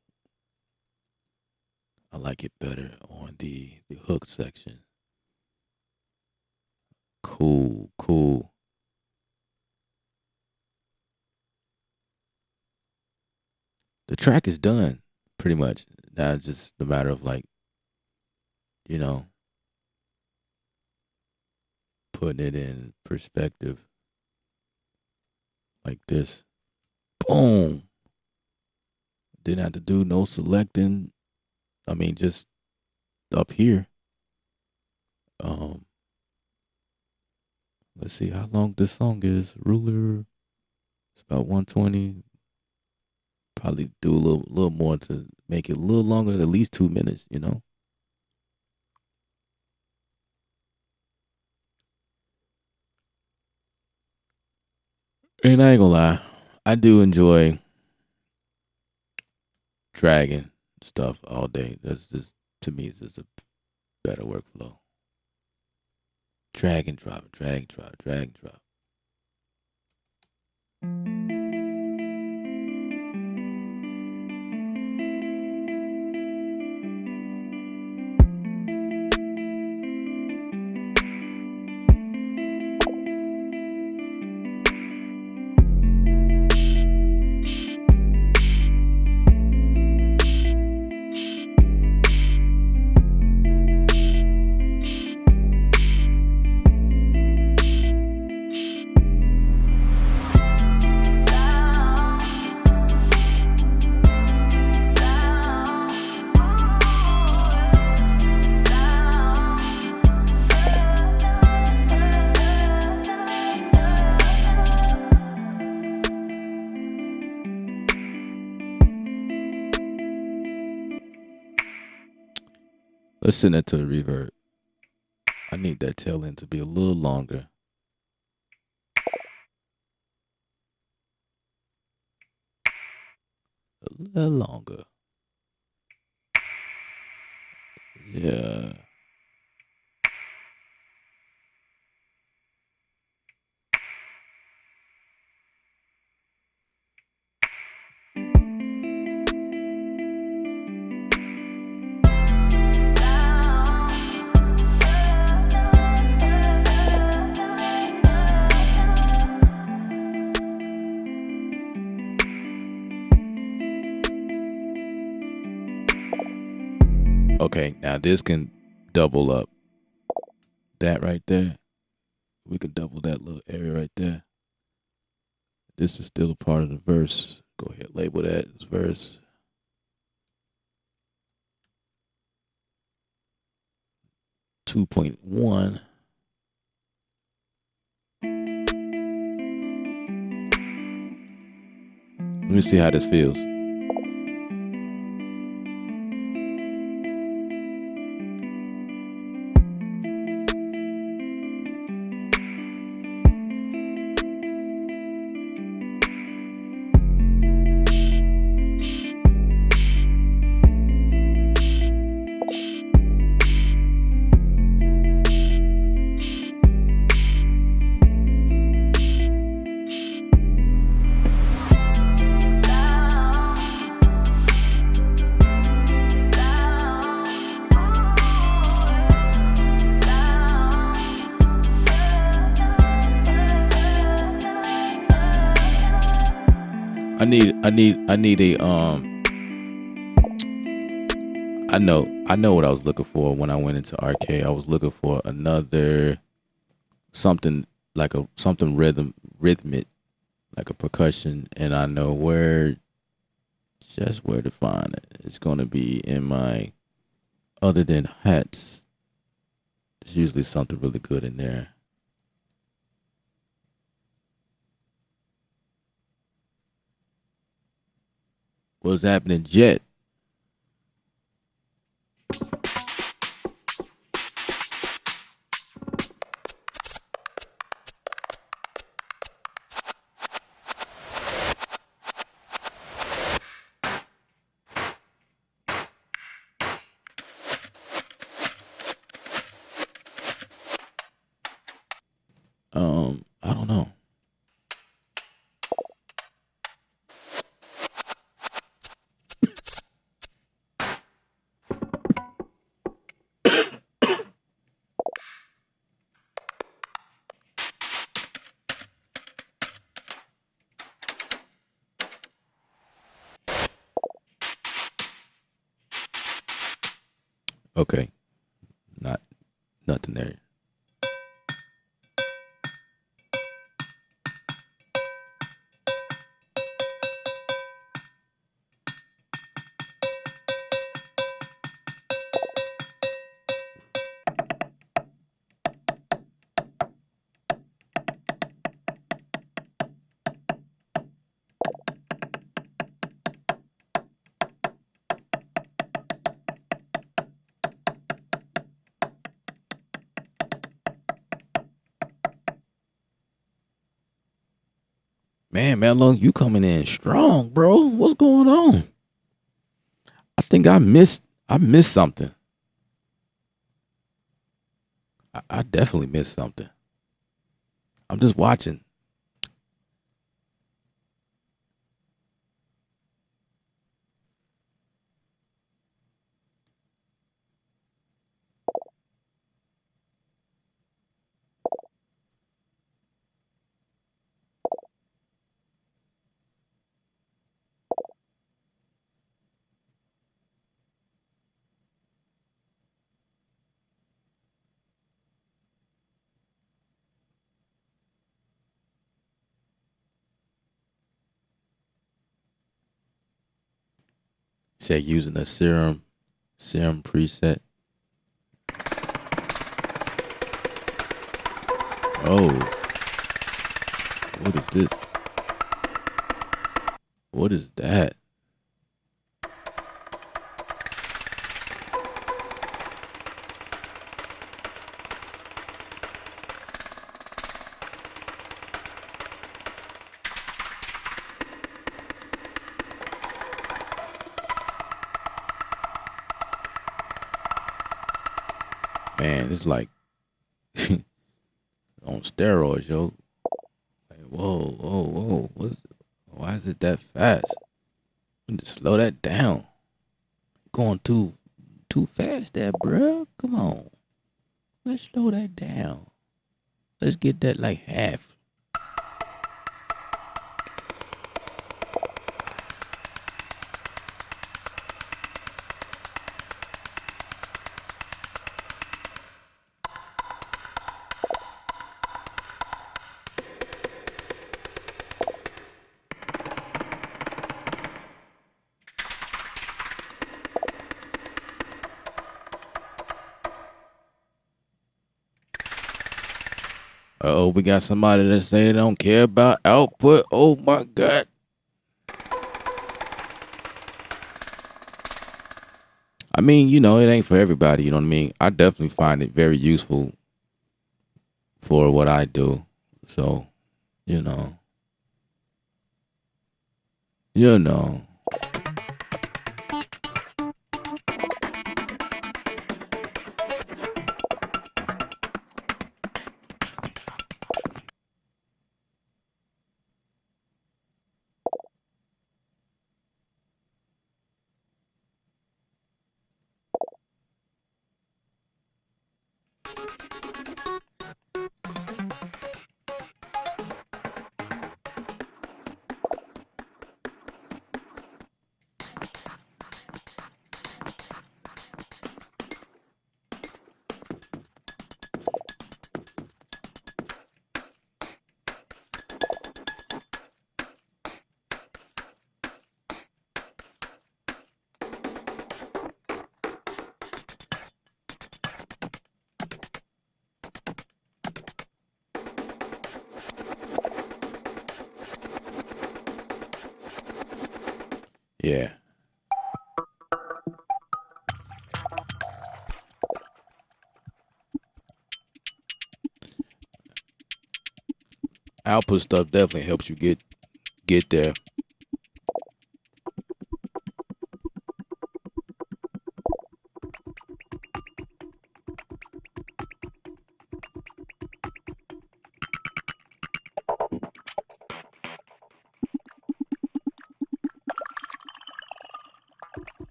I like it better on the hook section. Cool. The track is done, pretty much. Now it's just a matter of putting it in perspective like this. Boom. Didn't have to do no selecting. I mean, just up here. Let's see how long this song is. Ruler. It's about 120. Probably do a little more to make it a little longer, at least 2 minutes, And I ain't gonna lie, I do enjoy dragging stuff all day. That's just, to me, it's just a better workflow. Drag and drop. Let's send that to the reverb. I need that tail end to be a little longer. A little longer. Yeah. Okay, now this can double up. That right there. We can double that little area right there. This is still a part of the verse. Go ahead, label that as verse. .1. Let me see how this feels. I need a I know what I was looking for when I went into arcade. I was looking for another something like something rhythmic, like a percussion, and I know just where to find it. It's gonna be in my, other than hats, there's usually something really good in there. What's happening, Jet? I don't know. Okay, nothing there. Man, Mello, you coming in strong, bro. What's going on? I think I missed something. I definitely missed something. I'm just watching. Said using a serum preset. Oh, what is this? What is that? man, it's like on steroids, yo. Like, whoa. Why is it that fast? Just slow that down. Going too fast there, bro. Come on. Let's slow that down. Let's get that like half. Uh-oh, we got somebody that say they don't care about output. Oh my God. I mean, you know, it ain't for everybody, you know what I mean? I definitely find it very useful for what I do. So, you know. Yeah. Output stuff definitely helps you get there.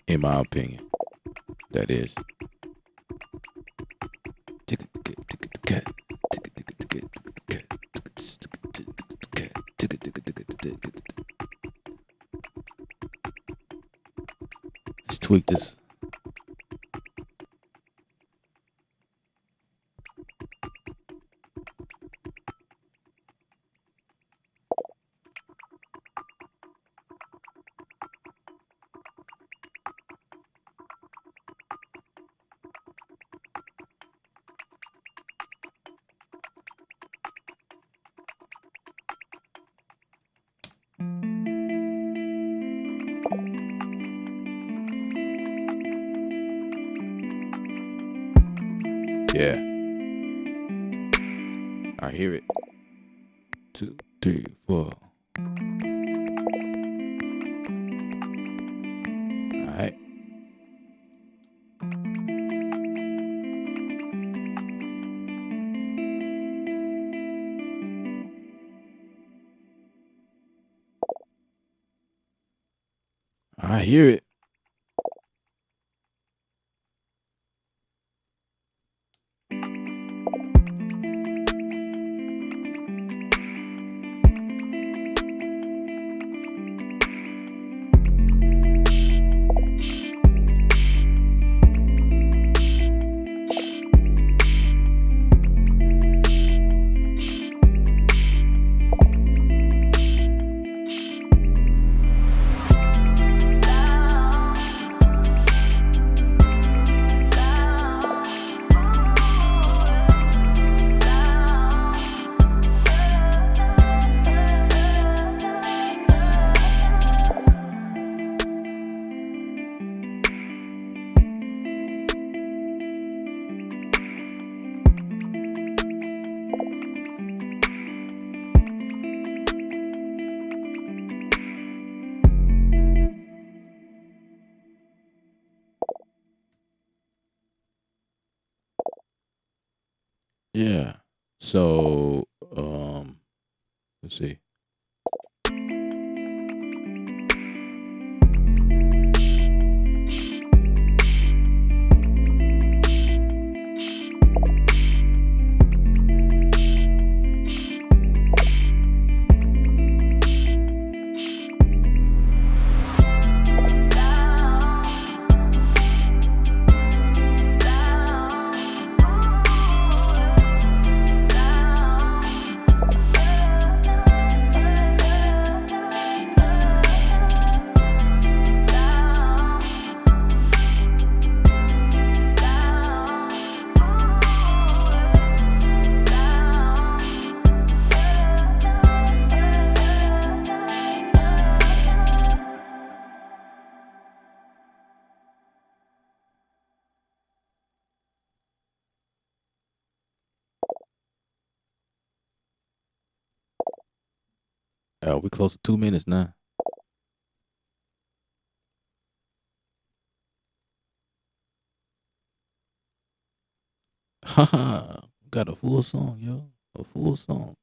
In my opinion, that is. Let's tweak this. Yeah. I hear it. 2, 3, 4. All right. I hear it. Yeah. So, let's see. We close to 2 minutes now. Haha, got a full song, yo. A full song.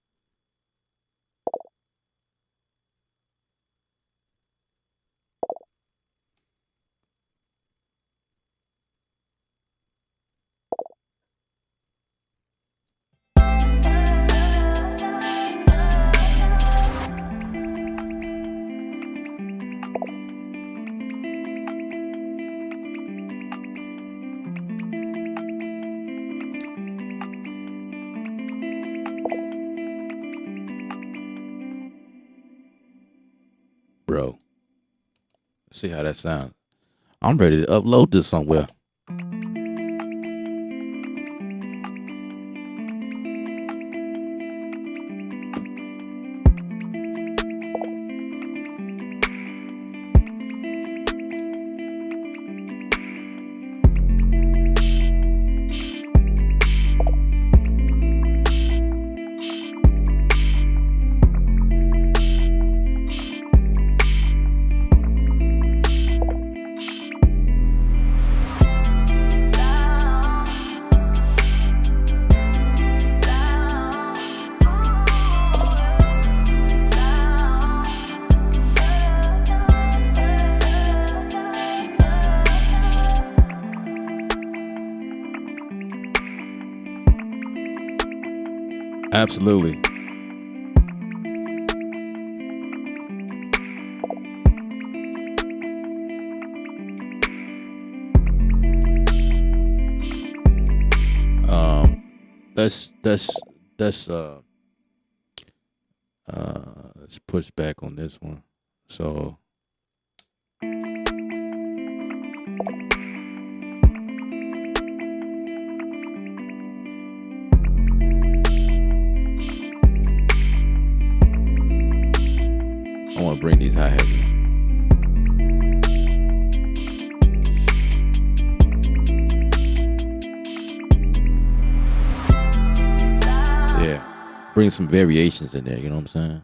Bro, see how that sounds. I'm ready to upload this somewhere. Absolutely. Um, that's let's push back on this one. So I want to bring these hi-hats in. Yeah. Bring some variations in there, you know what I'm saying?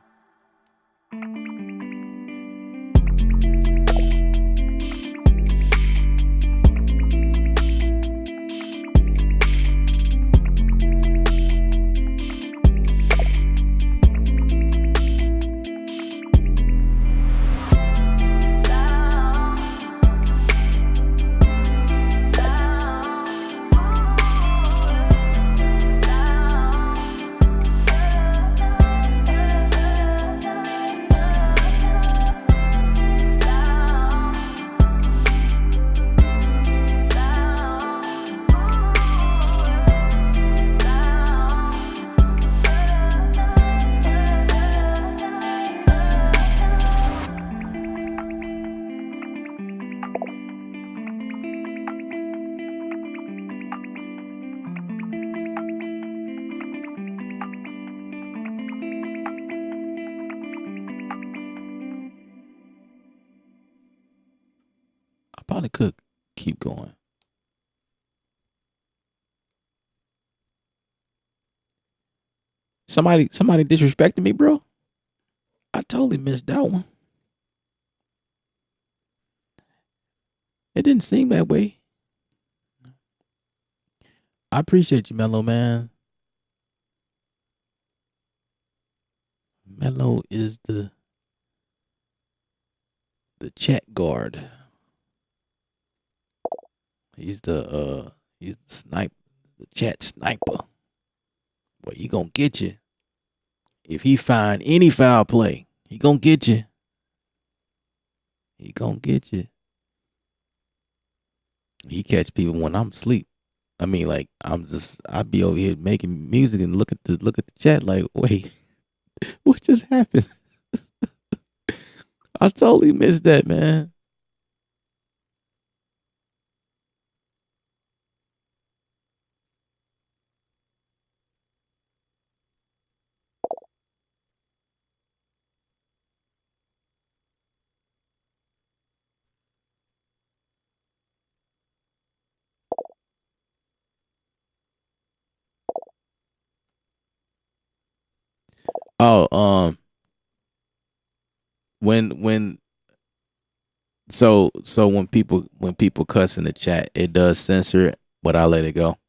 I probably could keep going. Somebody disrespected me, bro. I totally missed that one. It didn't seem that way. I appreciate you, Mellow Man. Mello is the chat guard. He's the sniper, the chat sniper. But he gonna get you if he find any foul play. He gonna get you. He gonna get you. He catch people when I'm asleep. I mean, like I'd be over here making music and look at the chat like, wait, what just happened? I totally missed that, man. Oh, when so when people cuss in the chat, it does censor it, but I let it go.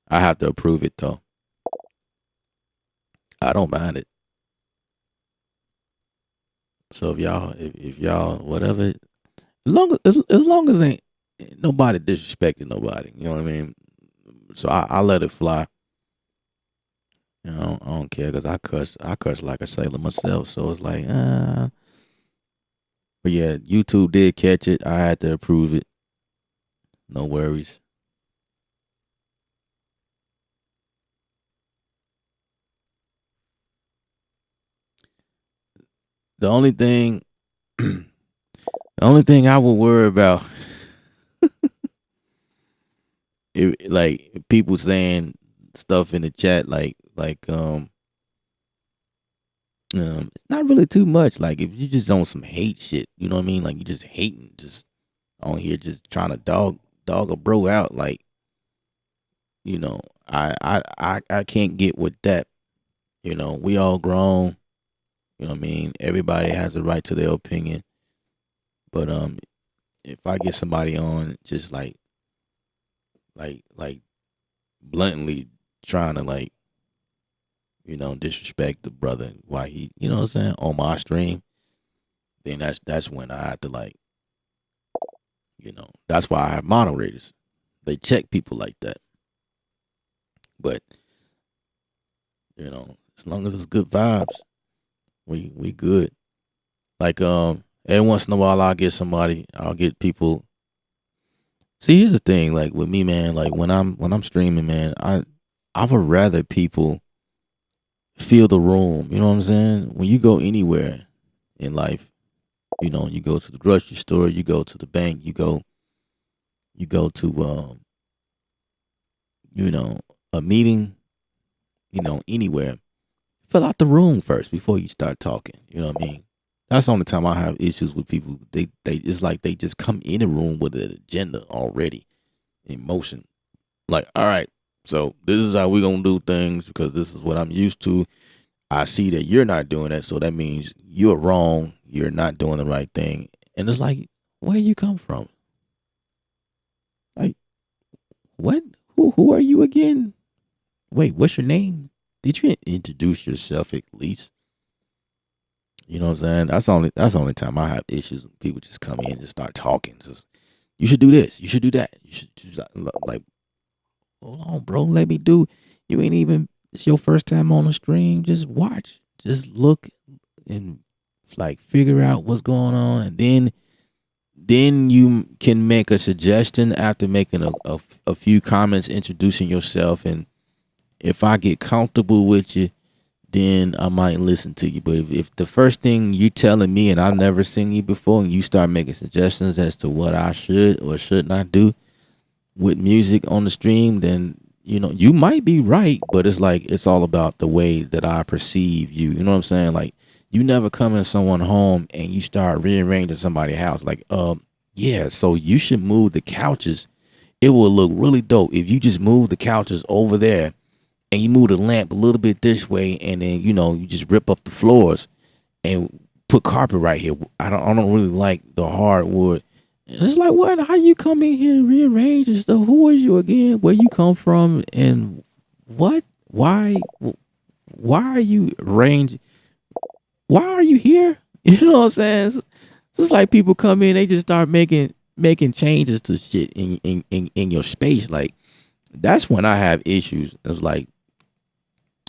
I have to approve it though. I don't mind it. So if y'all whatever, as long as ain't nobody disrespecting nobody, you know what I mean. So I let it fly. You know, I don't care because I cuss like a sailor myself. So it's like, but yeah, YouTube did catch it. I had to approve it. No worries. The only thing, the only thing I would worry about, if like people saying stuff in the chat, it's not really too much. Like if you just on some hate shit, you know what I mean? Like you just hating, just on here, just trying to dog a bro out. Like I can't get with that. We all grown. You know what I mean? Everybody has a right to their opinion. But if I get somebody on just like bluntly trying to disrespect the brother why he, what I'm saying, on my stream, then that's when I have to that's why I have moderators. They check people like that. But, as long as it's good vibes, we good. Like every once in a while I'll get people. See, here's the thing, like with me, man, like when I'm streaming, man, I would rather people feel the room. You know what I'm saying? When you go anywhere in life, you go to the grocery store, you go to the bank, you go to a meeting, anywhere. Fill out the room first before you start talking. You know what I mean? That's the only time I have issues with people. They it's like they just come in a room with an agenda already in motion. Like, all right, so this is how we're gonna do things because this is what I'm used to. I see that you're not doing that, so that means you're wrong. You're not doing the right thing. And it's like, where you come from? Like, what? Who are you again? Wait, what's your name? Did you introduce yourself at least? You know what I'm saying? That's the only time I have issues when people just come in and just start talking. Just, you should do this. You should do that. You should do that. Like, hold on, bro. Let me do. You ain't even. It's your first time on the stream. Just watch. Just look and figure out what's going on, and then you can make a suggestion after making a few comments, introducing yourself, and if I get comfortable with you, then I might listen to you. But if the first thing you telling me and I've never seen you before and you start making suggestions as to what I should or should not do with music on the stream, then you might be right, but it's all about the way that I perceive you. You know what I'm saying? Like you never come in someone home and you start rearranging somebody's house. Like, yeah, so you should move the couches. It will look really dope if you just move the couches over there and you move the lamp a little bit this way, and then you just rip up the floors and put carpet right here. I don't really like the hardwood. And it's like, what? How you come in here and rearrange and stuff? Who is you again? Where you come from? And what? Why? Why are you arranging? why are you here? You know what I'm saying? It's just like people come in, they just start making changes to shit in your space. Like that's when I have issues. It's like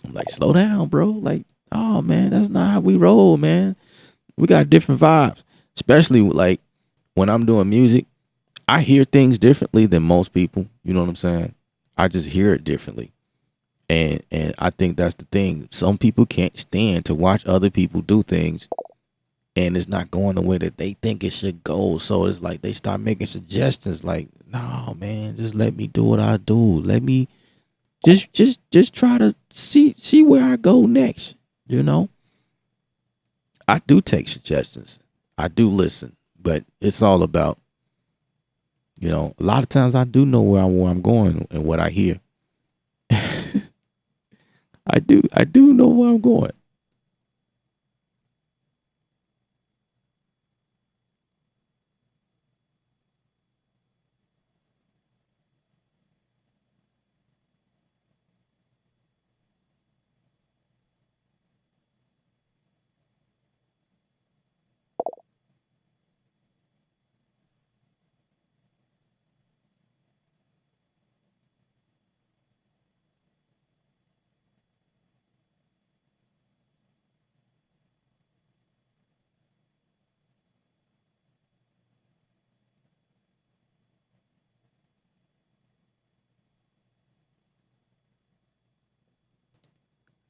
I'm like, slow down, bro. Like, oh man, that's not how we roll, man. We got different vibes. Especially like when I'm doing music, I hear things differently than most people. You know what I'm saying? I just hear it differently. And I think that's the thing. Some people can't stand to watch other people do things and it's not going the way that they think it should go. So it's like they start making suggestions like, no, man, just let me do what I do. Let me just try to see where I go next. You know? I do take suggestions. I do listen, but it's all about, a lot of times I do know where I'm going and what I hear. I do know where I'm going.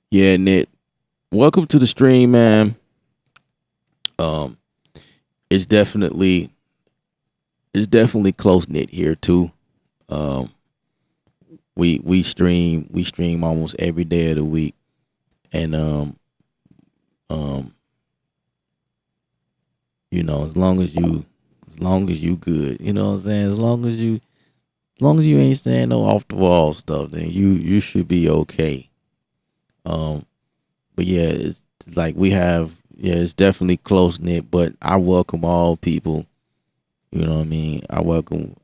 Yeah, Nick. Welcome to the stream, man. Um, it's definitely close knit here too. Um, we stream almost every day of the week, and um, as long as you good, you know what I'm saying. As long as you ain't saying no off the wall stuff, then you should be okay. Um, but yeah, it's like it's definitely close knit. But I welcome all people. You know what I mean?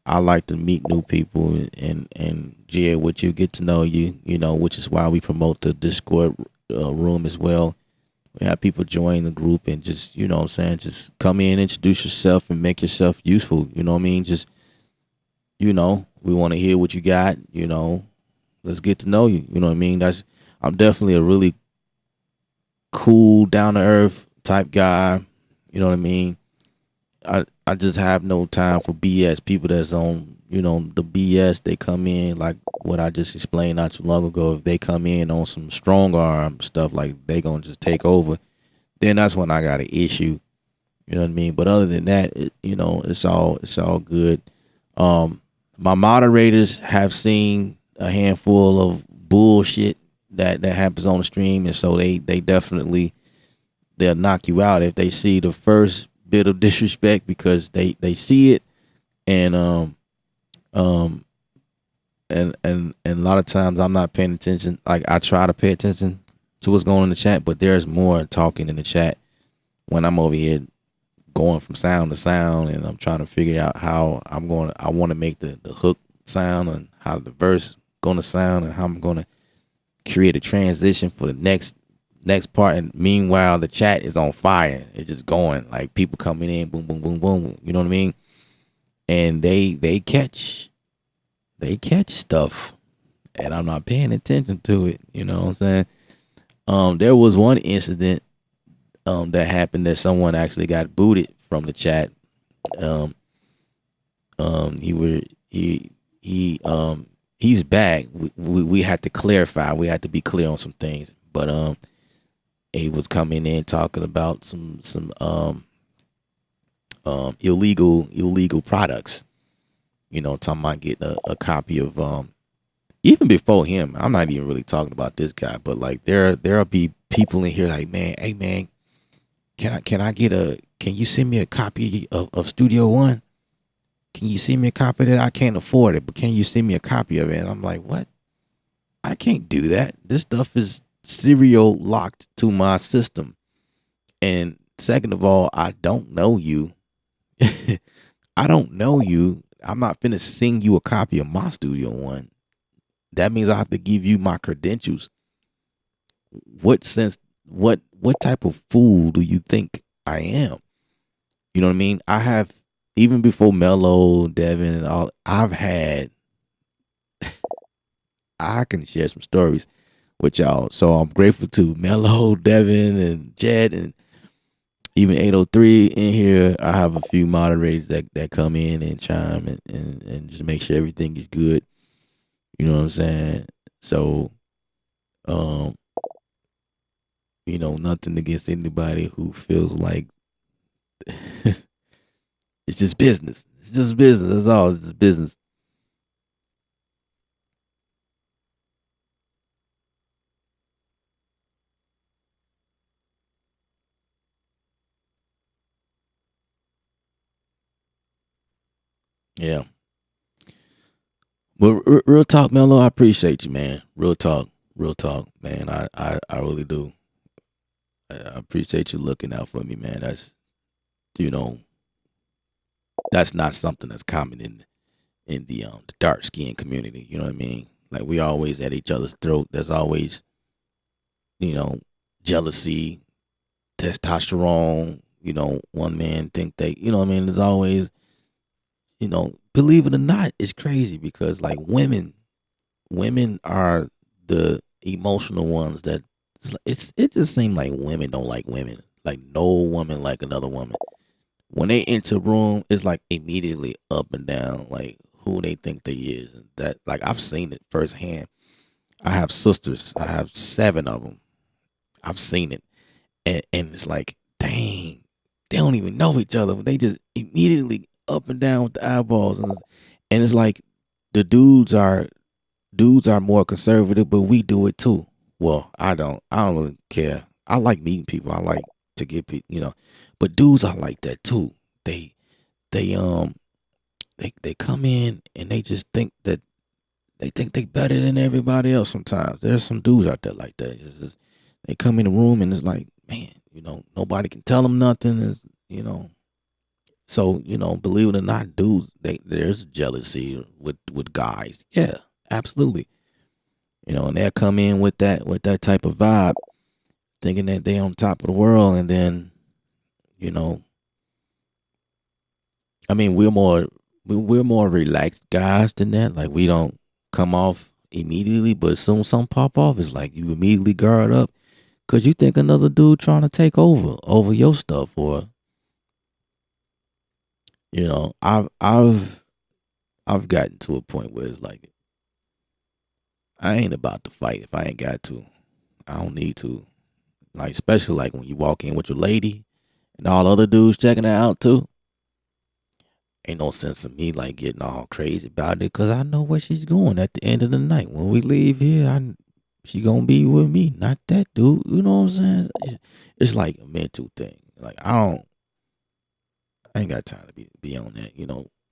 I like to meet new people and share with you, get to know you, which is why we promote the Discord room as well. We have people join the group and just, what I'm saying, just come in, introduce yourself and make yourself useful. You know what I mean? Just, we want to hear what you got, let's get to know you. You know what I mean? I'm definitely a really cool, down to earth type guy. You know what I mean? I just have no time for BS. People that's on, the BS, they come in like what I just explained not too long ago. If they come in on some strong arm stuff, like they gonna just take over, then that's when I got an issue. You know what I mean? But other than that, it's all good. My moderators have seen a handful of bullshit that happens on the stream, and so they definitely they'll knock you out if they see the first bit of disrespect because they see it and um and a lot of times I'm not paying attention. Like I try to pay attention to what's going on in the chat, but there's more talking in the chat when I'm over here going from sound to sound and I'm trying to figure out how I want to make the hook sound and how the verse going to sound and how I'm going to create a transition for the next part. And meanwhile the chat is on fire. It's just going like people coming in, boom boom boom boom, you know what I mean? And they catch stuff and I'm not paying attention to it, you know what I'm saying? There was one incident that happened that someone actually got booted from the chat. um he were he's back. We had to clarify, we had to be clear on some things, but he was coming in talking about some illegal products, talking about getting a copy of even before him. I'm not even really talking about this guy, but like there'll be people in here like, man, hey man, can you send me a copy of Studio One? Can you send me a copy of that? I can't afford it, but can you send me a copy of it? And I'm like, what? I can't do that. This stuff is serial locked to my system. And second of all, I don't know you. I don't know you. I'm not finna sing you a copy of my Studio One. That means I have to give you my credentials. What sense? What what type of fool do you think I am? You know what I mean? I have, even before Mello, Devin, and all, I can share some stories with y'all. So I'm grateful to Mello, Devin, and Jed, and even 803 in here. I have a few moderators that come in and chime and just make sure everything is good. You know what I'm saying? So, um, nothing against anybody who feels like it's just business. It's just business. That's all. It's just business. Yeah. But real talk, Mello, I appreciate you, man. Real talk, man. I really do. I appreciate you looking out for me, man. You know, that's not something that's common in the dark skin community. You know what I mean? Like, we always at each other's throat. There's always, you know, jealousy, testosterone. One man think they, you know what I mean? There's always, believe it or not, it's crazy because, like, women are the emotional ones that it just seems like women don't like women. Like, no woman like another woman. When they enter a room, it's like immediately up and down, like who they think they is. And that, like, I've seen it firsthand. I have sisters. I have 7 of them. I've seen it, and it's like, dang, they don't even know each other. They just immediately up and down with the eyeballs, and it's like the dudes are more conservative, but we do it too. Well, I don't. I don't really care. I like meeting people. I like to get people. But dudes are like that too. They they come in and they just think that they better than everybody else. Sometimes there's some dudes out there like that. It's just, they come in the room and it's like, man, nobody can tell them nothing. So, believe it or not, dudes, there's jealousy with guys. Yeah, absolutely. And they'll come in with that type of vibe, thinking that they on top of the world, and then, you know, I mean, we're more relaxed guys than that. Like, we don't come off immediately, but as soon as something pop off, it's like you immediately guard up because you think another dude trying to take over your stuff, or I've gotten to a point where it's like, I ain't about to fight if I ain't got to. I don't need to. Like, especially like when you walk in with your lady and all other dudes checking her out too. Ain't no sense of me like getting all crazy about it because I know where she's going at the end of the night. When we leave here, she gonna be with me, not that dude. You know what I'm saying? It's like a mental thing. Like, I ain't got time to be on that.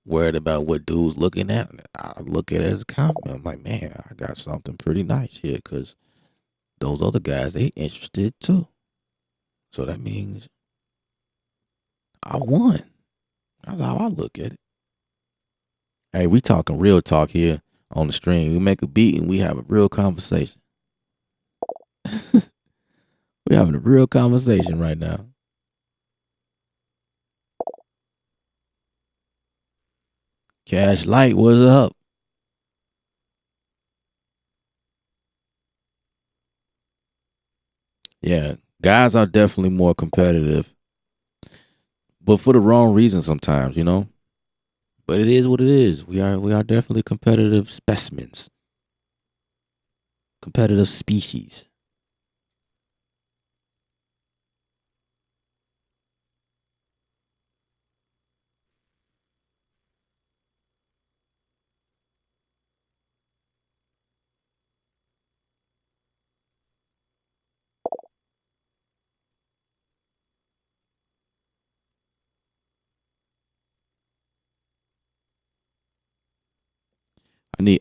Worried about what dude's looking at. I look at it as a compliment. I'm like, man, I got something pretty nice here because those other guys, they interested too. So that means I won. That's how I look at it. Hey, we talking real talk here on the stream. We make a beat and we have a real conversation. We're having a real conversation right now. Cash Light, what's up? Yeah, guys are definitely more competitive, but for the wrong reason sometimes. But it is what it is. We are definitely competitive specimens, competitive species.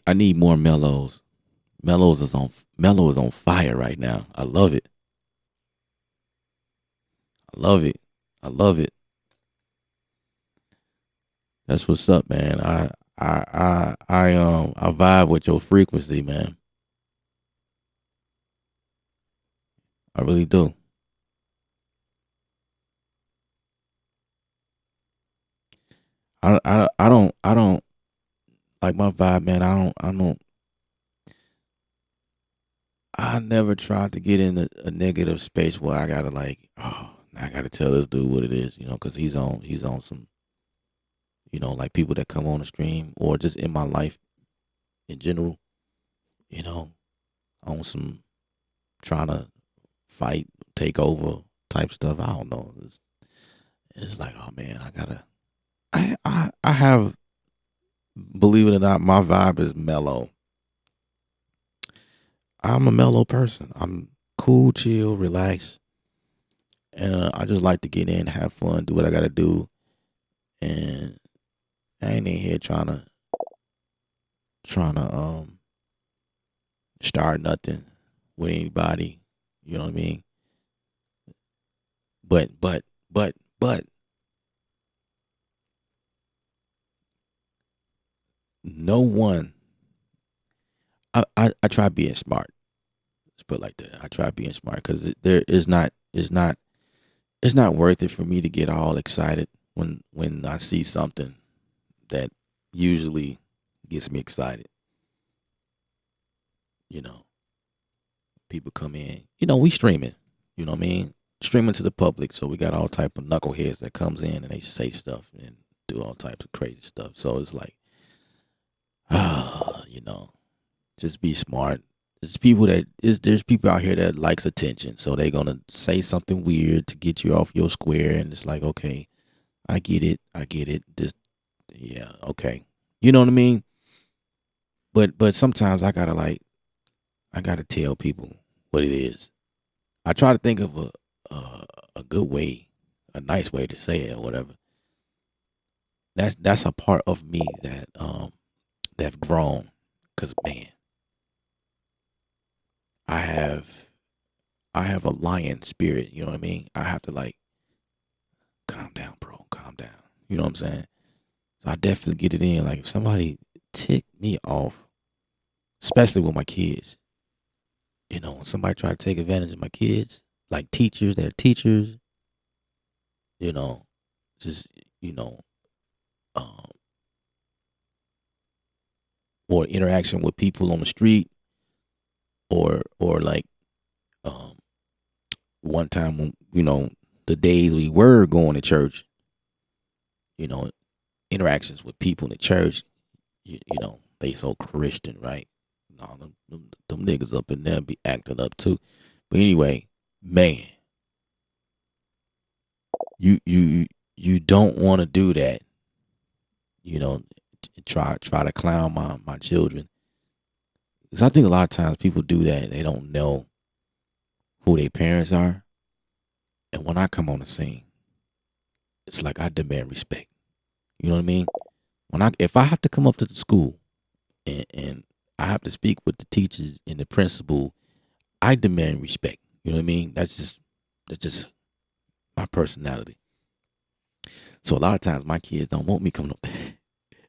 I need more mellows. Mellow is on fire right now. I love it. I love it. I love it. That's what's up, man. I vibe with your frequency, man. I really do. I don't like my vibe, man. I never tried to get in a negative space where I gotta like, oh, I gotta tell this dude what it is, because he's on some, like people that come on the stream or just in my life in general, you know, on some trying to fight, take over type stuff. I don't know. It's like, oh man, I have, believe it or not, my vibe is mellow. I'm a mellow person. I'm cool, chill, relax, and I just like to get in, have fun, do what I gotta do, and I ain't in here trying to start nothing with anybody. You know what I mean? But no one. I try being smart. Let's put it like that. I try being smart because there is not is not it's not worth it for me to get all excited when I see something that usually gets me excited. You know, people come in. We streaming. You know what I mean? Streaming to the public, so we got all type of knuckleheads that comes in and they say stuff and do all types of crazy stuff. So it's like, ah, just be smart. There's people out here that likes attention, so they gonna say something weird to get you off your square, and it's like, okay, I get it. This, yeah, okay, you know what I mean. But sometimes I gotta tell people what it is. I try to think of a good way, a nice way to say it or whatever. That's a part of me that grown, cause man, I have I have a lion spirit. You know what I mean? I have to like calm down, bro, calm down. You know what I'm saying? So I definitely get it in. Like if somebody tick me off, especially with my kids, when somebody try to take advantage of my kids, like teachers, they're teachers, you know, just you know, um, or interaction with people on the street, or like um, one time when the days we were going to church, you know, interactions with people in the church, they so Christian, right? No, them niggas up in there be acting up too. But anyway, man, you don't want to do that. You know, try to clown my children. Because I think a lot of times people do that. They don't know who their parents are. And when I come on the scene, it's like I demand respect. You know what I mean? If I have to come up to the school and I have to speak with the teachers and the principal, I demand respect. You know what I mean? That's just my personality. So a lot of times my kids don't want me coming up there.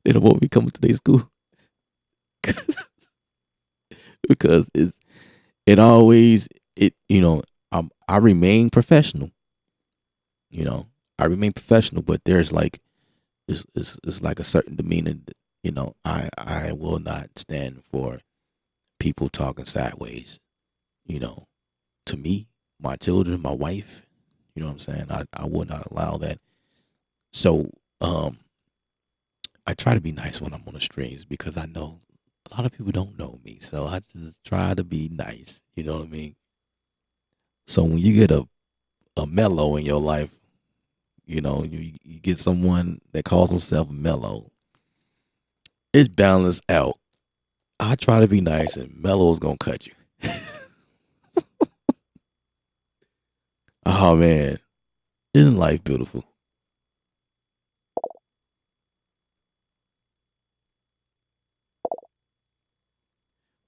They don't want me coming to their school because it always it I remain professional. You know, I remain professional, but there's like it's like a certain demeanor. That, I will not stand for people talking sideways. You know, to me, my children, my wife. You know what I'm saying? I will not allow that. So I try to be nice when I'm on the streams because I know a lot of people don't know me. So I just try to be nice. You know what I mean? So when you get a mellow in your life, you get someone that calls himself mellow, it's balanced out. I try to be nice and mellow's gonna cut you. Oh man, isn't life beautiful?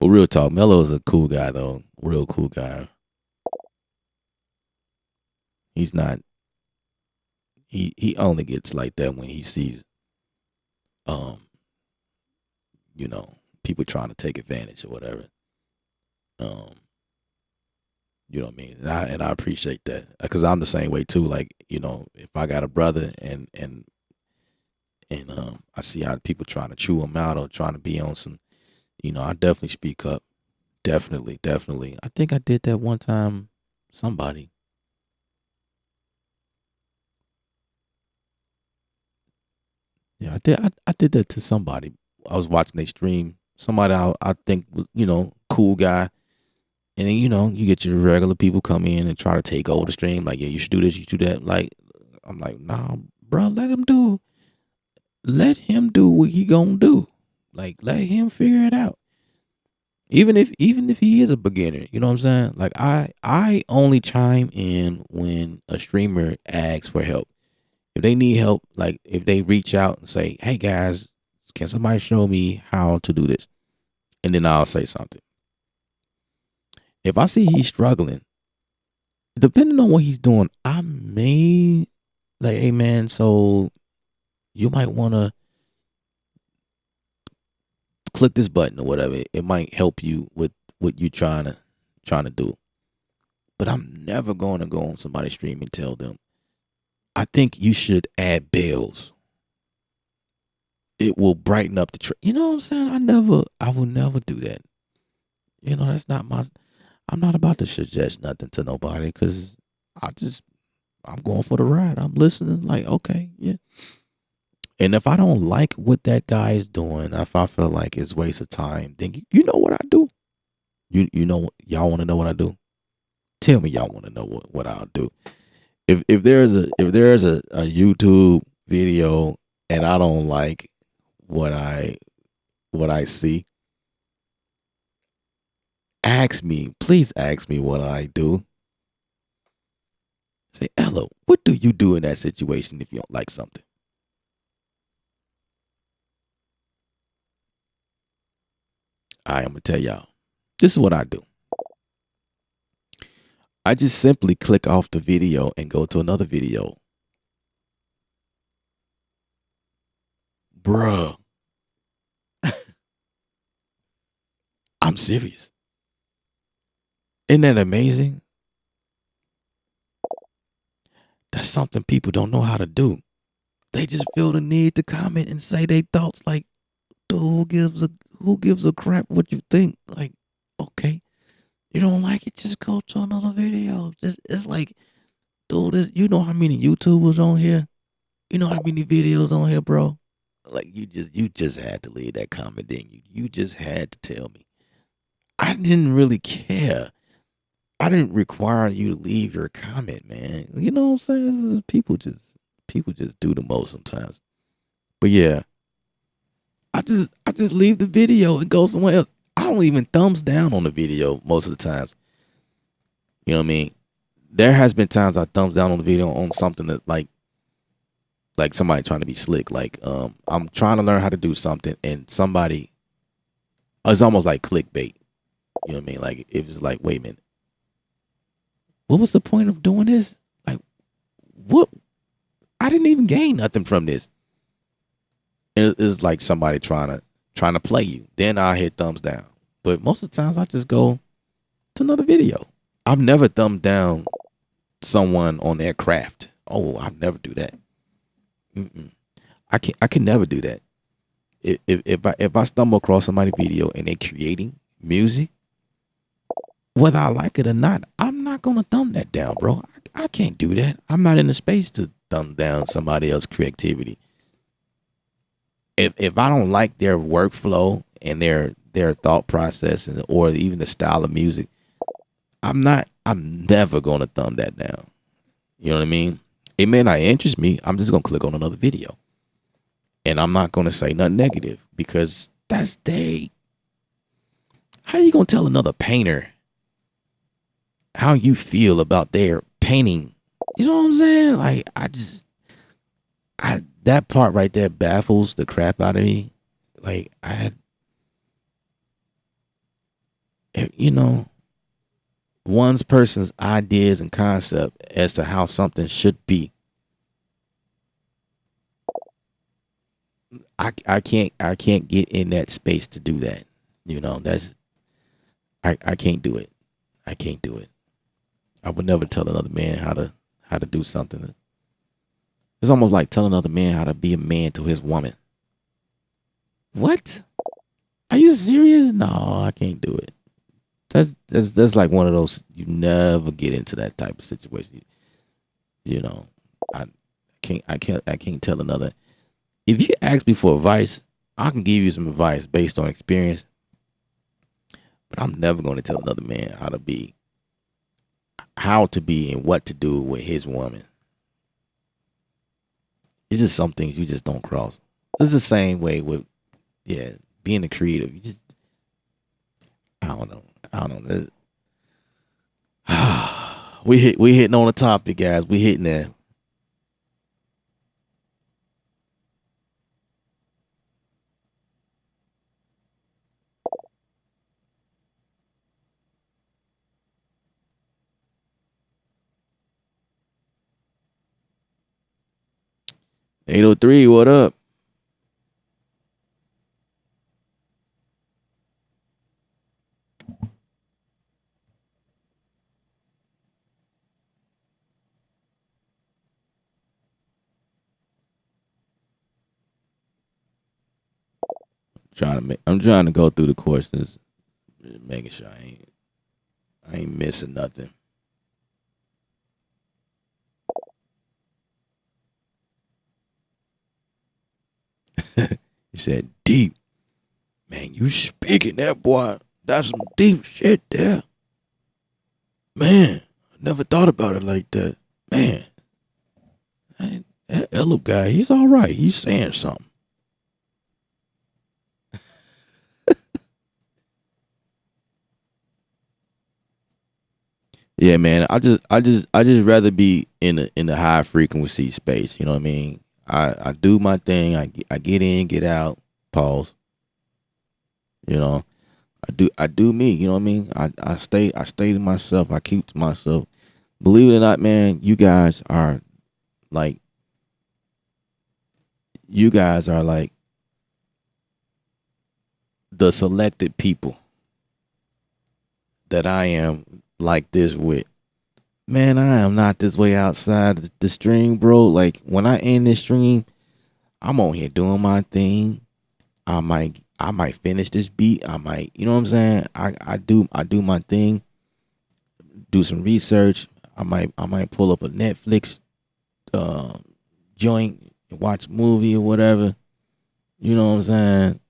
But real talk, Mello is a cool guy though. Real cool guy. He's not. He only gets like that when he sees um people trying to take advantage or whatever. Um, you know what I mean? And I appreciate that because I'm the same way too. Like if I got a brother and I see how people trying to chew them out or trying to be on some. I definitely speak up. Definitely, definitely. I think I did that one time. Somebody. Yeah, I did. I did that to somebody. I was watching a stream. Somebody I think was, cool guy. And then, you get your regular people come in and try to take over the stream. Like, yeah, you should do this, you should do that. Like, I'm like, nah, bro, let him do what he gonna do. Like, let him figure it out. Even if he is a beginner, you know what I'm saying? Like, I only chime in when a streamer asks for help. If they need help, like if they reach out and say, "Hey guys, can somebody show me how to do this?" And then I'll say something. If I see he's struggling, depending on what he's doing, I may like, hey man, so you might want to click this button or whatever. It might help you with what you trying to do. But I'm never going to go on somebody's stream and tell them, I think you should add bells. It will brighten up the trip. You know what I'm saying? I will never do that. That's not I'm not about to suggest nothing to nobody because I'm going for the ride. I'm listening like, okay, yeah. And if I don't like what that guy is doing, if I feel like it's waste of time, then you know what I do? Y'all want to know what I do? Tell me y'all want to know what I'll do. If there's a YouTube video and I don't like what I see, please ask me what I do. Say, Ella, what do you do in that situation if you don't like something? I'm gonna tell y'all. This is what I do. I just simply click off the video and go to another video. Bruh. I'm serious. Isn't that amazing? That's something people don't know how to do. They just feel the need to comment and say their thoughts like, dude, who gives a crap what you think? Like, okay. You don't like it, just go to another video. It's like, dude, you know how many YouTubers on here? You know how many videos on here, bro? Like you just had to leave that comment, didn't you? You just had to tell me. I didn't really care. I didn't require you to leave your comment, man. You know what I'm saying? People just do the most sometimes. But yeah, I just leave the video and go somewhere else. I don't even thumbs down on the video most of the times. You know what I mean? There has been times I thumbs down on the video on something that like somebody trying to be slick. Like I'm trying to learn how to do something and somebody it's almost like clickbait. You know what I mean? Like it was like, wait a minute. What was the point of doing this? Like what? I didn't even gain nothing from this. It's like somebody trying to play you. Then I hit thumbs down. But most of the times I just go to another video. I've never thumbed down someone on their craft. Oh, I'll never do that. Mm-mm. I can never do that. If I stumble across somebody's video and they're creating music, whether I like it or not, I'm not gonna thumb that down, bro. I can't do that. I'm not in the space to thumb down somebody else's creativity. If I don't like their workflow and their thought process or even the style of music, I'm never gonna thumb that down. You know what I mean? It may not interest me. I'm just gonna click on another video. And I'm not gonna say nothing negative because that's how you gonna tell another painter how you feel about their painting? You know what I'm saying? Like that part right there baffles the crap out of me. Like one person's ideas and concept as to how something should be. I can't get in that space to do that. I can't do it. I can't do it. I would never tell another man how to do something. It's almost like telling another man how to be a man to his woman. What? Are you serious? No, I can't do it. That's like one of those you never get into that type of situation. You know, I I can't tell another. If you ask me for advice, I can give you some advice based on experience, but I'm never going to tell another man how to be and what to do with his woman. It's just some things you just don't cross. It's the same way with being a creative. You just I don't know. I don't know. We hitting on the topic, guys. We hitting there. 803, what up? I'm trying to go through the questions, making sure I ain't missing nothing. He said deep. Man, you speaking that boy. That's some deep shit there. Man, I never thought about it like that. Man, that little guy, he's all right. He's saying something. Yeah, man. I just rather be in the high frequency space. You know what I mean? I do my thing. I get in, get out. Pause. You know, I do me. You know what I mean? I stay to myself. I keep to myself. Believe it or not, man, like you guys are like the selected people that I am like this with. Man, I am not this way outside the stream, bro. Like when I end this stream, I'm on here doing my thing. I might finish this beat. I might, you know what I'm saying? I do my thing, do some research. I might pull up a Netflix uh, joint, watch a movie or whatever. You know what I'm saying?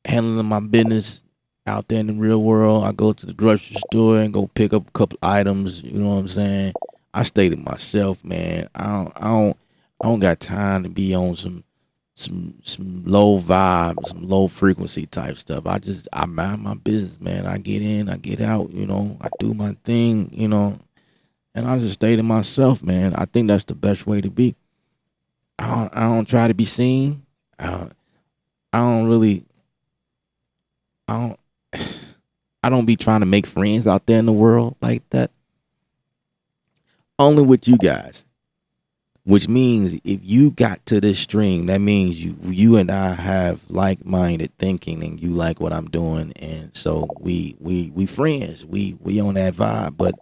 Handling my business out there in the real world. I go to the grocery store and go pick up a couple items. You know what I'm saying? I stay to myself, man. I don't got time to be on some low vibe, some low frequency type stuff. I mind my business, man. I get in, I get out. You know, I do my thing. You know, and I just stay to myself, man. I think that's the best way to be. I don't try to be seen. I don't really. I don't. I don't be trying to make friends out there in the world like that. Only with you guys. Which means if you got to this stream, that means you and I have like minded thinking and you like what I'm doing, and so we friends. We on that vibe. But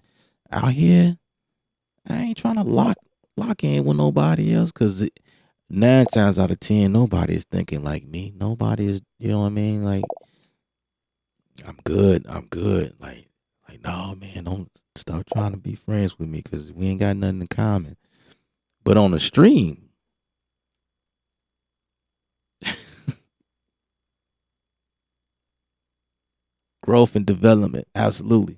out here, I ain't trying to lock in with nobody else, because 9 times out of 10, nobody is thinking like me. Nobody is, you know what I mean? Like, I'm good. I'm good. Like, no, man, don't stop trying to be friends with me because we ain't got nothing in common. But on the stream, growth and development, absolutely.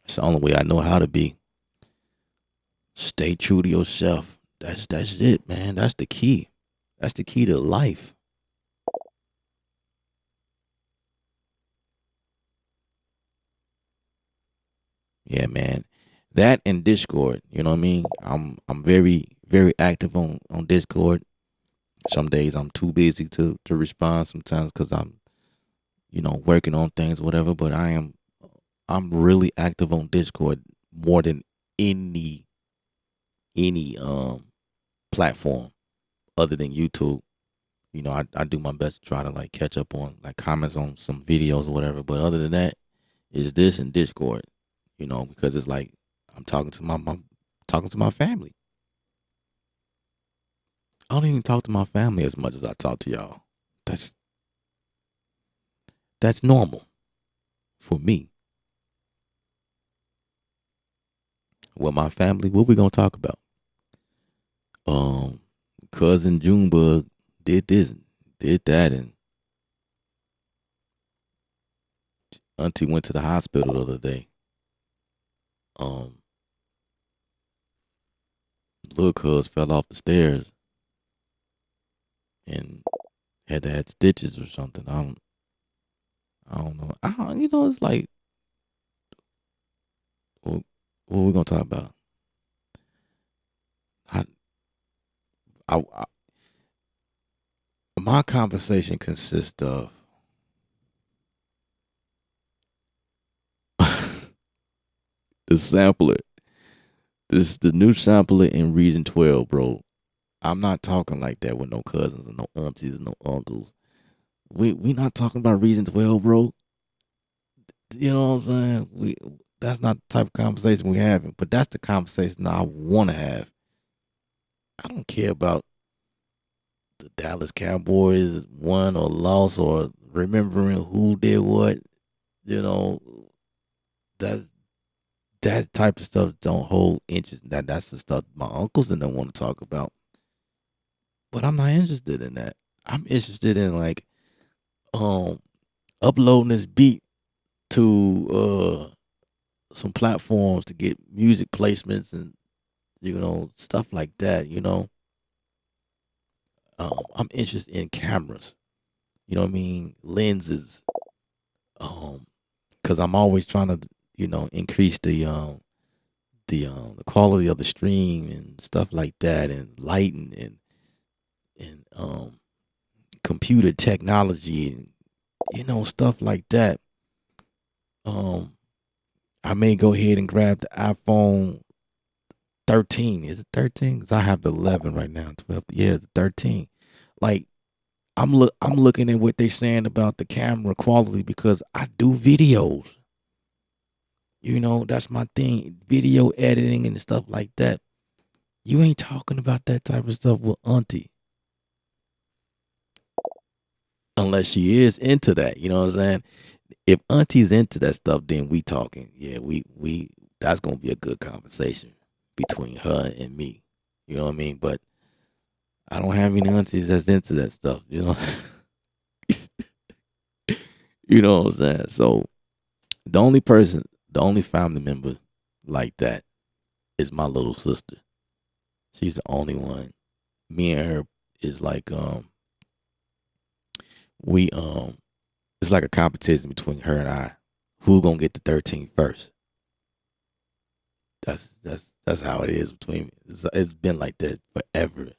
It's the only way I know how to be. Stay true to yourself. That's it, man. That's the key. That's the key to life. Yeah, man. That and Discord, you know what I mean? I'm very active on Discord. Some days I'm too busy to respond sometimes because I'm, working on things, whatever. But I'm really active on Discord more than any any platform other than YouTube. I do my best to try to like catch up on like comments on some videos or whatever. But other than that, it's this and Discord. Because it's like I'm talking to talking to my family. I don't even talk to my family as much as I talk to y'all. That's that's normal for me. Well, my family, what we gonna talk about? Um, cousin Junebug did this, did that, and Auntie went to the hospital the other day. Um, little cuz fell off the stairs and had to have stitches or something. I don't know. It's like, what we gonna talk about? I, I my conversation consists of the sampler. This is the new sampler in Region 12, bro. I'm not talking like that with no cousins and no aunties and no uncles. We not talking about Region 12, bro. You know what I'm saying? That's not the type of conversation we having, but that's the conversation I want to have. I don't care about the Dallas Cowboys won or lost or remembering who did what. You know, that that type of stuff don't hold interest. That's the stuff my uncles and them want to talk about. But I'm not interested in that. I'm interested in like um uploading this beat to some platforms to get music placements and stuff like that. I'm interested in cameras. You know what I mean? Lenses. Because I'm always trying to increase the quality of the stream and stuff like that, and lighting and computer technology and stuff like that. I may go ahead and grab the iPhone 13. Is it 13? Because I have the 11 right now. 12. Yeah, the 13. Like I'm looking at what they saying about the camera quality because I do videos. That's my thing. Video editing and stuff like that. You ain't talking about that type of stuff with Auntie. Unless she is into that. You know what I'm saying? If Auntie's into that stuff, then we talking. Yeah, we that's gonna be a good conversation between her and me. You know what I mean? But I don't have any aunties that's into that stuff, you know. You know what I'm saying? So the only family member like that is my little sister. She's the only one. Me and her is like we it's like a competition between her and I. Who gonna get the 13 first? That's how it is between me. It's been like that forever,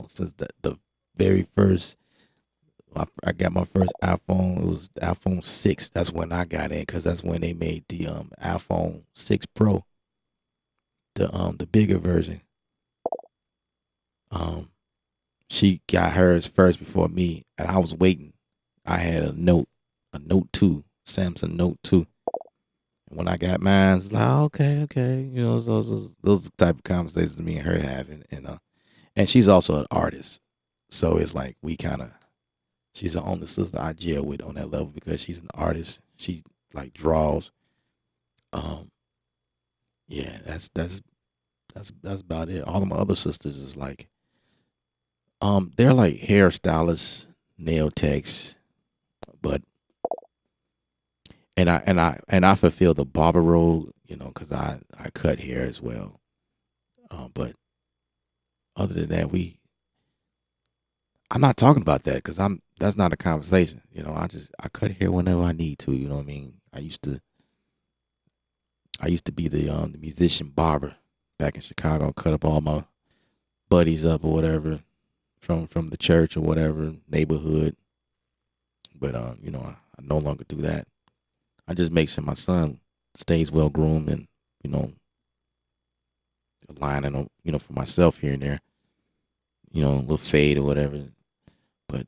since the very first I got my first iPhone. It was the iPhone 6. That's when I got in because that's when they made the iPhone 6 Pro, the bigger version. Um, she got hers first before me, and I was waiting. I had a Note 2, Samsung Note 2. And when I got mine, it's like okay, those are the type of conversations me and her having, and she's also an artist, so it's like we kind of. She's the only sister I gel with on that level because she's an artist. She like draws. Um, yeah, that's about it. All of my other sisters is like, they're like hairstylists, nail techs, but and I fulfill the barber role, because I cut hair as well. But other than that, I'm not talking about that because that's not a conversation. I cut hair whenever I need to. You know what I mean? I used to be the musician barber back in Chicago. Cut up all my buddies up or whatever from the church or whatever neighborhood. But I no longer do that. I just make sure my son stays well groomed and you know aligning for myself here and there. a little fade or whatever. But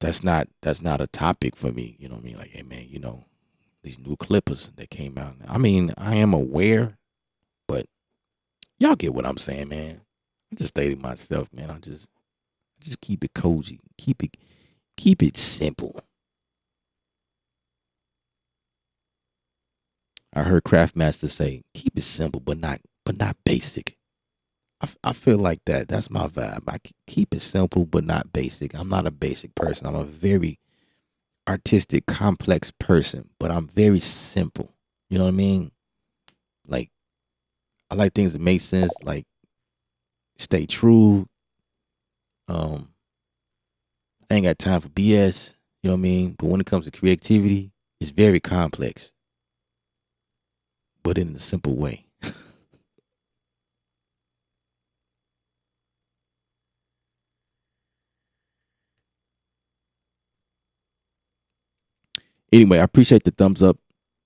that's not a topic for me. You know what I mean? Like, hey man, these new Clippers that came out. I mean, I am aware, but y'all get what I'm saying, man. I just stated myself, man. I just keep it cozy. Keep it simple. I heard Craftmaster say, keep it simple, but not basic. I feel like that's my vibe. Keep it simple, but not basic. I'm not a basic person. I'm a very artistic, complex person, but I'm very simple. You know what I mean? Like, I like things that make sense, like stay true. Um, I ain't got time for BS. You know what I mean? But when it comes to creativity, it's very complex, but in a simple way. Anyway, I appreciate the thumbs up.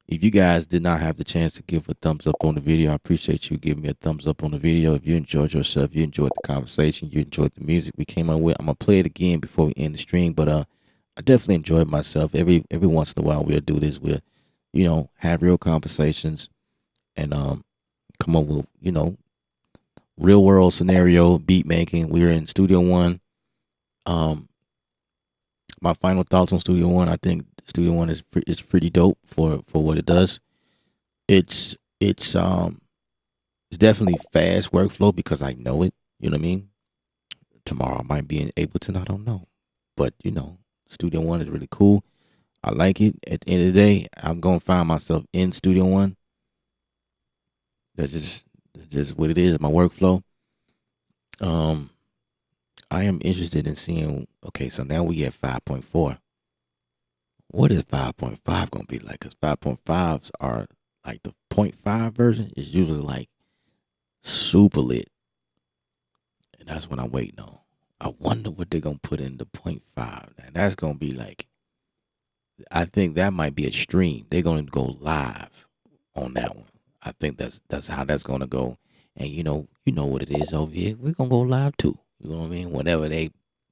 If you guys did not have the chance to give a thumbs up on the video, I appreciate you giving me a thumbs up on the video. If you enjoyed yourself, you enjoyed the conversation, you enjoyed the music we came up with, I'm gonna play it again before we end the stream. But I definitely enjoyed myself. Every once in a while we'll do this. We'll, have real conversations and come up with, real world scenario beat making. We're in Studio One. Um, my final thoughts on Studio One. I think Studio One is pretty dope for what it does. It's it's um it's definitely fast workflow because I know it. You know what I mean? Tomorrow I might be in Ableton. I don't know, but Studio One is really cool. I like it. At the end of the day, I'm gonna find myself in Studio One. That's just what it is. My workflow. Um, I am interested in seeing. Okay, so now we at 5.4. What is 5.5 gonna be like? Because 5.5s are like the point 0.5 version is usually like super lit, and that's what I'm waiting on. I wonder what they're gonna put in the point 0.5, and that's gonna be like. I think that might be a stream. They're gonna go live on that one. I think that's how that's gonna go. And you know what it is over here. We're gonna go live too. You know what I mean? Whenever they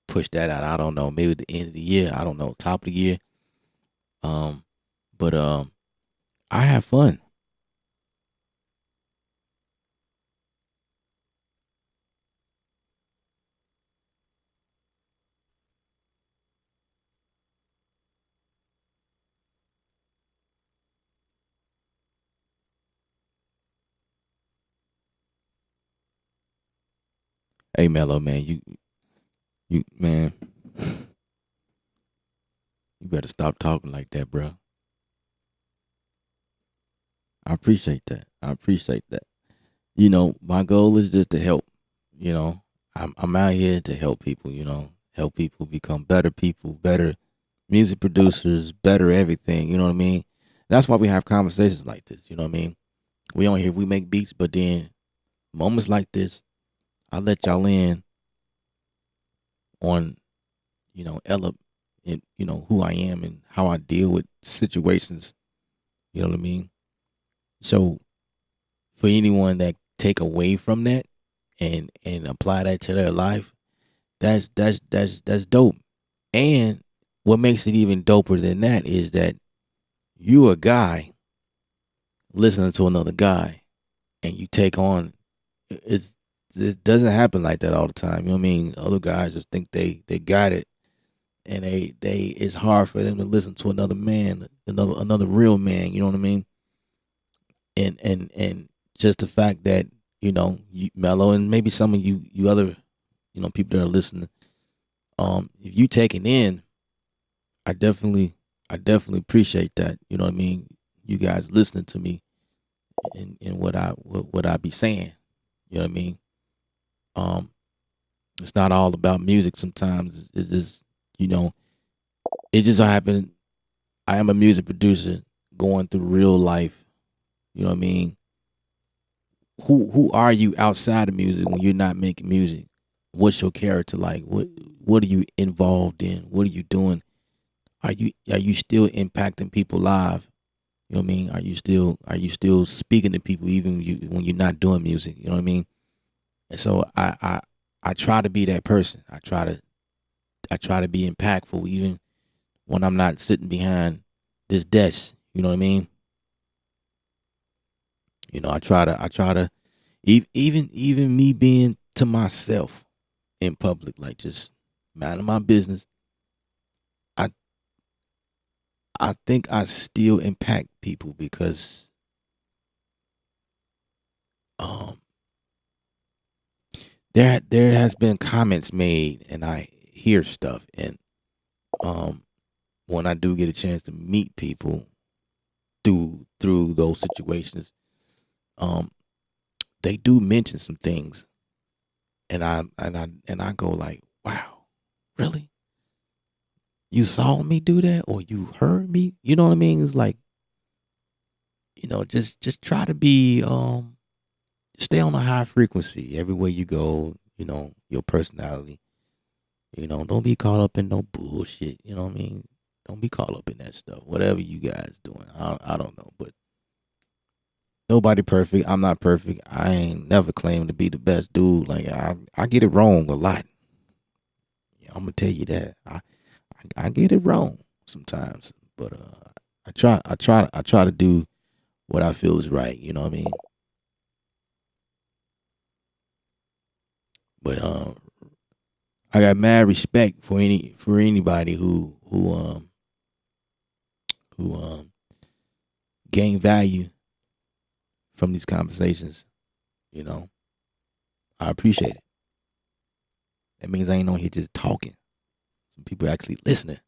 push that out, I don't know. Maybe at the end of the year. I don't know. Top of the year. Um, but I have fun. Hey, Mello, man, you man, you better stop talking like that, bro. I appreciate that. I appreciate that. My goal is just to help. You know, I'm out here to help people. Help people become better people, better music producers, better everything. You know what I mean? That's why we have conversations like this. You know what I mean? We on here, we make beats, but then moments like this, I let y'all in on, Ella and who I am and how I deal with situations. You know what I mean? So for anyone that take away from that and apply that to their life, that's dope. And what makes it even doper than that is that you a guy listening to another guy and you take on it doesn't happen like that all the time. You know what I mean? Other guys just think they got it and they it's hard for them to listen to another man, another real man, you know what I mean? And just the fact that, you Mellow and maybe some of you other, people that are listening, if you take it in, I definitely appreciate that. You know what I mean? You guys listening to me and what I be saying. You know what I mean? Um, it's not all about music. Sometimes it's just you know it just so happened. I am a music producer going through real life. You know what I mean? Who are you outside of music when you're not making music? What's your character like? What are you involved in? What are you doing? Are you still impacting people live? You know what I mean? Are you still speaking to people even when you're not doing music? You know what I mean? And so I try to be that person. I try to be impactful even when I'm not sitting behind this desk. You know what I mean? I try to even me being to myself in public, like just minding my business. I I think I still impact people because um there has been comments made and I hear stuff, and um when I do get a chance to meet people through those situations, um they do mention some things, and I go like, wow, really? You saw me do that, or you heard me? You know what I mean? It's like, just try to be stay on a high frequency everywhere you go. Your personality. Don't be caught up in no bullshit. You know what I mean? Don't be caught up in that stuff. Whatever you guys doing, I don't know, but nobody perfect. I'm not perfect. I ain't never claimed to be the best dude. Like I get it wrong a lot. Yeah, I'm gonna tell you that. I get it wrong sometimes, but I try to do what I feel is right. You know what I mean? But I got mad respect for anybody who gain value from these conversations. You know, I appreciate it. That means I ain't on here just talking. Some people actually listening.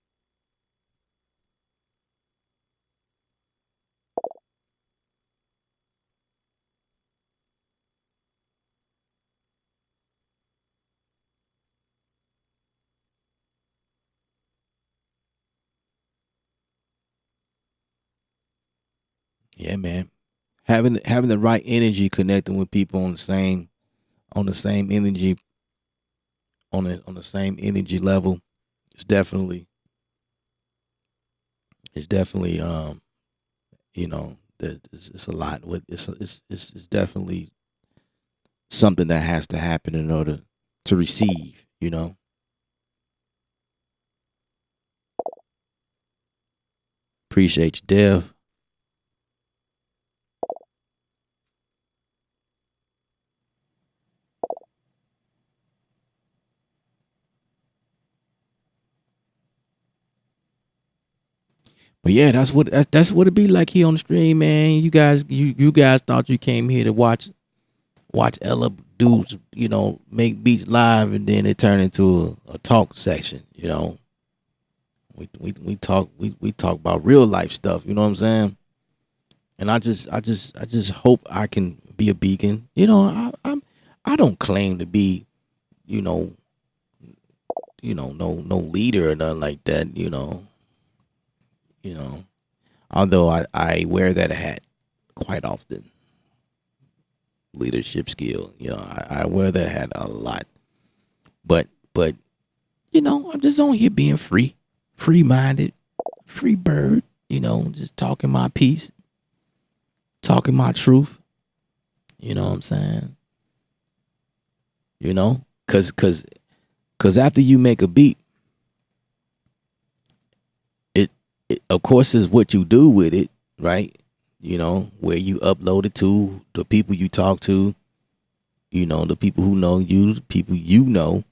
Yeah, man. Having the right energy, connecting with people on the same energy on the same energy level is definitely it's a lot with it's definitely something that has to happen in order to receive. Appreciate you, Dev. But yeah, that's what it be like here on the stream, man. You guys thought you came here to watch Ella dudes, make beats live, and then it turned into a talk section. We talk about real life stuff. You know what I'm saying? And I just hope I can be a beacon. I don't claim to be, you know, no leader or nothing like that. You know. Although I wear that hat quite often, leadership skill. I wear that hat a lot. But I'm just on here being free minded, free bird. Just talking my piece, talking my truth. You know what I'm saying? Cause after you make a beat, it of course is what you do with it, right? Where you upload it to, the people you talk to, the people who know you, the people you know.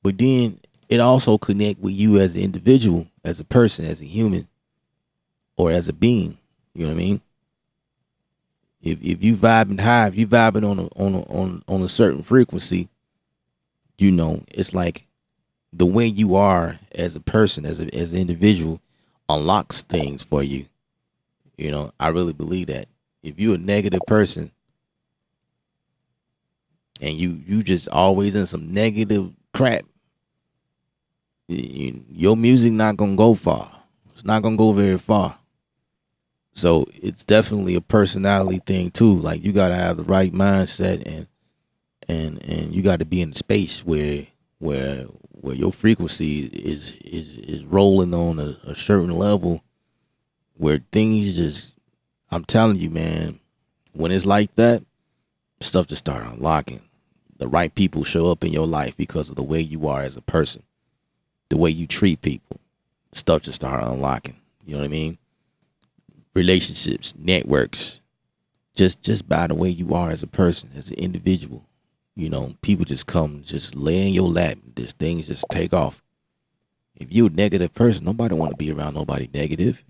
But then it also connect with you as an individual, as a person, as a human, or as a being. You know what I mean? If you vibing high, if you vibing on a certain frequency, it's like the way you are as a person, as an individual, unlocks things for you. I really believe that. If you're a negative person and you just always in some negative crap, your music not gonna go far. It's not gonna go very far. So it's definitely a personality thing too. Like you gotta have the right mindset, and you got to be in a space where your frequency is rolling on a certain level where things just, I'm telling you, man, when it's like that, stuff just start unlocking. The right people show up in your life because of the way you are as a person, the way you treat people. Stuff just start unlocking. You know what I mean? Relationships, networks, just by the way you are as a person, as an individual. You know, people just come, just lay in your lap. This things just take off. If you're a negative person, nobody want to be around nobody negative.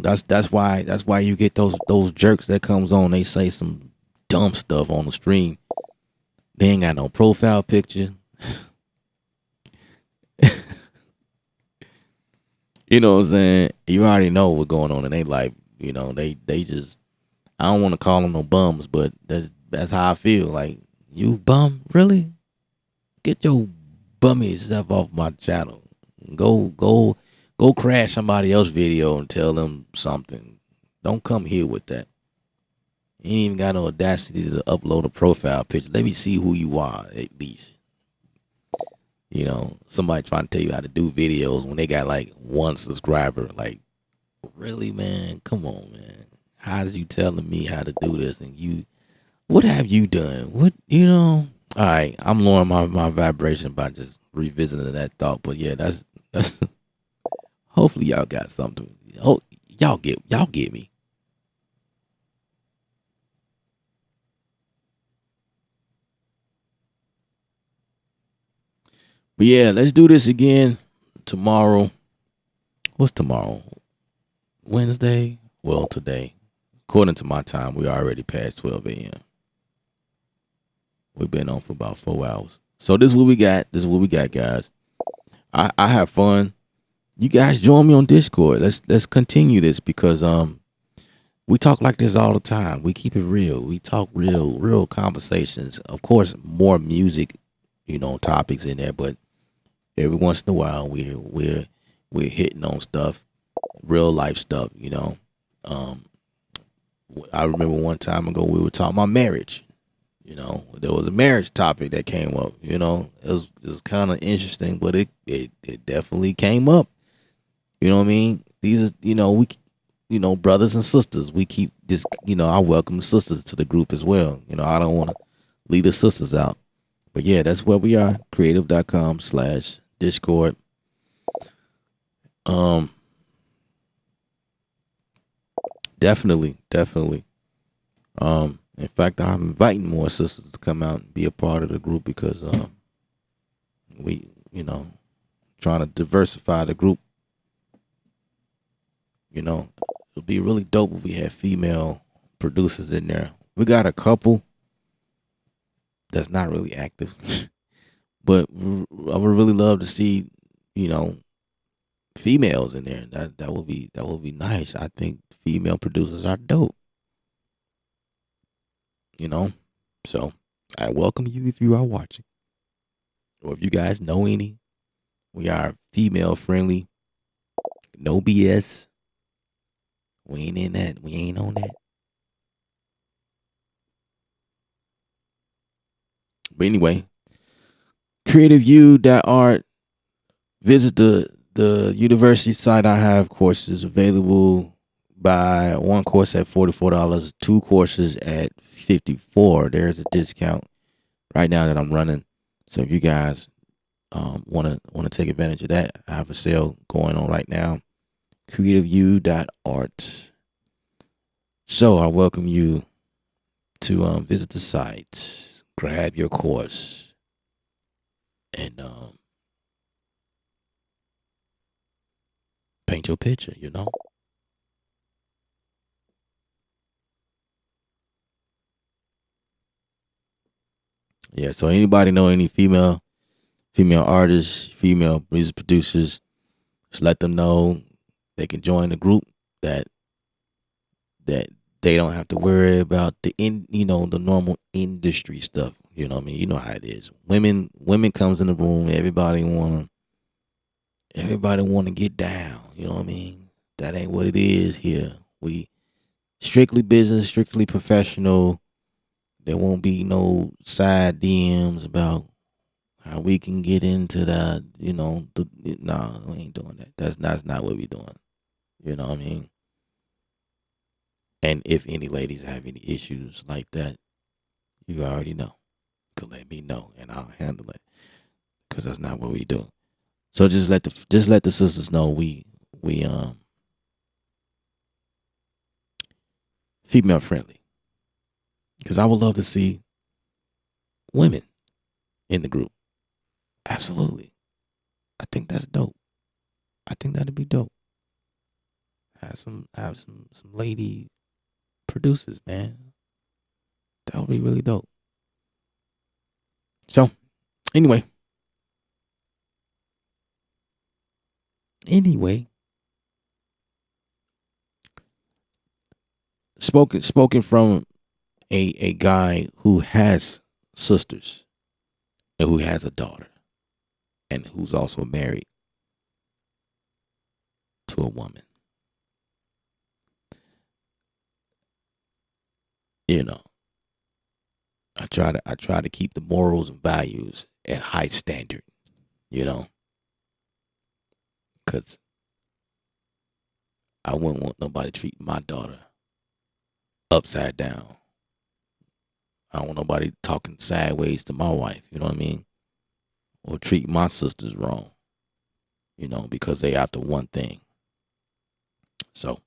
That's why you get those jerks that comes on. They say some dumb stuff on the stream. They ain't got no profile picture. You know what I'm saying? You already know what's going on in their life. You know, they just, I don't want to call them no bums, but that's how I feel. Like, you bum, really? Get your bummy self off my channel. Go crash somebody else's video and tell them something. Don't come here with that. You ain't even got no audacity to upload a profile picture. Let me see who you are, at least. You know, somebody trying to tell you how to do videos when they got like 1 subscriber. Like, really, man? Come on, man. How did you telling me how to do this? And what have you done? What, all right, I'm lowering my vibration by just revisiting that thought. But yeah, that's hopefully y'all got something. Oh, y'all get me. But yeah, let's do this again tomorrow. What's tomorrow? Wednesday? Well, today, according to my time, we already past 12 a.m. We've been on for about 4 hours. So this is what we got. This is what we got, guys. I have fun. You guys join me on Discord. Let's continue this because we talk like this all the time. We keep it real. We talk real conversations. Of course, more music, topics in there, but every once in a while we're hitting on stuff, real life stuff. I remember one time ago we were talking about marriage. There was a marriage topic that came up. It was kind of interesting, but it definitely came up. You know what I mean? These are, we, brothers and sisters. We keep this, I welcome the sisters to the group as well. I don't want to leave the sisters out. But yeah, that's where we are. Kreatve.com/Discord. Definitely. In fact, I'm inviting more sisters to come out and be a part of the group because we, trying to diversify the group. It'll be really dope if we have female producers in there. We got a couple that's not really active, but I would really love to see, females in there. That would be nice. I think female producers are dope. So I welcome you if you are watching, or if you guys know any. We are female friendly, no BS. We ain't in that. We ain't on that. But anyway, creativeview.art. Visit the university site. I have courses available. Buy one course at $44, 2 courses at $54. There's a discount right now that I'm running. So if you guys want to take advantage of that, I have a sale going on right now. Creativeview.art. So I welcome you to visit the site, grab your course, and paint your picture. Yeah. So anybody know any female artists, female music producers? Just let them know they can join the group. That they don't have to worry about the normal industry stuff. You know what I mean? You know how it is. Women comes in the room. Everybody wanna get down. You know what I mean? That ain't what it is here. We strictly business, strictly professional. There won't be no side DMs about how we can get into that. Nah, we ain't doing that. That's not what we doing. You know what I mean? And if any ladies have any issues like that, you already know. You could let me know and I'll handle it. Cause that's not what we do. So just let the sisters know we female friendly. Cause I would love to see women in the group. Absolutely. I think that's dope. I think that'd be dope. Have some lady producers, man. That would be really dope. So, anyway, spoken from a guy who has sisters and who has a daughter and who's also married to a woman. You know, I try to keep the morals and values at high standard, you know, because I wouldn't want nobody treating my daughter upside down. I don't want nobody talking sideways to my wife, you know what I mean? Or treat my sisters wrong, you know, because they after one thing. So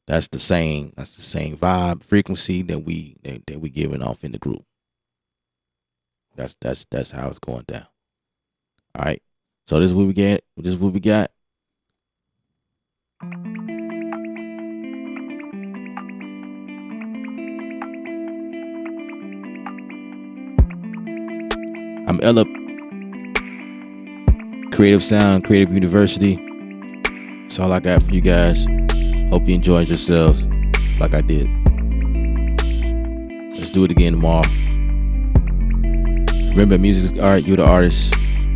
that's the same vibe, frequency that we giving off in the group. That's how it's going down. All right. So this is what we get. This is what we got. I'm Ella, Creative Sound, Creative University. That's all I got for you guys. Hope you enjoyed yourselves like I did. Let's do it again tomorrow. Remember, music is art. You're the artist.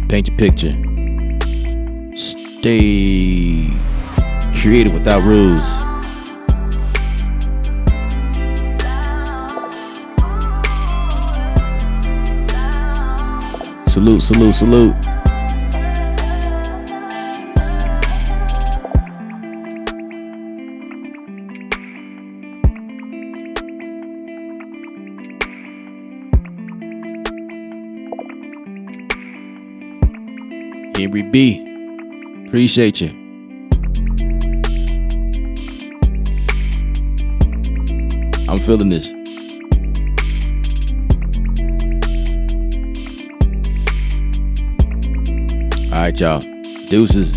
Paint your picture. Stay creative without rules. Salute, salute, salute. Henry B, appreciate you. I'm feeling this. All right, y'all. Deuces.